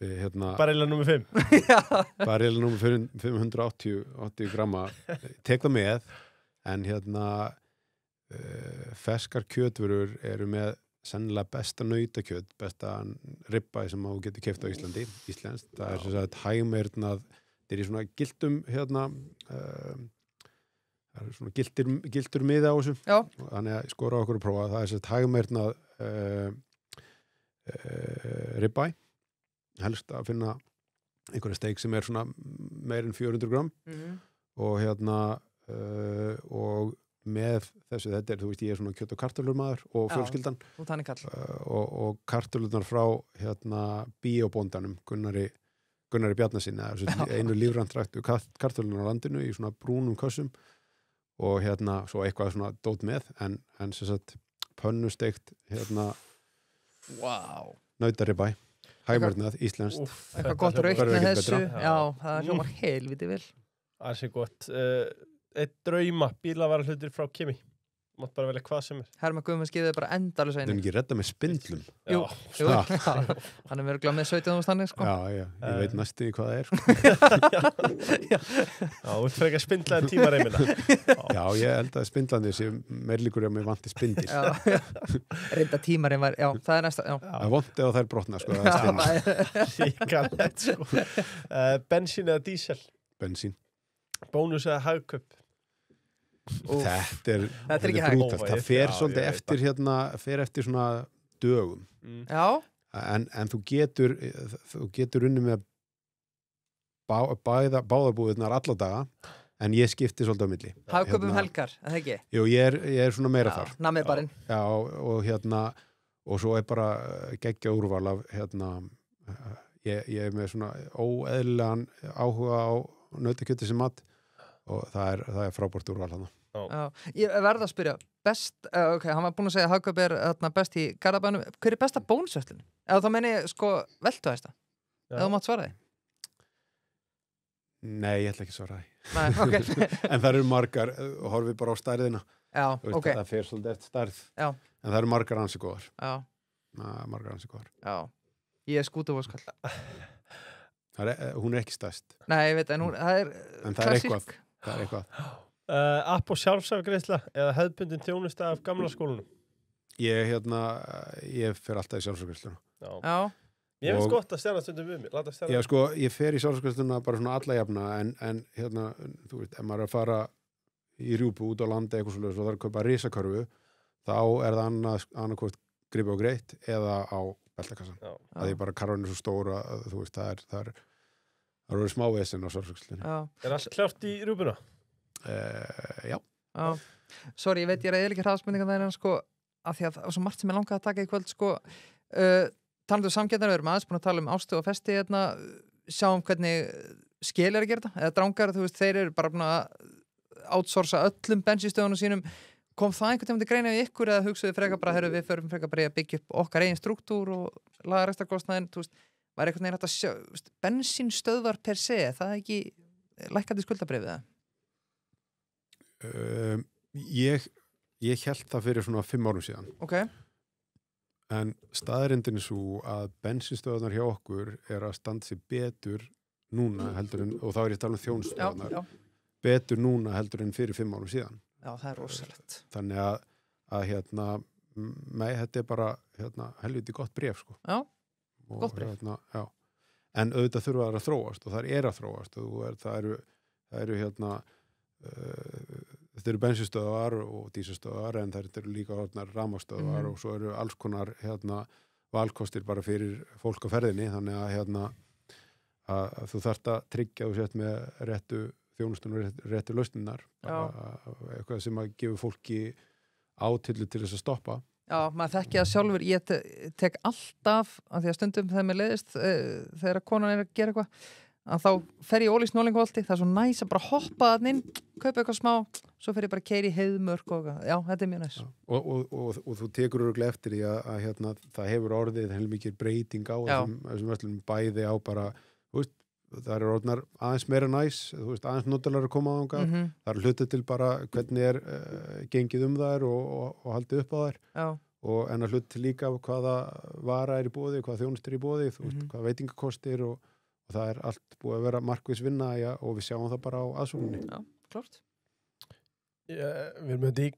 Barilla nummer 5.
Barilla nummer 580 gramma. Tek það með, en ferskar kjötvörur eru með sennilega besta nautakjöt, besta ribba sem þú getur keypt á Íslandi, íslenskt. Það er sem sagt hægmeirnað, það er í svona giltum það er svona giltur miða á þessu.
Já.
Þannig að skora okkur að prófa. Það er sem sagt hægmeirnað ribba. Helst að finna einhverja steik sem er svona meir en 400 gram og og með þessu, þetta er, þú veist, ég er svona kjöt- og kartöflurmaður og fjölskyldan.
Og þannig kall.
Og kartöflurnar frá bíóbóndanum Gunnari Bjarnasinni, einu lífrandræktu kartöflurnar á landinu í svona brúnum kössum og svo eitthvað svona dót með, en sem sagt pönnusteikt
Wow.
nautaribæ, hægmörnað, íslenskt.
Eitthvað gott raukt
Verður
með
ekkert
þessu.
betra.
Já, það hljómar helviti vel.
Það sé gott. Eitt drauma bílavarahlutir frá Kimi. mátt bara velja hvað sem er.
Herma Guðmunds skýðið bara endalus
Það er
einu.
ekki redda með spindlum.
Jú,
Já,
jú,
Ha.
já. Hann er verið með 17.000 þannig, sko.
Já, ég veit næstu í hvað það er. Sko.
Já, þú ert frekar spindlaði tímareimina.
Já, ég held að spindlandi sé meirlíkur að mér vanti spindil.
Já, reynda tímarinn var, já, það er næsta, já.
Það er vont ef þær brotna, sko. Það er stinn.
Ríkalegt, sko. Bensín eða dísel?
Bensín.
Bónus eða hagköp?
Úff.
Þetta er
ekki hægt.
brútalt. Það fer
Já,
svolítið
ég veit
eftir hérna, fer eftir svona dögum.
Já,
En þú getur unni með báðarbúðirnar alla daga, en ég skipti svolítið á milli.
hagköpum helgar, er það ekki?
Jú, ég er svona meira þar.
Namið barinn.
Já, og hérna, og svo er bara geggja úrval af, hérna, ég er með svona óeðlilegan áhuga á nautakjöti sem mat og það er frábært úrval hana.
Já, ég verð að spyrja, ok, hann var búinn að segja að hagköp er best í Garðabænum. Hver er besta bónusverslun? Eða þá meni, sko, veltuhæsta? Eða þú mátt svara því?
Nei, ég ætla ekki að svara því.
Nei, ok.
En það eru margar, horfið bara á stærðina.
Já,
Þú veist,
ok.
Það fer svolítið eftir stærð.
Já.
En það eru margar ansi góðar.
Já,
Margar ansi góðar.
já. Ég er skútuvóskall.
Hún er ekki stærst.
Nei, ég veit, en það er
En það er
klassísk.
eitthvað. Það er eitthvað.
App og sjálfsafgreiðsla eða hefðbundin þjónusta af gamla skólanum?
Ég fer alltaf í sjálfsökvæsluna.
Já.
Já,
Ég finnst
Og-
gott að stjana stundum við mig. Láta stjana.
Já, sko, ég fer í sjálfsökvæsluna bara svona alla jafna, en hérna, þú veist, ef maður er að fara í rjúpu út á landi eitthvað svolítið og það er að kaupa risakörfu, þá er það annarkvort gripi og greitt eða á beltakassan.
Já.
Það er bara karvan er svo stóra, þú veist, það eru smá vesinn á sjálfsökvæslunni.
já,
Er allt klárt í rúbuna?
Já.
já. Sorry, ég veit, ég er eða ekki hraðspendingan það en sko, af því að það var svo margt sem ég langaði að taka í kvöld, sko, talandu samkettnar, við erum aðeins búin að tala um ástu og festi hérna, sjáum hvernig skil er að gera þetta, eða drangar, þú veist, þeir eru bara búin að outsourca öllum bensinstöðunum sínum. Kom það einhvern tímann til greina við ykkur eða hugsuðu frekar bara, herru, við förum frekar bara í að byggja upp okkar eigin struktúr og laga rekstrarkostnaðinn, þú veist, var einhvern veginn hægt að sjá, þú veist, bensínstöðvar per se, það er ekki lækkandi skuldabrifið það?
Ég held það fyrir svona 5 árum síðan.
Ok,
En staðrindin er svo að bensinstöðunar hjá okkur er að standa sér betur núna heldur en, og þá er ég að tala um
já,
þjónustöðunar,
já,
betur núna heldur en fyrir 5 árum síðan.
já, það er rosalegt.
Þannig að hérna, þetta er bara helviti gott bréf, sko.
Já,
Og,
gott bréf.
Já. En auðvitað þurfa það að þróast og það er að þróast og það eru hérna, þetta eru bensinstöðvar og dísastöðvar en það eru líka rafmagnstöðvar og svo eru alls konar valkostir bara fyrir fólk á ferðinni þannig að, að þú þarft að tryggja og sett með réttu þjónustun og réttu lausninar eitthvað sem að gefa fólki átillu til þess að stoppa.
Já, maður þekki það sjálfur, ég tek alltaf, af því að stundum þegar mér leiðist, þegar konan er að gera eitthvað, að þá fer ég ólís Nólingholti, það er svo næs að bara hoppa þann inn, kaupa eitthvað smá, svo fer ég bara að keyra í heiðmörk og já, þetta er mjög næs.
Og þú tekur örugglega eftir því að það hefur orðið heilmikið breyting á þessum verslunum bæði á bara, þú veist, það eru orðnar aðeins meira næs, þú veist, aðeins notalega að koma á þangað, það eru hlutið til bara hvernig er gengið um þær og haldið upp á þær.
Já.
Og en að hluti líka hvaða vara er í boði, hvaða þjónustur er í boði, þú veist, hvaða veitingakostir og það er allt búið að vera markviss vinna og við sjáum það bara á aðsókninni.
Já, klart.
Við erum þetta í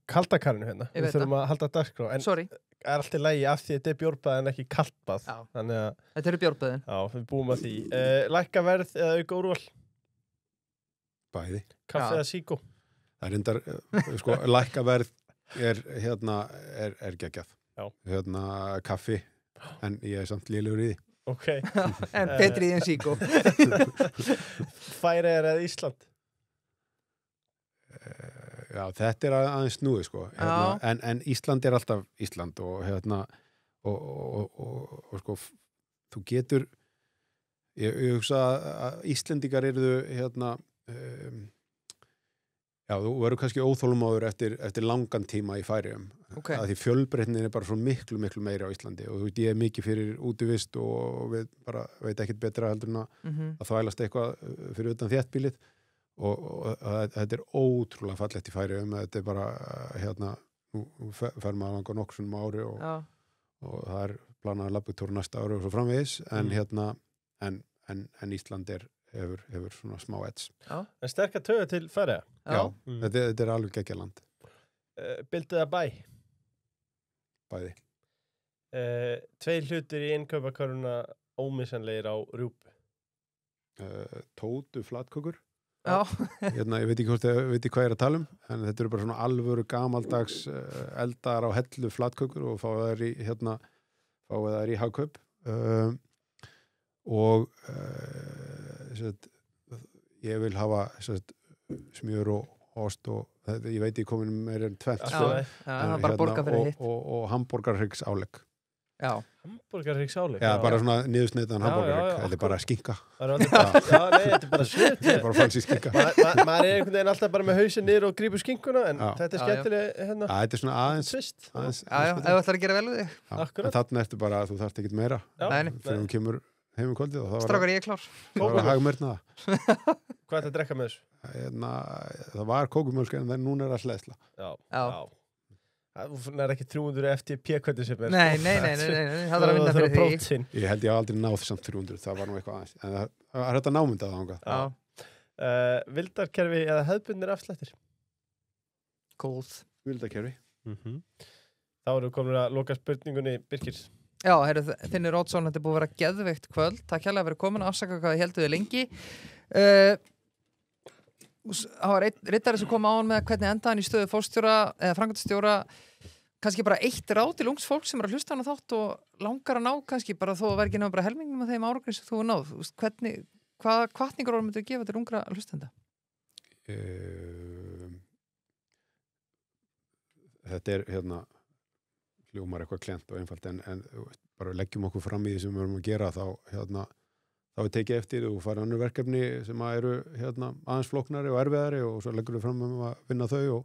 kaldakarinu hérna.
Ég
Við
veit
þurfum að halda dagskrá. En
Sorry,
er allt í lagi af því að þetta er bjórbað en ekki kaldbað.
Já.
Þannig að,
þetta eru bjórböðin.
já, við búum að því. Lækka verð eða auka úrval?
Bæði.
Kaffi
Já.
eða síkó?
Það er reyndar, sko, lækkaverð er geggjað.
Já.
Kaffi, en ég er samt lélegur í því.
Ok.
En betri í en síkó.
Færeyjar eða Ísland?
Já, þetta er aðeins snúið, sko. En Ísland er alltaf Ísland og og sko, þú getur, ég hugsa að Íslendingar eru já, þú verður kannski óþólumáður eftir langan tíma í Færeyjum.
Ok.
Að því fjölbreytnin er bara svo miklu meiri á Íslandi og þú veit, ég er mikið fyrir útivist og við bara veit ekkert betra heldur en að þvælast eitthvað fyrir utan þéttbýlið og þetta ótrúlega fallegt í Færeyjum, þetta bara nú fer maður langa nokkur svona ári og það planað labbutúr næsta ári og svo framvegis en Ísland hefur svona smá edds.
En sterkar taugar til Færeyja?
Já, þetta alveg geggjaland.
Bildið að bæ?
Bæði.
2 hlutir í innkaupakorfuna ómissanlegir á rjúpu?
Tótu flatkökur.
Já.
Ég veit ekki hvað ég að tala en þetta eru bara svona alvöru gamaldags eldar á hellu flatkökur og fá það í Hagkaup og ég vil hafa smjör og ost og ég veit ég komin meira en 2
það er bara borga fyrir hitt
og hamborgarhryggs álegg.
Já.
Hamborgarhryggs álegg?
Já, bara svona niðursneitan hamborgarhrygg, þetta bara skinka.
Þetta er bara svit.
Þetta er bara fancy skinka.
Maður einhvern veginn alltaf bara með hausinn niður og grípur skinkuna, en þetta skemmtileg
þetta er svona aðeins
svist.
Ef þú ætlar að gera vel við þig.
En þarna ertu bara, þú þarft ekkert meira fyrir hún kemur heim kvöldið og
strákar, ég klár.
Það var að hagmörna það.
Hvað er að drekka með þessu?
Það var kókumjólk en núna það hleðsla.
Já. Það er ekki 300 FTP hvernig sem
Nei, það er að vinna fyrir því.
Ég held ég aldrei náð samt 300, það var nú eitthvað aðeins. En það er þetta námyndað þangað.
Vildarkerfi eða hefðbundnir afslættir?
Góð.
Vildarkerfi.
Þá
erum við komin að loka spurningunni, Birkir.
Já, Finnur Oddsson, þetta er búið að vera geðveikt kvöld. Takk hérlega að vera komin að afsaka hvað þið helduðu lengi. Það var einn riddari sem kom á hann með hvernig enda hann í stöðu fórstjóra eða framkvæmdastjóra, kannski bara eitt ráð til ungs fólk sem er að hlusta hann á þátt og langar að ná kannski bara þó að vera ekki náðu bara helmingum af þeim árangri sem þú er náð. Hvaða hvatningar myndir þú gefa til ungra hlustenda?
Þetta hljómar eitthvað klent og einfalt en bara leggjum okkur fram í því sem við erum að gera þá er tekið eftir og fara annur verkefni sem eru aðeins flóknari og erfiðari og svo leggur við fram að vinna þau og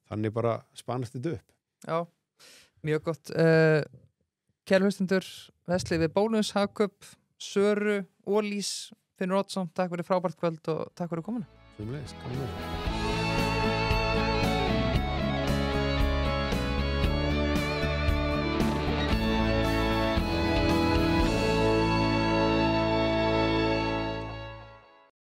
þannig bara spanast þetta upp.
Já, mjög gott. Kæru hlustendur, Vesli við Bónus, Hagkaup, Söru, Ólís, Finnur Oddsson, takk fyrir frábært kvöld og takk fyrir komuna.
Sömuleiðis, gaman að vera.